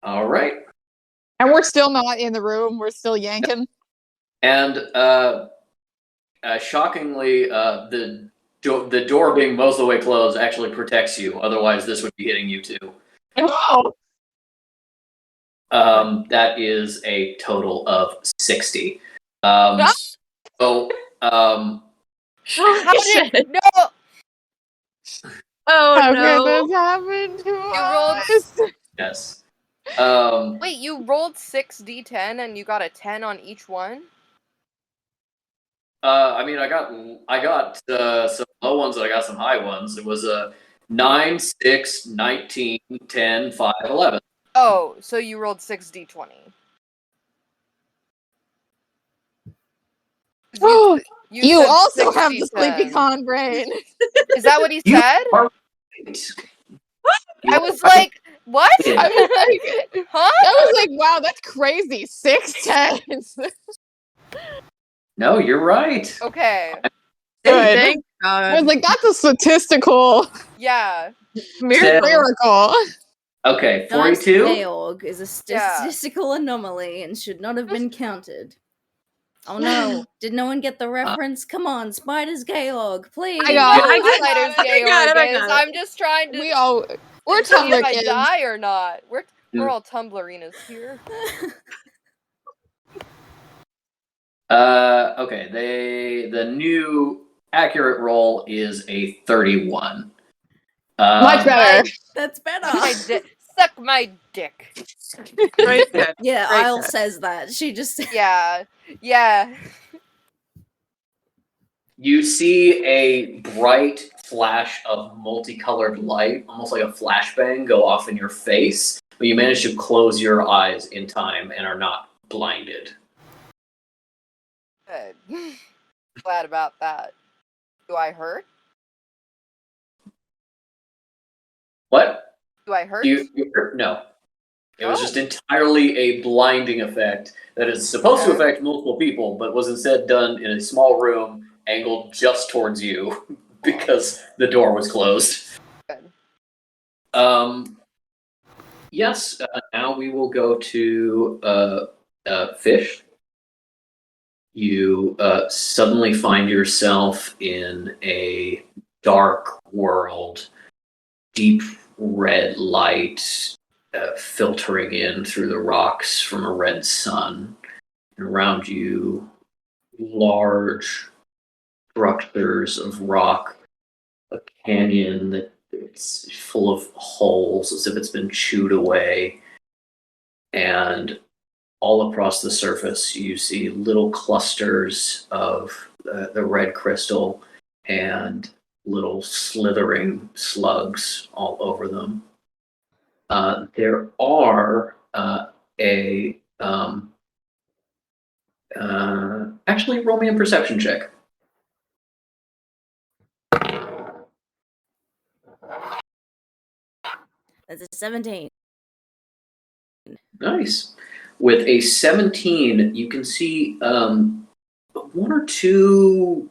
All right. And we're still not in the room. We're still yanking. And shockingly, the door being most of the way closed actually protects you. Otherwise, this would be hitting you too. Oh. That is a total of 60. So, How did no? Oh How no! could this happen to us? yes. Wait, you rolled 6d10 and you got a 10 on each one? I mean, I got some low ones and I got some high ones. It was a 9, 6, 19, 10, 5, 11. Oh, so you rolled 6d20. You said also have the 6d10. sleepy con brain. Is that what he You said? are right. I was like, what? I was like, huh? I was like, wow, that's crazy. 6 tens. No, you're right. Okay. Good. Thank I was God. like, that's a statistical Yeah. miracle. Okay, Dice 42? Georg is a Yeah. statistical anomaly and should not have been counted. Oh no, did no one get the reference? Come on, Spider's Georg, please. I got I it. know Spider's gay I got organs. it. I'm just trying to We're see Tumblr if I kids. die or not. We're all Tumblerinas here. Okay, the new accurate roll is a 31. Much better. That's better. Suck my dick. Right. Good. Yeah, Great Isle catch. says that. She just Yeah. Yeah. You see a bright flash of multicolored light, almost like a flashbang, go off in your face, but you manage to close your eyes in time and are not blinded. Good. Glad about that. Do I hurt? What? Do I hurt? No. It was just entirely a blinding effect that is supposed to affect multiple people, but was instead done in a small room angled just towards you because the door was closed. Good. Yes, now we will go to fish. You suddenly find yourself in a dark world, deep red light filtering in through the rocks from a red sun. And around you, large structures of rock, a canyon that's full of holes as if it's been chewed away. And all across the surface, you see little clusters of the red crystal and little slithering slugs all over them. There are actually, roll me a perception check. That's a 17. Nice. With a 17, you can see one or two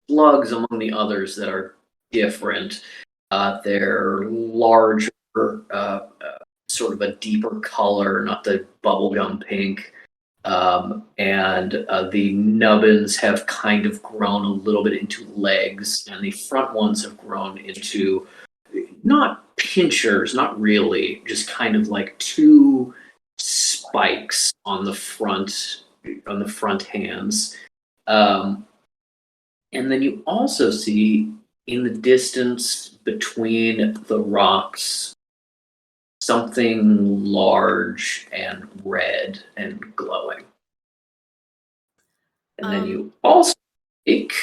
slugs among the others that are different. They're larger, sort of a deeper color, not the bubblegum pink. And the nubbins have kind of grown a little bit into legs, and the front ones have grown into not pinchers, not really, just kind of like two spikes on the front hands. And then you also see in the distance between the rocks something large and red and glowing. And then you also take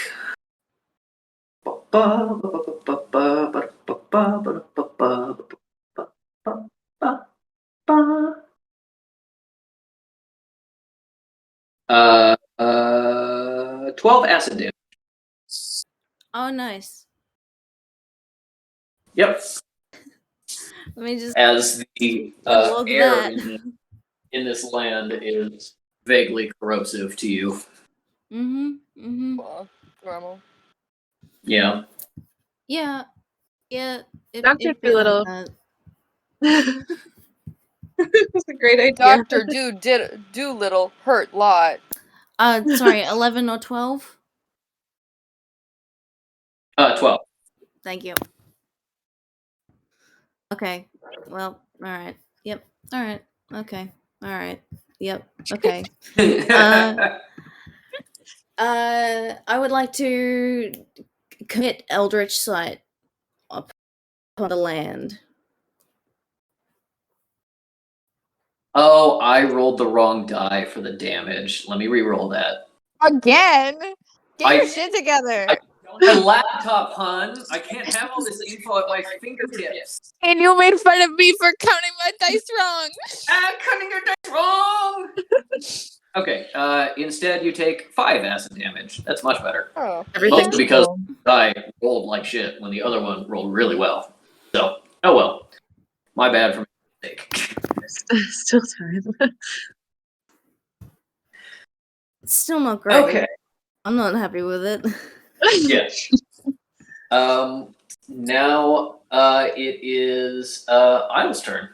uh, 12 acid damage. Oh, nice. Yep. Let me just As the log air that. in this land is vaguely corrosive to you. Well, normal. Yeah. Yeah. Dr. It feel like Doolittle. that. That's a great idea. Doctor Doolittle hurt lot. Sorry, 11 or 12? 12. Thank you. Okay. Well, alright. Yep. Alright. Okay. Alright. Yep. Okay. I would like to commit Eldritch Sight upon the land. Oh, I rolled the wrong die for the damage. Let me re-roll that. Again? Get your I- shit together. My laptop, hun. I can't have all this info at my fingertips. And you made fun of me for counting my dice wrong. Counting your dice wrong. Okay. Instead, you take 5 acid damage. That's much better. Oh. Everything's Mostly because cool. I rolled like shit when the other one rolled really well. So, oh well. My bad for my mistake. Still time. It's still not great. Okay. I'm not happy with it. Yes. Now it is Isle's turn.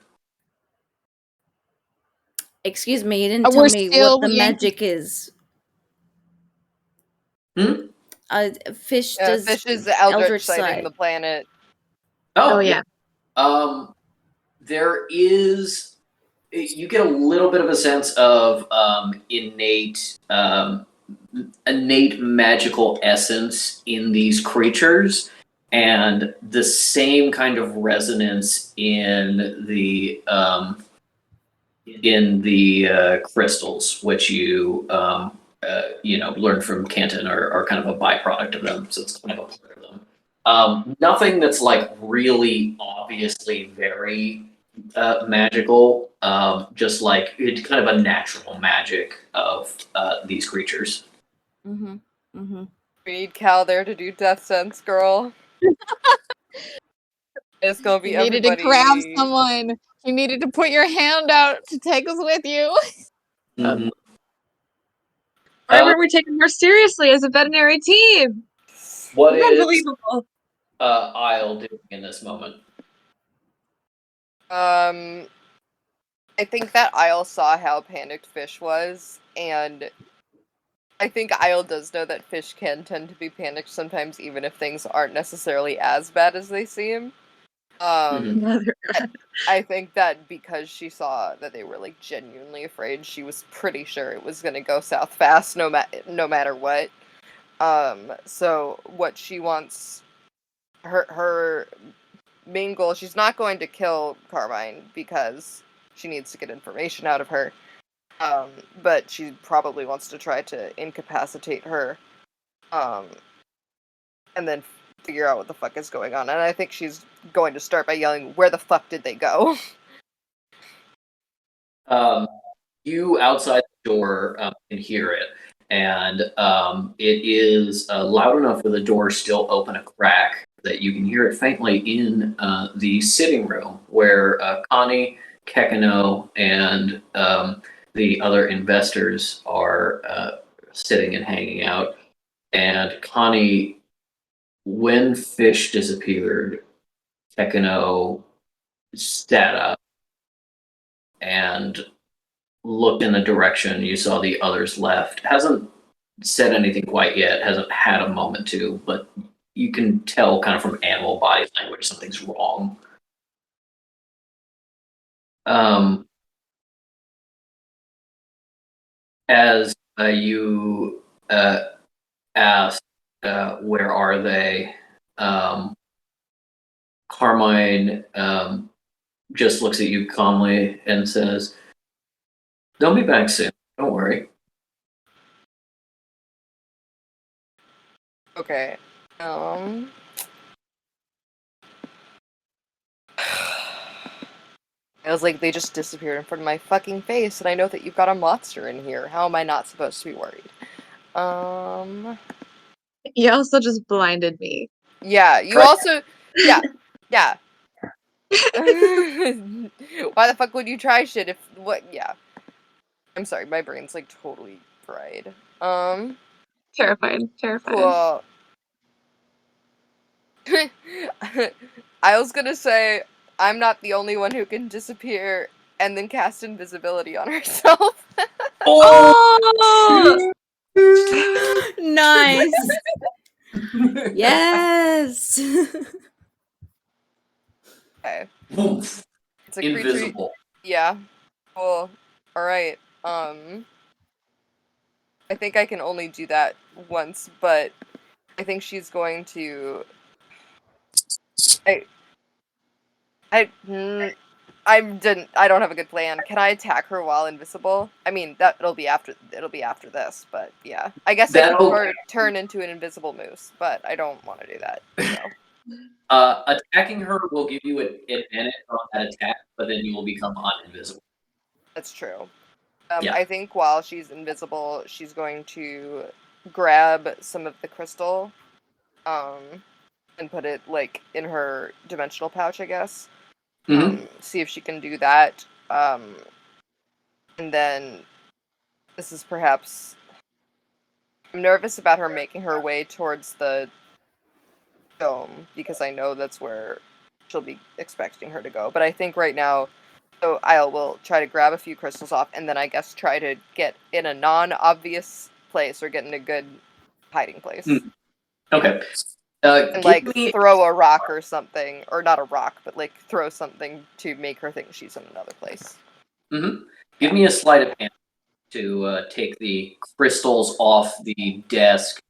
Excuse me, you didn't We're tell me still what the yanking- magic is. Fish Yeah, does Fish is Eldritch sighting Sight. the planet. Oh, yeah. There is. You get a little bit of a sense of innate magical essence in these creatures, and the same kind of resonance in the crystals, which you learn from Canton are kind of a byproduct of them, so it's kind of a part of them. Nothing that's like really obviously very magical, just like it's kind of a natural magic of these creatures. Mm-hmm. Mm-hmm. We need Cal there to do Death Sense, girl. It's gonna be You needed everybody. to grab someone. You needed to put your hand out to take us with you. Mhm. Why weren't we taken more seriously as a veterinary team? What It's is unbelievable. Isle doing in this moment? I think that Isle saw how panicked Fish was, and I think Isle does know that Fish can tend to be panicked sometimes, even if things aren't necessarily as bad as they seem. I think that because she saw that they were like genuinely afraid, she was pretty sure it was gonna go south fast, no matter what. So what she wants, her main goal, she's not going to kill Carmine because she needs to get information out of her. But she probably wants to try to incapacitate her, and then figure out what the fuck is going on. And I think she's going to start by yelling, "Where the fuck did they go?" You outside the door can hear it, and it is loud enough for the door still open a crack that you can hear it faintly in the sitting room where Connie, Kekino, and the other investors are sitting and hanging out. And Connie, when Fish disappeared, Kekino sat up and looked in the direction you saw the others left. Hasn't said anything quite yet, hasn't had a moment to, but you can tell kind of from animal body language something's wrong. As you ask, where are they? Carmine just looks at you calmly and says, "They'll be back soon. Don't worry." Okay. I was like, they just disappeared in front of my fucking face, and I know that you've got a monster in here. How am I not supposed to be worried? You also just blinded me. Yeah, you also... Yeah. Yeah. Why the fuck would you try shit if... What? Yeah. I'm sorry, my brain's, like, totally fried. Terrified. Cool. I was gonna say, I'm not the only one who can disappear and then cast invisibility on herself. Oh! Nice. Yes. Okay. Woof. It's a creature. Invisible. Yeah. Cool. Alright. I think I can only do that once, but I think she's going to... I don't have a good plan. Can I attack her while invisible? I mean, it'll be after this, but yeah. I guess I could turn into an invisible moose, but I don't want to do that. So. Attacking her will give you an advantage on that attack, but then you will become uninvisible. That's true. Yeah. I think while she's invisible, she's going to grab some of the crystal, and put it, like, in her dimensional pouch, I guess. See if she can do that. And then this is perhaps... I'm nervous about her making her way towards the dome, because I know that's where she'll be expecting her to go. But I think right now, so I will try to grab a few crystals off, and then I guess try to get in a non-obvious place, or get in a good hiding place. Okay. And, like, throw a rock or something, or not a rock, but, like, throw something to make her think she's in another place. Give me a sleight of hand to take the crystals off the desk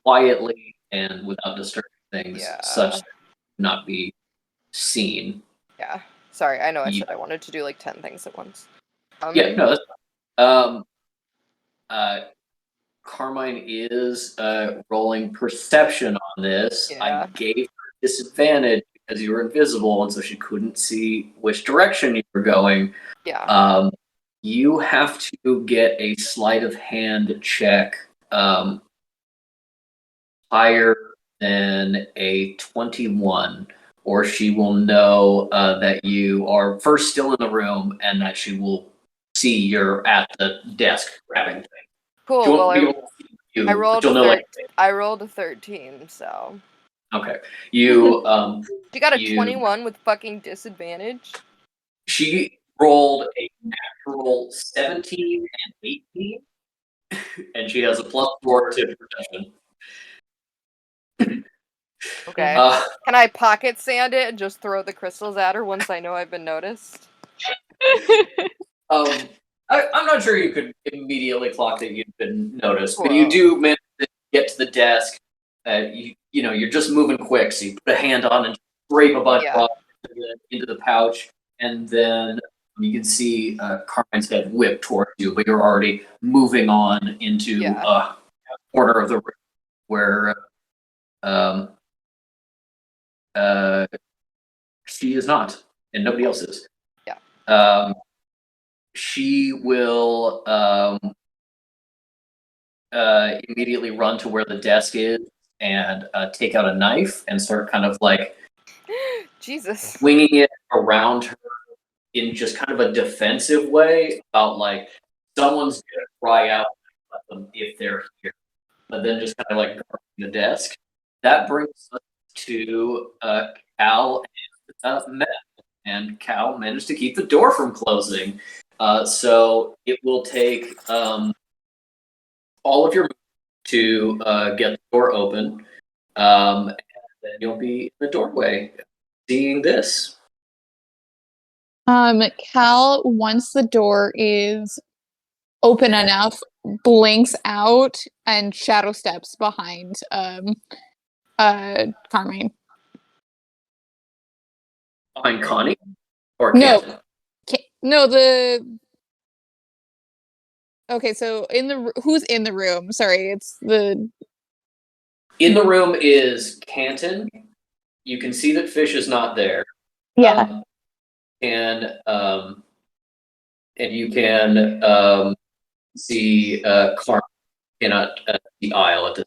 quietly and without disturbing things, such that not be seen. Yeah. Sorry, I know I said I wanted to do, like, 10 things at once. Yeah, no, that's Carmine is rolling perception on this. Yeah. I gave her disadvantage because you were invisible, and so she couldn't see which direction you were going. Yeah. You have to get a sleight of hand check higher than a 21, or she will know that you are first still in the room, and that she will see you're at the desk grabbing things. Cool. Well, I rolled a 13, so. Okay. You She got a 21 with fucking disadvantage? She rolled a natural 17 and 18, and she has a +4 to perception. Okay. Can I pocket sand it and just throw the crystals at her once I know I've been noticed? I'm not sure you could immediately clock that you've been noticed, Cool. but you do manage to get to the desk. You know, you're just moving quick, so you put a hand on and scrape a bunch of rocks into the pouch, and then you can see Carmine's head whip towards you, but you're already moving on into a corner of the room where she is not, and nobody else is. Yeah. She will immediately run to where the desk is and take out a knife and start kind of like Jesus swinging it around her in just kind of a defensive way, about like someone's gonna cry out if they're here, but then just kind of like guarding the desk. That brings us to Cal and Meth, and Cal managed to keep the door from closing. So it will take all of your to get the door open, and then you'll be in the doorway seeing this. Cal, once the door is open enough, blinks out and shadow steps behind Carmine. Behind Connie? Or No. Canton? No, okay, so who's in the room? Sorry, it's the... In the room is Canton. You can see that Fish is not there. Yeah. And you can see Carmine cannot see Isle at this.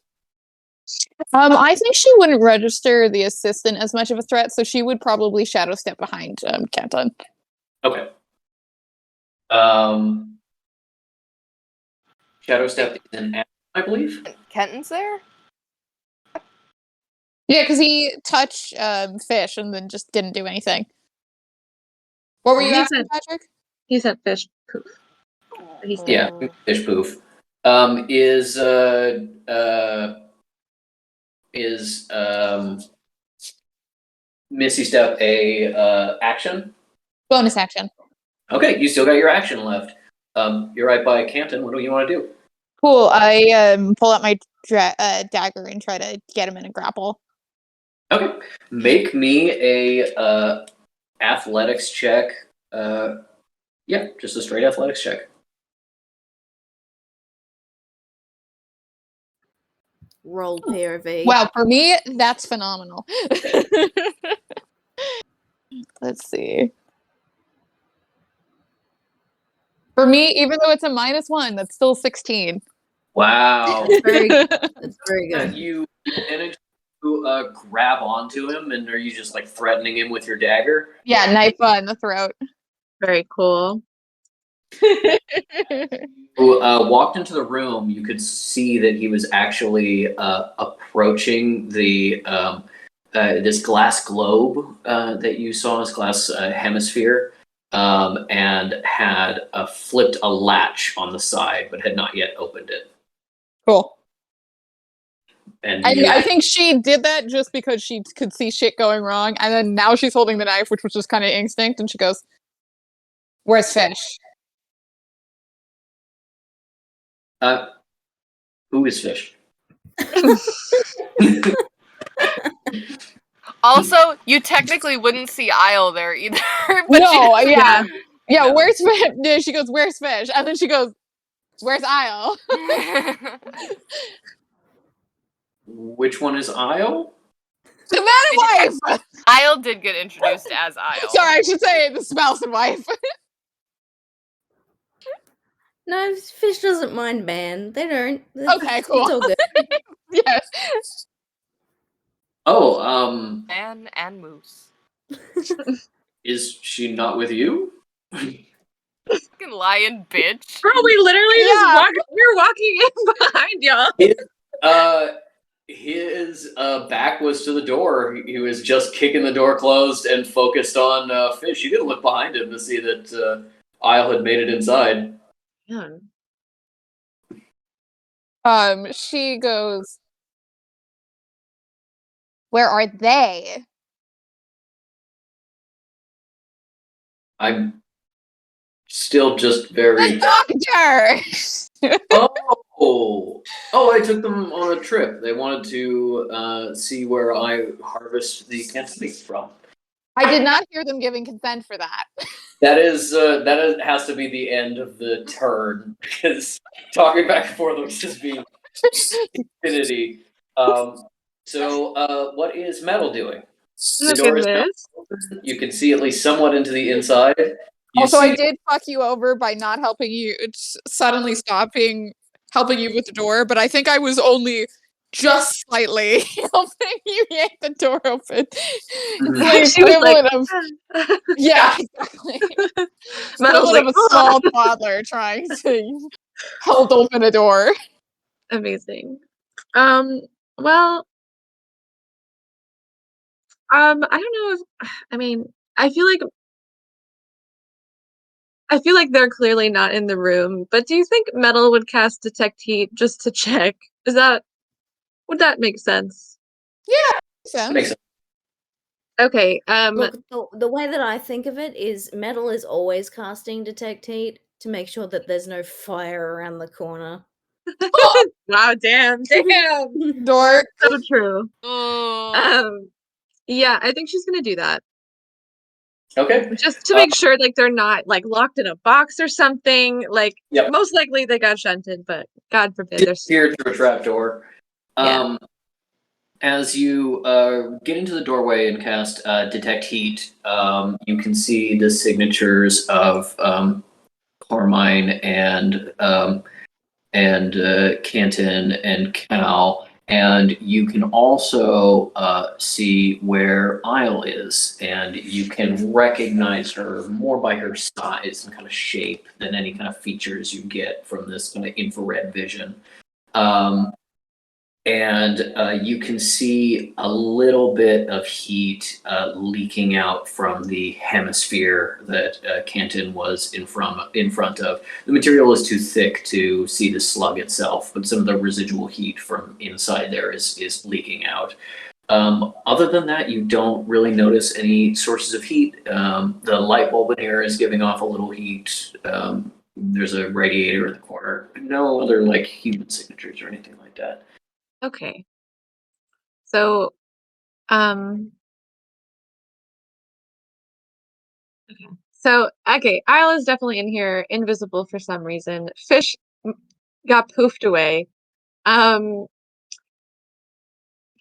I think she wouldn't register the assistant as much of a threat, so she would probably shadow step behind Canton. Okay. Shadow step is an action, I believe. Kenton's there? Yeah, because he touched Fish and then just didn't do anything. What were you asking, Patrick? He said Fish poof. He's Yeah, Fish poof. Is Misty Step a action? Bonus action. Okay, you still got your action left. You're right by Canton. What do you want to do? Cool. I pull out my dagger and try to get him in a grapple. Okay, make me a athletics check. Yeah, just a straight athletics check. Roll POV. Wow, for me, that's phenomenal. Let's see. For me, even though it's a -1, that's still 16. Wow. That's very good. You manage to grab onto him, and are you just like threatening him with your dagger? Yeah, knife in the throat. Very cool. Who walked into the room, you could see that he was actually approaching the this glass globe that you saw, this glass hemisphere, and had flipped a latch on the side, but had not yet opened it. Cool. And I think she did that just because she could see shit going wrong, and then now she's holding the knife, which was just kind of instinct, and she goes, "Where's Fish?" Who is Fish? Also, you technically wouldn't see Isle there either. But No, yeah. No. Where's Fish? Yeah, she goes, "Where's Fish?" And then she goes, "Where's Isle?" Which one is Isle? The man and wife! Isle did get introduced as Isle. Sorry, I should say the spouse and wife. No, Fish doesn't mind man. They don't. Okay, cool. It's all good. Yes. Oh, Man and Moose. is she not with you? Fucking lion bitch. Bro, we literally we're walking in behind y'all. His back was to the door. He was just kicking the door closed and focused on Fish. He didn't look behind him to see that Isle had made it inside. Yeah. She goes, "Where are they?" I'm still just very... The doctor! Oh, I took them on a trip. They wanted to see where I harvest the cantonese from. I did not hear them giving consent for that. That has to be the end of the turn, because talking back and forth would just be infinity. So what is Metal doing? The door is now open. You can see at least somewhat into the inside. I did fuck you over by not helping you, suddenly stopping helping you with the door, but I think I was only just slightly helping you yank the door open. It's She was like, of, yeah, exactly. Metal's Equivalent like, of a small toddler trying to hold open a door. Amazing. Well, I don't know if, I mean, I feel like they're clearly not in the room, but do you think Metal would cast Detect Heat just to check? Would that make sense? Yeah, makes sense. Makes sense. Okay. Look, the way that I think of it is Metal is always casting Detect Heat to make sure that there's no fire around the corner. Wow, damn. Dork. So true. Oh. Yeah, I think she's gonna do that. Okay. Just to make sure like they're not like locked in a box or something. Like most likely they got shunted, but God forbid they're here through a trapdoor. Yeah. As you get into the doorway and cast Detect Heat, you can see the signatures of Carmine and Canton and Cal, and you can also see where Isle is, and you can recognize her more by her size and kind of shape than any kind of features you get from this kind of infrared vision. And you can see a little bit of heat leaking out from the hemisphere that Canton was in front of. The material is too thick to see the slug itself, but some of the residual heat from inside there is leaking out. Other than that, you don't really notice any sources of heat. The light bulb in here is giving off a little heat. There's a radiator in the corner. No other like human signatures or anything like that. Okay. So, okay. Okay, Isle is definitely in here, invisible for some reason. Fish got poofed away. Can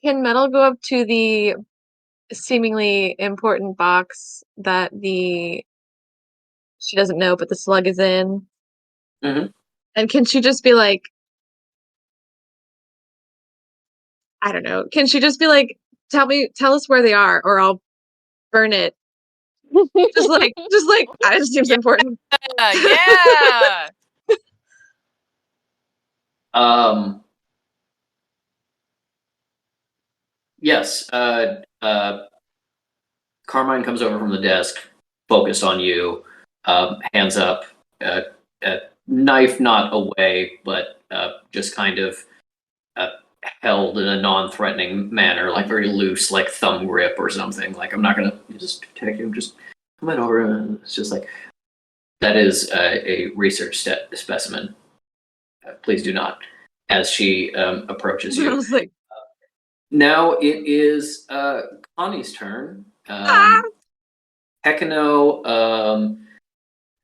Metal go up to the seemingly important box that she doesn't know, but the slug is in? Mm-hmm. And can she just be like, I don't know, can she just be like, tell us where they are, or I'll burn it. just like that just seems important. Yeah. Yes. Carmine comes over from the desk, focused on you, hands up, knife not away, but just kind of held in a non-threatening manner, like very loose, like thumb grip or something. Like, I'm not gonna just protect him, just come on over. And it's just like, that is a research specimen. Please do not. As she approaches you. I was like, now it is Connie's turn. Hecano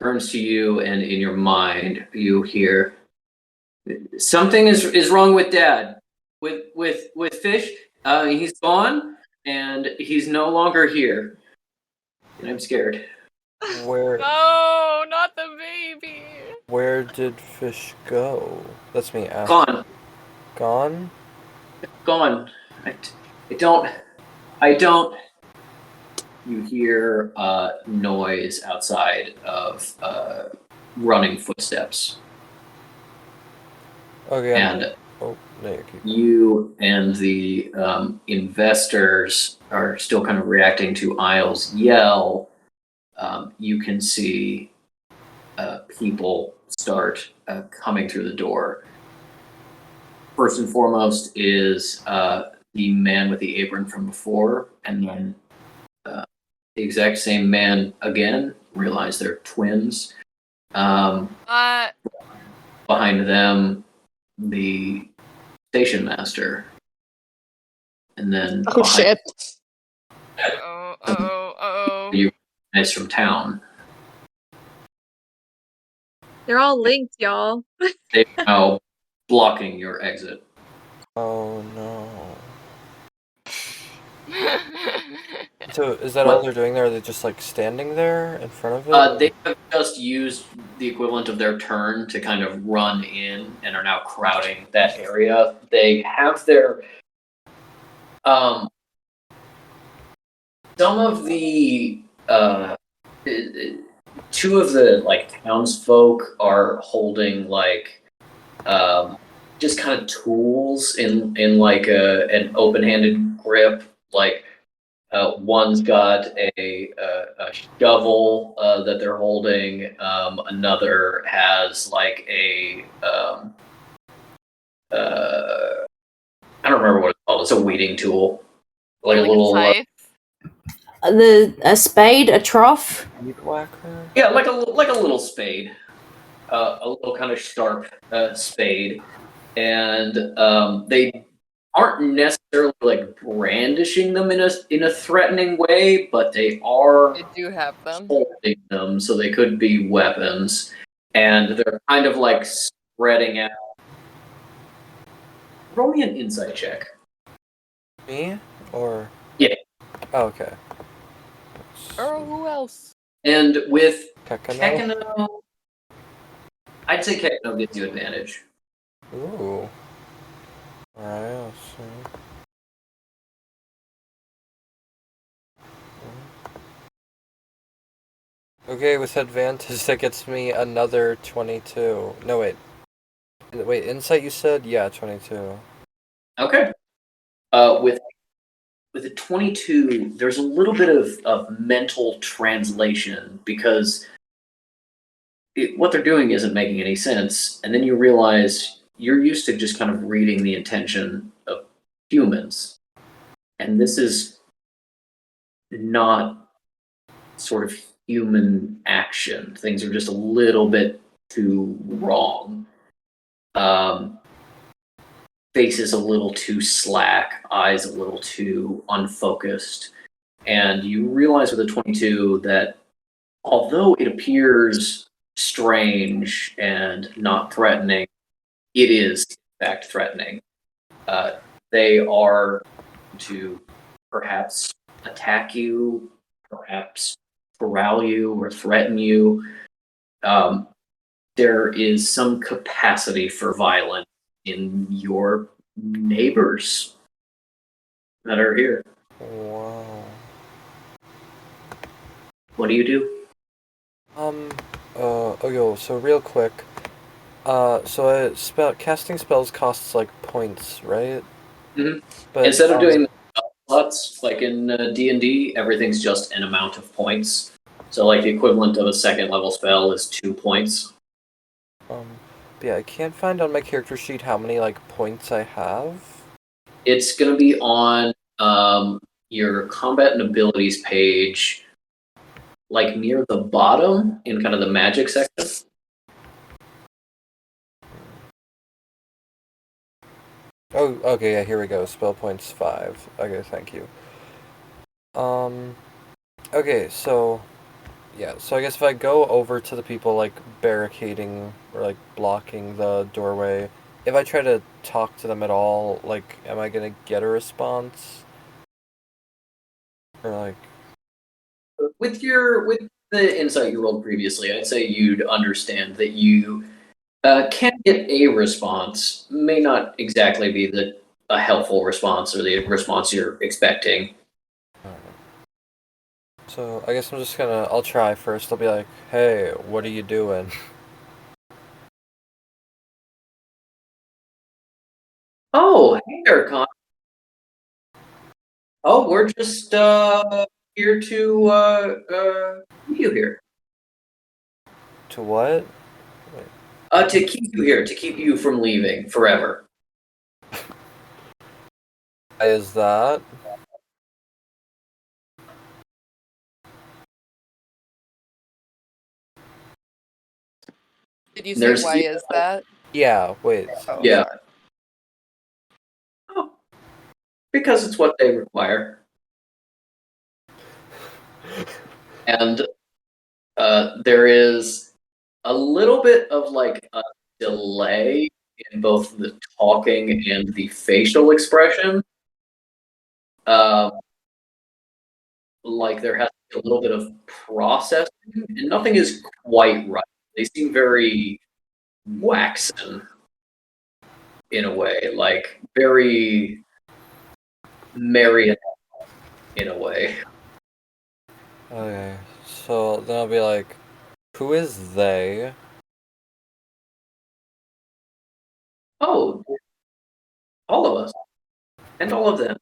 turns to you, and in your mind, you hear something is wrong with Dad. With Fish, he's gone, and he's no longer here. And I'm scared. Where? No, not the baby. Where did Fish go? That's me asking. Gone. Gone? Gone. I don't. You hear noise outside of running footsteps. Okay. And no, you and the investors are still kind of reacting to Isle's yell. You can see people start coming through the door. First and foremost is the man with the apron from before, and then the exact same man again. Realize they're twins. Behind them, the station master, and then Shit. You guys from town. they're all linked, y'all. They're now blocking your exit. Oh no. So is that all they're doing there? Are they just like standing there in front of it? They have just used the equivalent of their turn to kind of run in and are now crowding that area. They have their some of the two of the like townsfolk are holding like just kind of tools in like an open-handed grip. Like one's got a shovel that they're holding. Another has like a I don't remember what it's called. It's a weeding tool, like a little scythe. a spade, a trough. Weed whacker? Yeah, like a little spade, a little kind of sharp spade, and they aren't necessarily like brandishing them in a threatening way, but they are I do have them. holding them, so they could be weapons, and they're kind of like spreading out. Roll me an insight check. Me? Or? Yeah. Oh, okay. Or who else? And with Kekano? Kekano, I'd say Kekano gives you advantage. Ooh. Alright, I'll see. Okay, with advantage, that gets me another 22. No, wait. Wait, insight you said? Yeah, 22. Okay. With a 22, there's a little bit of mental translation because what they're doing isn't making any sense. And then you realize you're used to just kind of reading the intention of humans. And this is not sort of human action. Things are just a little bit too wrong. Face is a little too slack, eyes a little too unfocused. And you realize with a 22 that although it appears strange and not threatening, it is in fact threatening. They are to perhaps attack you, perhaps corral you or threaten you. There is some capacity for violence in your neighbors that are here. Wow. What do you do? Okay, so real quick. Casting spells costs like points, right? Mhm. But Instead of doing slots like in D&D, everything's just an amount of points. So like the equivalent of a second level spell is 2 points. Yeah, I can't find on my character sheet how many like points I have. It's gonna be on your combat and abilities page, like near the bottom in kind of the magic section. Oh, okay, yeah, here we go. Spell points 5. Okay, thank you. Okay, so yeah, so I guess if I go over to the people like barricading or like blocking the doorway, if I try to talk to them at all, like, am I gonna get a response? Or like, With the insight you rolled previously, I'd say you'd understand that you can get a response. May not exactly be a helpful response or the response you're expecting. so I guess I'll try first. I'll be like, hey, what are you doing? Oh, hey there, Con. Oh, we're just here to keep you here. To what? To keep you here, to keep you from leaving forever. Why is that? Did you say why is that? Yeah, wait. Oh, Yeah. sorry. Oh, because it's what they require. And there is a little bit of like a delay in both the talking and the facial expression. Like there has to be a little bit of processing, and nothing is quite right. They seem very waxen in a way, like very marionette in a way. Okay, so then I'll be like, who is they? Oh, all of us. And all of them.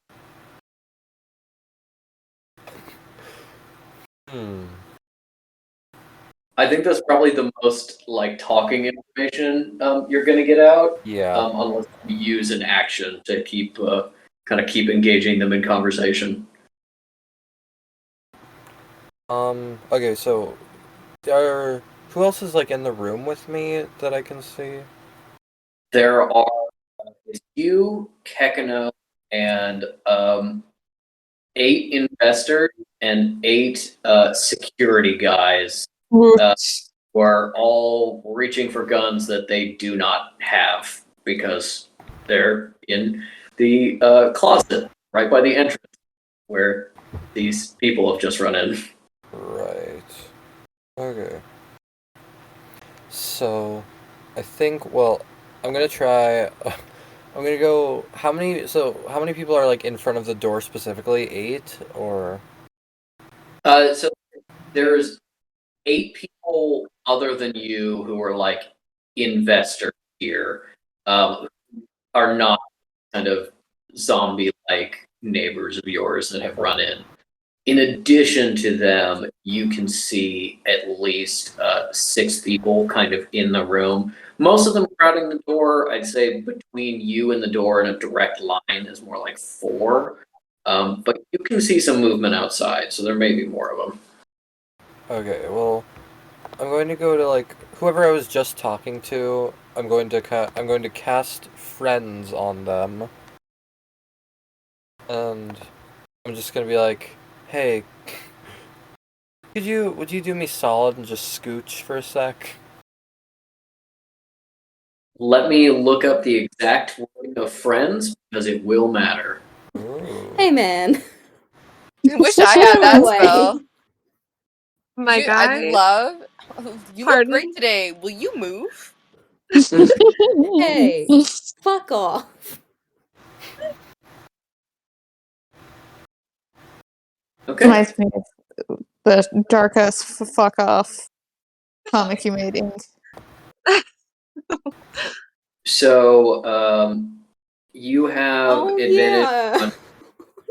I think that's probably the most like talking information you're going to get out. Yeah. Unless you use an action to keep kind of keep engaging them in conversation. Okay, so who else is like in the room with me that I can see? There are you, Kekano, and 8 investors and 8 security guys who are all reaching for guns that they do not have because they're in the closet right by the entrance where these people have just run in. Right. Okay. So, I think, well, I'm gonna try. I'm gonna go. How many people are like in front of the door specifically? 8 or? So there's 8 people other than you who are like investors here, are not kind of zombie-like neighbors of yours that have run in. In addition to them, you can see at least 6 people kind of in the room. Most of them crowding the door. I'd say between you and the door in a direct line is more like 4. But you can see some movement outside, so there may be more of them. Okay, well, I'm going to go to like whoever I was just talking to. I'm going to cast friends on them, and I'm just gonna be like, "Hey, would you do me solid and just scooch for a sec?" Let me look up the exact wording of friends because it will matter. Ooh. Hey, man. I wish I had that Away. spell. My guy. I'd love. You look Pardon? great today. Will you move? Hey, fuck off. Okay. Reminds me of the darkest fuck off comic you made. So you have advantage Yeah. on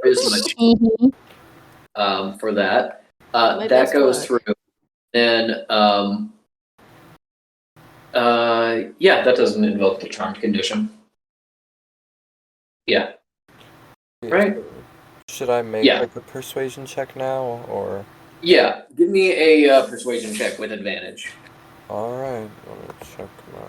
charisma for that. My That best goes work. through. Then yeah, that doesn't invoke the charmed condition. Yeah. Right. Should I make like a persuasion check now, or? Yeah, give me a persuasion check with advantage. All right, let me check my.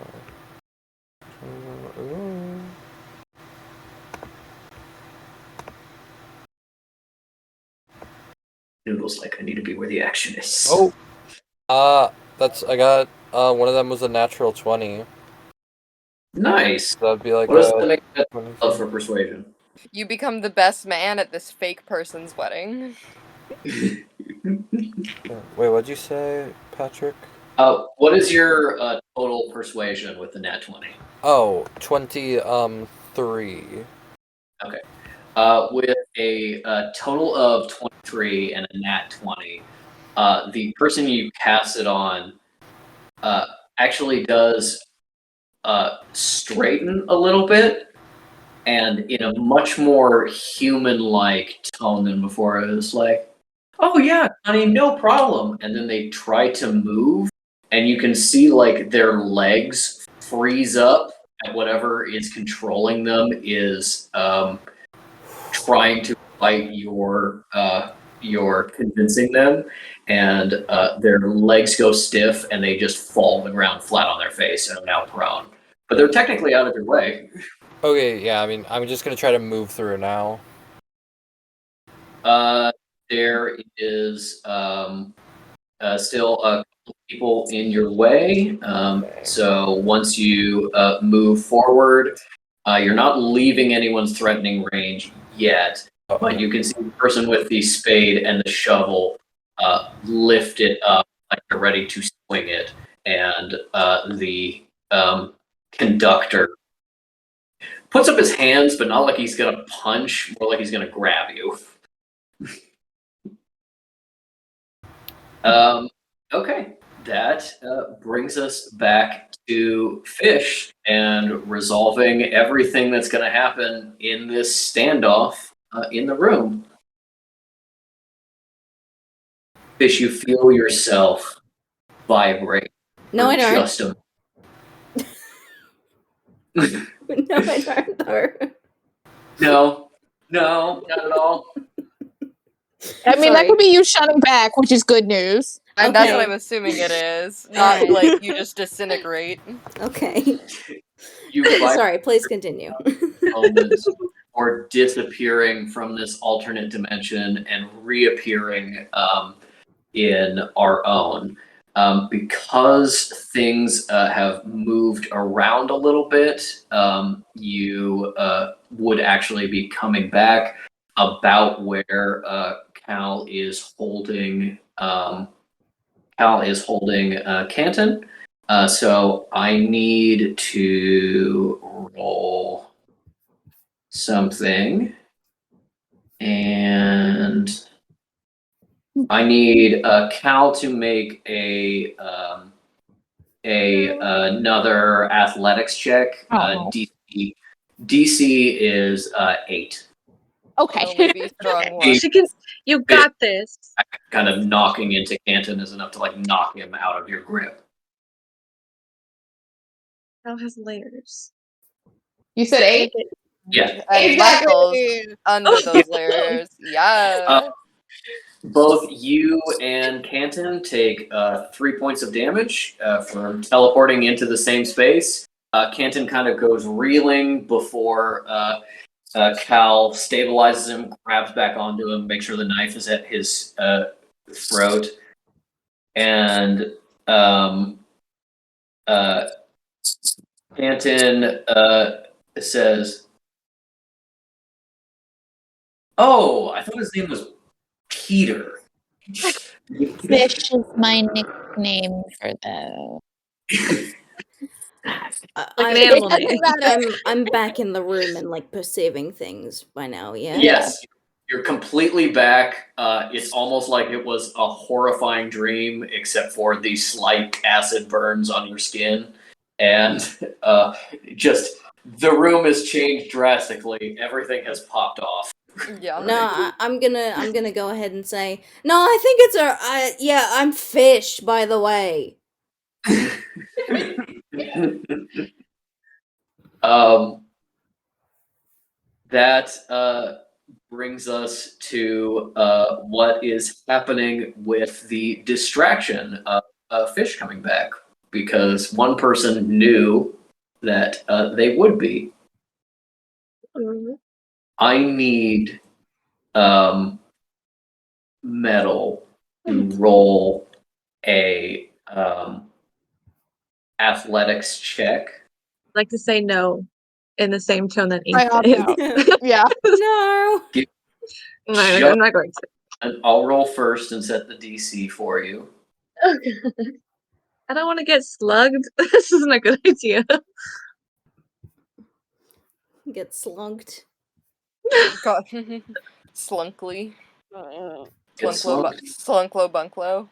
Noodle's like, I need to be where the action is. Oh, I got one of them was a natural 20. Nice. That'd be like what does that make that 23. for persuasion? You become the best man at this fake person's wedding. Wait, what'd you say, Patrick? What is your total persuasion with the nat 20? Oh, 23. Okay. With a total of 23 and a nat 20, the person you cast it on actually does straighten a little bit, and in a much more human-like tone than before. It was like, oh yeah, honey, no problem. And then they try to move, and you can see like their legs freeze up, and whatever is controlling them is trying to fight your convincing them, and their legs go stiff, and they just fall to the ground flat on their face and are now prone. But they're technically out of your way. Okay, yeah, I mean, I'm just gonna try to move through now. There is still a couple people in your way. So once you move forward, you're not leaving anyone's threatening range yet, but you can see the person with the spade and the shovel lift it up like they're ready to swing it, and the conductor puts up his hands, but not like he's gonna punch, more like he's gonna grab you. Okay, that brings us back to Fish and resolving everything that's going to happen in this standoff in the room. Fish, you feel yourself vibrate. No, I don't. Just a... No, I don't, though. No, not at all. I mean, that Sorry. could be you shutting back, which is good news. And that's what Okay. I'm assuming it is. Not Alright. like you just disintegrate. Okay. You buy Sorry, please continue. moments or disappearing from this alternate dimension and reappearing in our own. Because things have moved around a little bit, you would actually be coming back about where Cal is holding Canton. So I need to roll something, and I need Cal to make another athletics check. Oh. DC is 8. Okay. Only be strong one. She can. You got this. Kind of knocking into Canton is enough to like knock him out of your grip. Cal has layers. You said 8? Yeah. And muscles under those layers. Yeah. Both you and Canton take 3 points of damage for teleporting into the same space. Canton kind of goes reeling before Cal stabilizes him, grabs back onto him, makes sure the knife is at his throat, and Canton says, "Oh, I thought his name was Peter." Fish is my nickname for the. Like an animal name. I'm back in the room and like perceiving things by now. Yeah. Yes, you're completely back. It's almost like it was a horrifying dream, except for the slight acid burns on your skin, and just the room has changed drastically. Everything has popped off. Yeah. No, I'm gonna go ahead and say no. I think it's yeah. I'm Fish, by the way. That brings us to what is happening with the distraction of Fish coming back, because one person knew that they would be. I need Metal to roll a athletics check. I'd like to say no in the same tone that Ink I opt did. out. Yeah. No. I'm not going to. And I'll roll first and set the DC for you. I don't want to get slugged. This isn't a good idea. Get slugged. God. Slunkly. Get Slunklo bunklo.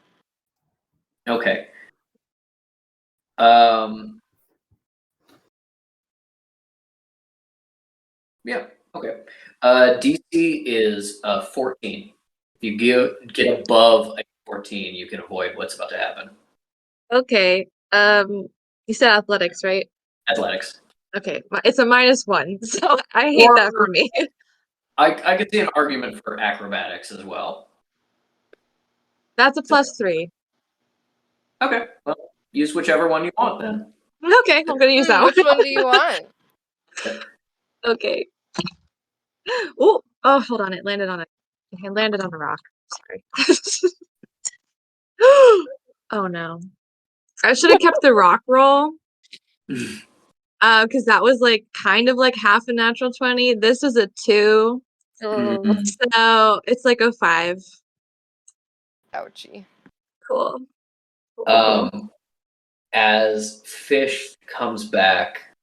Okay. Yeah. Okay. DC is 14. If you get above a 14, you can avoid what's about to happen. Okay. You said athletics, right? Athletics. Okay. It's a -1, so I hate that for me. I could see an argument for acrobatics as well. That's a +3. Okay. Well, use whichever one you want then. Okay, I'm gonna use that one. Which one do you want? Okay. Oh, hold on. It landed on a rock. Sorry. Oh no. I should have kept the rock roll. Because that was like kind of like half a natural 20. This was a 2. So it's like a 5. Ouchie. Cool. As Fish comes back,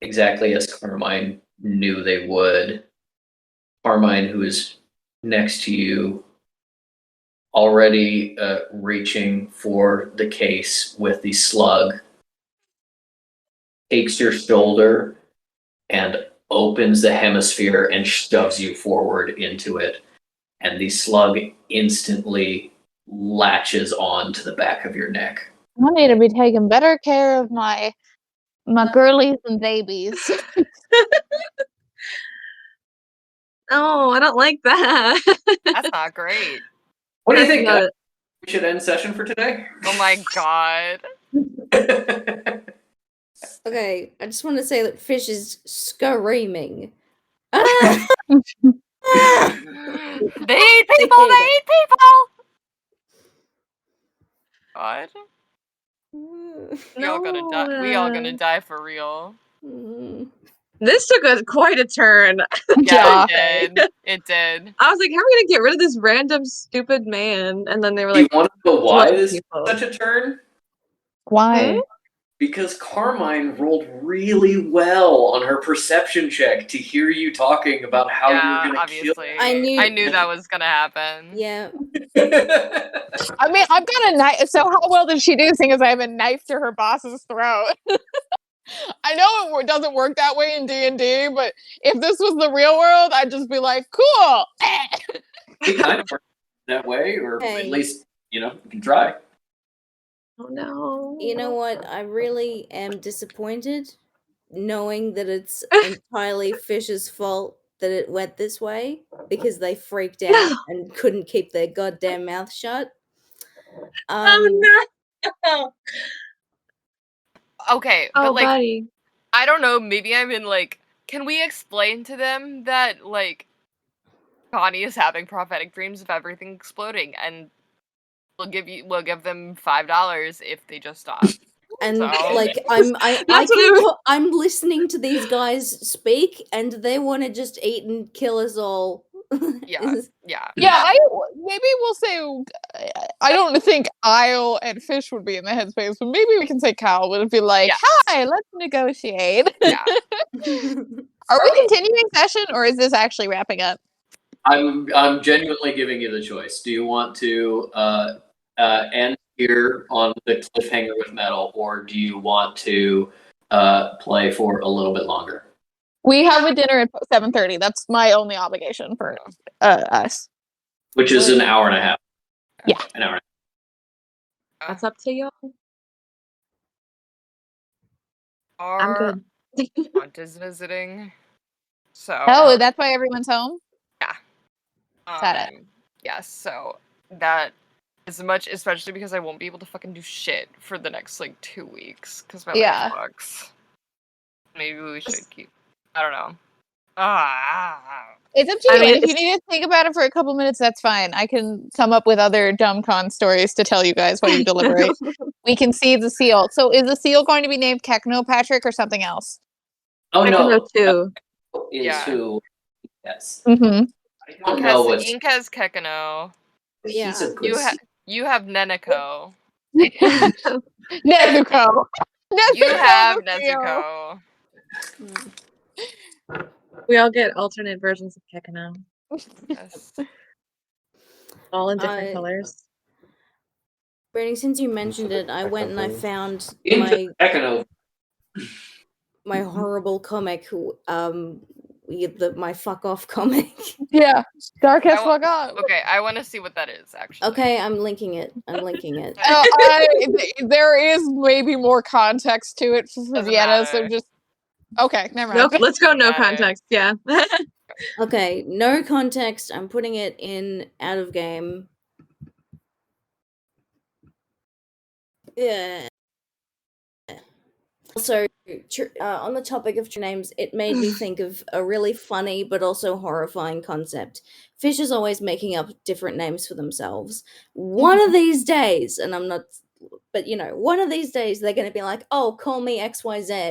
exactly as Carmine knew they would, Carmine, who is next to you, already reaching for the case with the slug, takes your shoulder and opens the hemisphere and shoves you forward into it. And the slug instantly latches on to the back of your neck. I need to be taking better care of my girlies and babies. No, I don't like that. That's not great. What do you think? No. We should end session for today? Oh my god. Okay, I just want to say that Fish is screaming. Ah! They eat people! They eat people! God. We all gonna die. We all gonna die for real. This took quite a turn. Yeah, it did. It did. I was like, how are we gonna get rid of this random stupid man? And then they were Do like, you want to know why this is people. such a turn? Why? Because Carmine rolled really well on her perception check to hear you talking about how you're gonna obviously. I knew that was gonna happen. Yeah. kill. I mean, I've got a knife. So how well did she do? Seeing as I have a knife to her boss's throat. I know it doesn't work that way in D&D, but if this was the real world, I'd just be like, cool. It kind of works that way, or Hey. at least you can try. Oh no. You know what? I really am disappointed knowing that it's entirely Fish's fault that it went this way because they freaked out and couldn't keep their goddamn mouth shut. Oh no. Okay, but like, buddy. I don't know, maybe I'm in like, can we explain to them that like Connie is having prophetic dreams of everything exploding, and we'll give them $5 if they just stop. And So- like I'm listening to these guys speak, and they want to just eat and kill us all. Yeah. Yeah, maybe we'll say, I don't think Isle and Fish would be in the headspace, but maybe we can say Cal would be like, hi, let's negotiate. Yeah. Are we continuing session, or is this actually wrapping up? I'm genuinely giving you the choice. Do you want to end here on the cliffhanger with metal, or do you want to play for a little bit longer? We have a dinner at 7:30. That's my only obligation for us. Which is an hour and a half. Yeah. An hour and a half. That's up to y'all. Our I'm good. aunt is visiting. So Oh, that's why everyone's home? Got it. Yes, so that as much, especially because I won't be able to fucking do shit for the next like 2 weeks because my life sucks. Maybe we should keep. I don't know. It's up to you. And if you need to think about it for a couple minutes, that's fine. I can come up with other dumb con stories to tell you guys while you deliberate. We can see the seal. So is the seal going to be named Kekno, Patrick, or something else? Oh no, too. Is who? Yes. Mm-hmm. I don't know what. Inka's Kekano. Yeah. He's a good You have Neneko. Nezuko. You have Nezuko. We all get alternate versions of Kekano. Yes. All in different colors. Brady, since you mentioned it, I went and I found my horrible comic, my fuck off comic. Yeah, dark as fuck off. Okay, I want to see what that is actually. Okay, I'm linking it. There is maybe more context to it for Vienna, so just okay, never mind. Nope, let's go no context. Yeah. Okay, no context. I'm putting it in out of game. Yeah. Also, on the topic of true names, it made me think of a really funny but also horrifying concept. Fish is always making up different names for themselves. One of these days, and I'm not, but one of these days they're going to be like, oh, call me XYZ.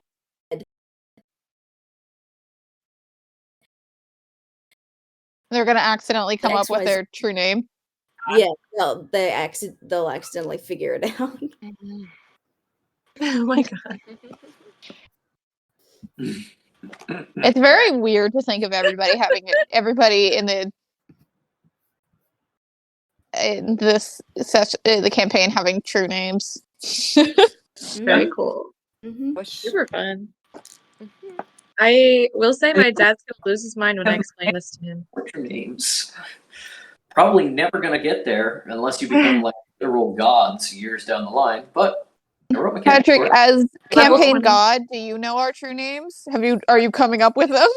They're going to accidentally come up with their true name. Yeah, they'll accidentally figure it out. Oh my god. It's very weird to think of everybody in the campaign having true names. Very cool. Mm-hmm. Super fun. I will say my dad's gonna lose his mind when I explain this to him. What's your names? Probably never gonna get there unless you become like literal gods years down the line. But Patrick, as campaign god, do you know our true names? Are you coming up with them?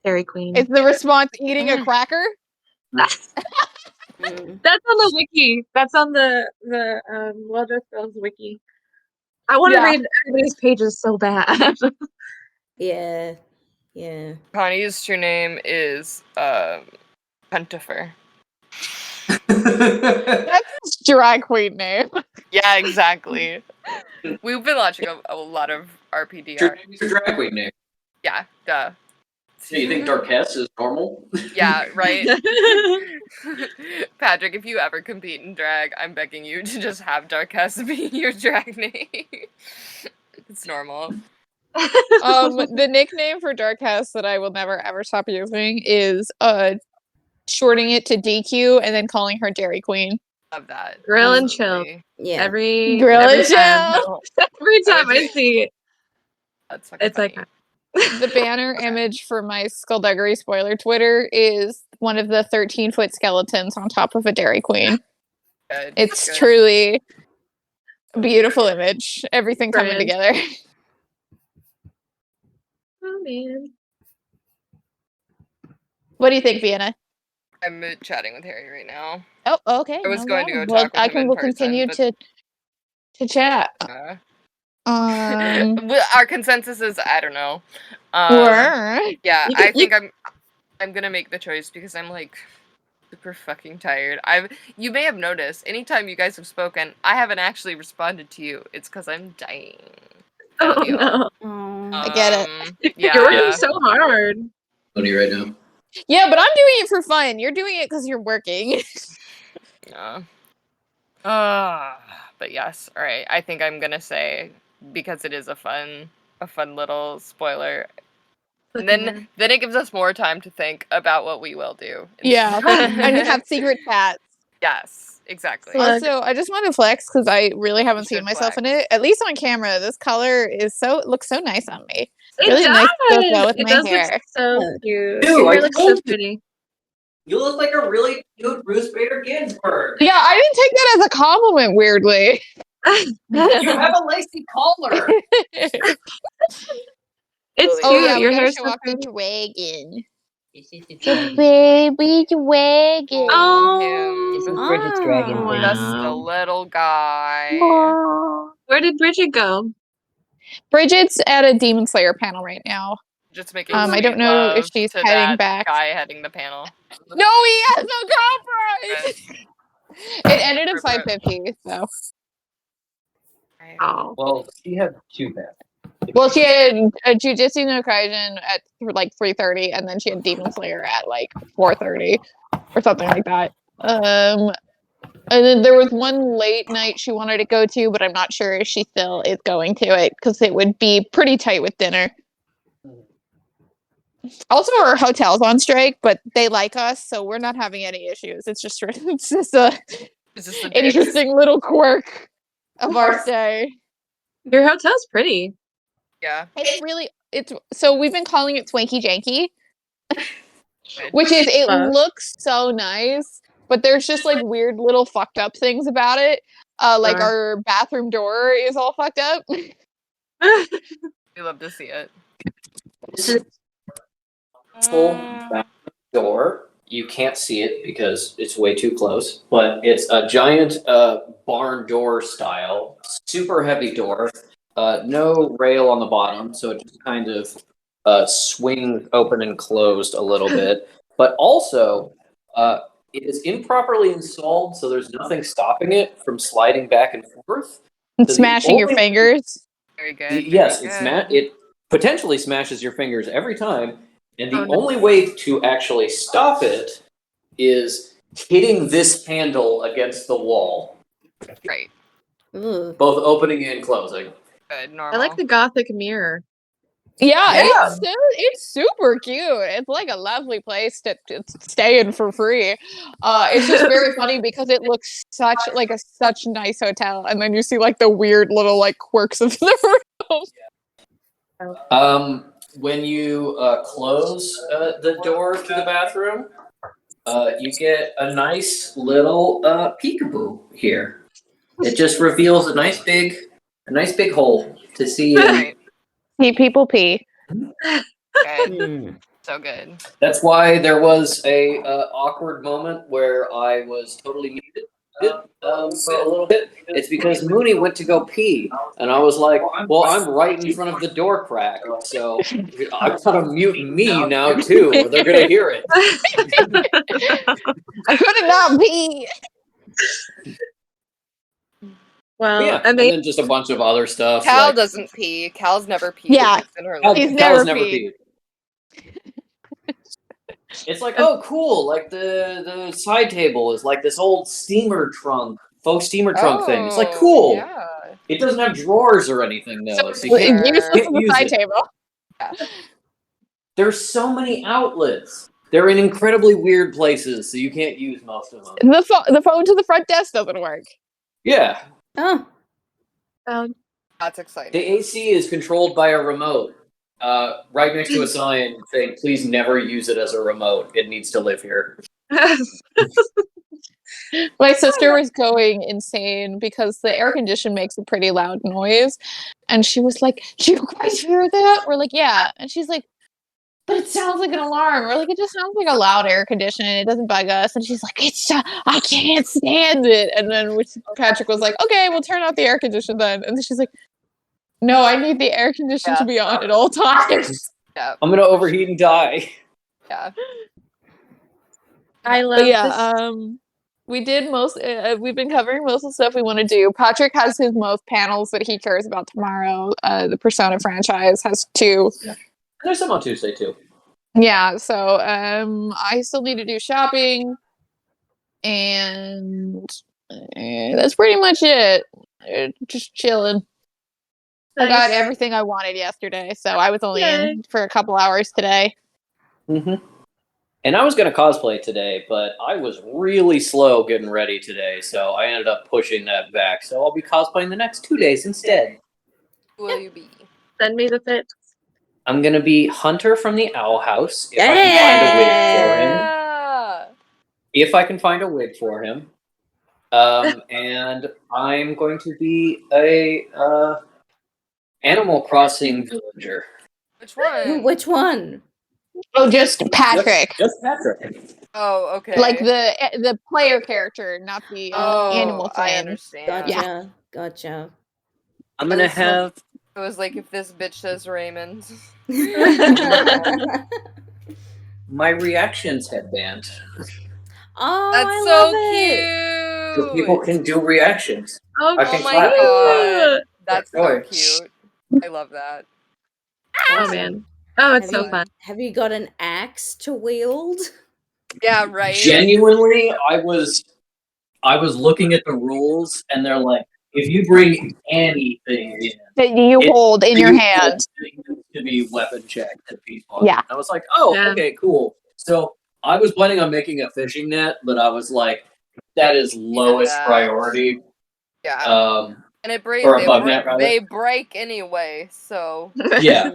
Dairy Queen. Is the response eating a cracker? That's on the wiki. That's on the Well Dressed Girls wiki. I want to read everybody's pages so bad. Yeah. Connie's true name is Pentifer. That's a drag queen name. Yeah, exactly. We've been watching a lot of RPDR. Your drag queen name. Yeah, duh. So you think Darkess is normal? Yeah, right? Patrick, if you ever compete in drag, I'm begging you to just have Darkess be your drag name. It's normal. The nickname for Darkhouse that I will never ever stop using is shorting it to DQ and then calling her Dairy Queen. Love that. Grill and chill. Yeah. Every and time. chill. Every time I see it. That's fucking It's funny. like The banner image for my Skullduggery spoiler Twitter is one of the 13-foot skeletons on top of a Dairy Queen. Good, It's good. truly a beautiful image. Everything coming Brilliant. together. oh man. What do you think, Vienna? I'm chatting with Harry right now. Oh, okay. I was no going to problem. go Well, talk with him in we'll person, continue but- to chat. Our consensus is I don't know. Yeah, You can- I think I'm gonna make the choice because I'm like super fucking tired. You may have noticed anytime you guys have spoken, I haven't actually responded to you. It's because I'm dying. Oh no. I get it. Yeah. You're working so hard. Funny right now. Yeah, but I'm doing it for fun. You're doing it because you're working. Yeah. But yes, all right. I think I'm gonna say because it is a fun little spoiler. And then it gives us more time to think about what we will do. Yeah, and have secret chats. Yes, exactly. Slug. Also, I just want to flex because I really haven't You seen should myself in flex. it. At least on camera, this color looks so nice on me. It Really does. nice to go with It my does hair. look so cute. Dude, Your I hair looks so told you. pretty. You look like a really cute Ruth Bader Ginsburg. Yeah, I didn't take that as a compliment. Weirdly, You have a lacy collar. It's oh cute. yeah, we Your gotta hair's show so off the pretty. dragon. The baby dragon. Oh, This is Bridget's dragon wow. thing. That's the little guy. Where did Bridget go? Bridget's at a Demon Slayer panel right now. Just making I don't sweet know if love she's to heading that back. guy heading the panel. No, he has no girlfriend. It ended at 5:50, so. Oh. Well, she had two bad. Well, she had a Jujutsu no Kaisen at like 3:30, and then she had Demon Slayer at like 4:30 or something like that. And then there was one late night she wanted to go to, but I'm not sure if she still is going to it because it would be pretty tight with dinner. Also, our hotel's on strike, but they like us, so we're not having any issues. It's just a It's just a dick. interesting little quirk of our stay. Your hotel's pretty. Yeah. So we've been calling it Swanky Janky, Good. which is it Fun. looks so nice, but there's just like weird little fucked up things about it. Like Sure. our bathroom door is all fucked up. We love to see it. This is full back door. You can't see it because it's way too close, but it's a giant barn door style, super heavy door. No rail on the bottom, so it just kind of swings open and closed a little bit. But also, it is improperly installed, so there's nothing stopping it from sliding back and forth. And So the smashing your only- fingers. Very good. Yes, very good. it potentially smashes your fingers every time, and the Oh, no. only way to actually stop it is hitting this handle against the wall, Great. Ooh. both opening and closing. Good. Normal. I like the gothic mirror. Yeah, Yeah. It's super cute. It's like a lovely place to stay in for free. It's just very funny because it looks such nice hotel, and then you see like the weird little like quirks of the room. When you close the door to the bathroom, you get a nice little peekaboo here. It just reveals a nice big hole to see in. Right. See people pee. Good. Hmm. So good. That's why there was a awkward moment where I was totally muted for a little bit. It's because Mooney went to go pee, and I was like, "Well, I'm right in front of the door crack, so I've got to mute me now too, or they're gonna hear it." I couldn't not pee. Well, Yeah, and then just a bunch of other stuff. Cal like, doesn't pee. Cal's never peed Yeah. once in her Cal- life. He's Cal's never never peed. peed. It's like, oh, cool! Like the side table is like this old steamer trunk, faux steamer trunk thing. It's like, cool. Yeah. It doesn't have drawers or anything though, so you Well, can't, useless can't on the use side it. table. Yeah. There's so many outlets. They're in incredibly weird places, so you can't use most of them. The phone to the front desk doesn't work. Yeah, Oh, That's exciting. the AC is controlled by a remote. Right next to a sign saying, "Please never use it as a remote. It needs to live here." My sister was going insane because the air condition makes a pretty loud noise. And she was like, "Do you guys hear that?" We're like, "Yeah." And she's like, "But it sounds like an alarm." We're like, "It just sounds like a loud air conditioner. It doesn't bug us." And she's like, "I can't stand it." And then Patrick was like, "Okay, we'll turn off the air conditioner then." And then she's like, "No, I need the air conditioner to be on at all times." Yeah. I'm gonna overheat and die. Yeah. I love But yeah, this. we did most. We've been covering most of the stuff we want to do. Patrick has his most panels that he cares about tomorrow. The Persona franchise has 2. Yeah. There's some on Tuesday too. Yeah, so I still need to do shopping, and that's pretty much it. Just chilling. I got Nice. everything I wanted yesterday, so I was only Yay. in for a couple hours today. Mm-hmm. And I was gonna cosplay today, but I was really slow getting ready today, so I ended up pushing that back. So I'll be cosplaying the next 2 days instead. Who will you be? Send me the fit. I'm gonna be Hunter from the Owl House. If I can find a wig for him. And I'm going to be a Animal Crossing villager. Which one? which one? Oh, just Patrick. Just Patrick. Oh, okay. Like the player character, not the animal I thing. understand. Gotcha. Gotcha. I'm gonna have It was like if this bitch says Raymond. my reactions headband. Oh, That's I so love it. So people can do reactions. Oh, I can Oh my clap. god. That's so Joy. cute. I love that. Oh man. Oh, it's Have so you- fun. Have you got an axe to wield? Yeah, right. Genuinely, I was looking at the rules, and they're like, if you bring anything in, That you hold in your hand. it needs to be weapon checked to people. Yeah. I was like, oh, Yeah. okay, cool. So I was planning on making a fishing net, but I was like, that is lowest Yeah. priority. Yeah. And it or a bug net, rather. they break anyway, so Yeah.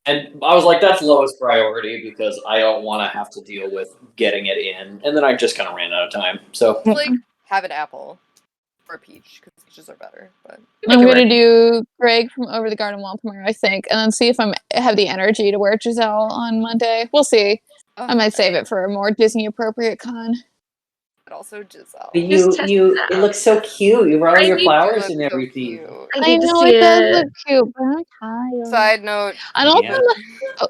And I was like, that's lowest priority because I don't want to have to deal with getting it in. And then I just kind of ran out of time. So it's like have an apple or a peach because peaches are better. But I'm gonna do Greg from Over the Garden Wall tomorrow, I think, and then see if I have the energy to wear Giselle on Monday. We'll see. I might save it for a more Disney appropriate con. But also Giselle. it looks so cute. You brought all your flowers and so everything. cute. I know it does look cute, but I'm tired. Side note. I don't. Oh,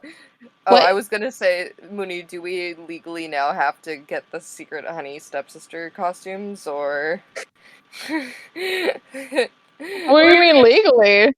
What? I was gonna say, Mooney, do we legally now have to get the secret honey stepsister costumes, or? What do you mean legally?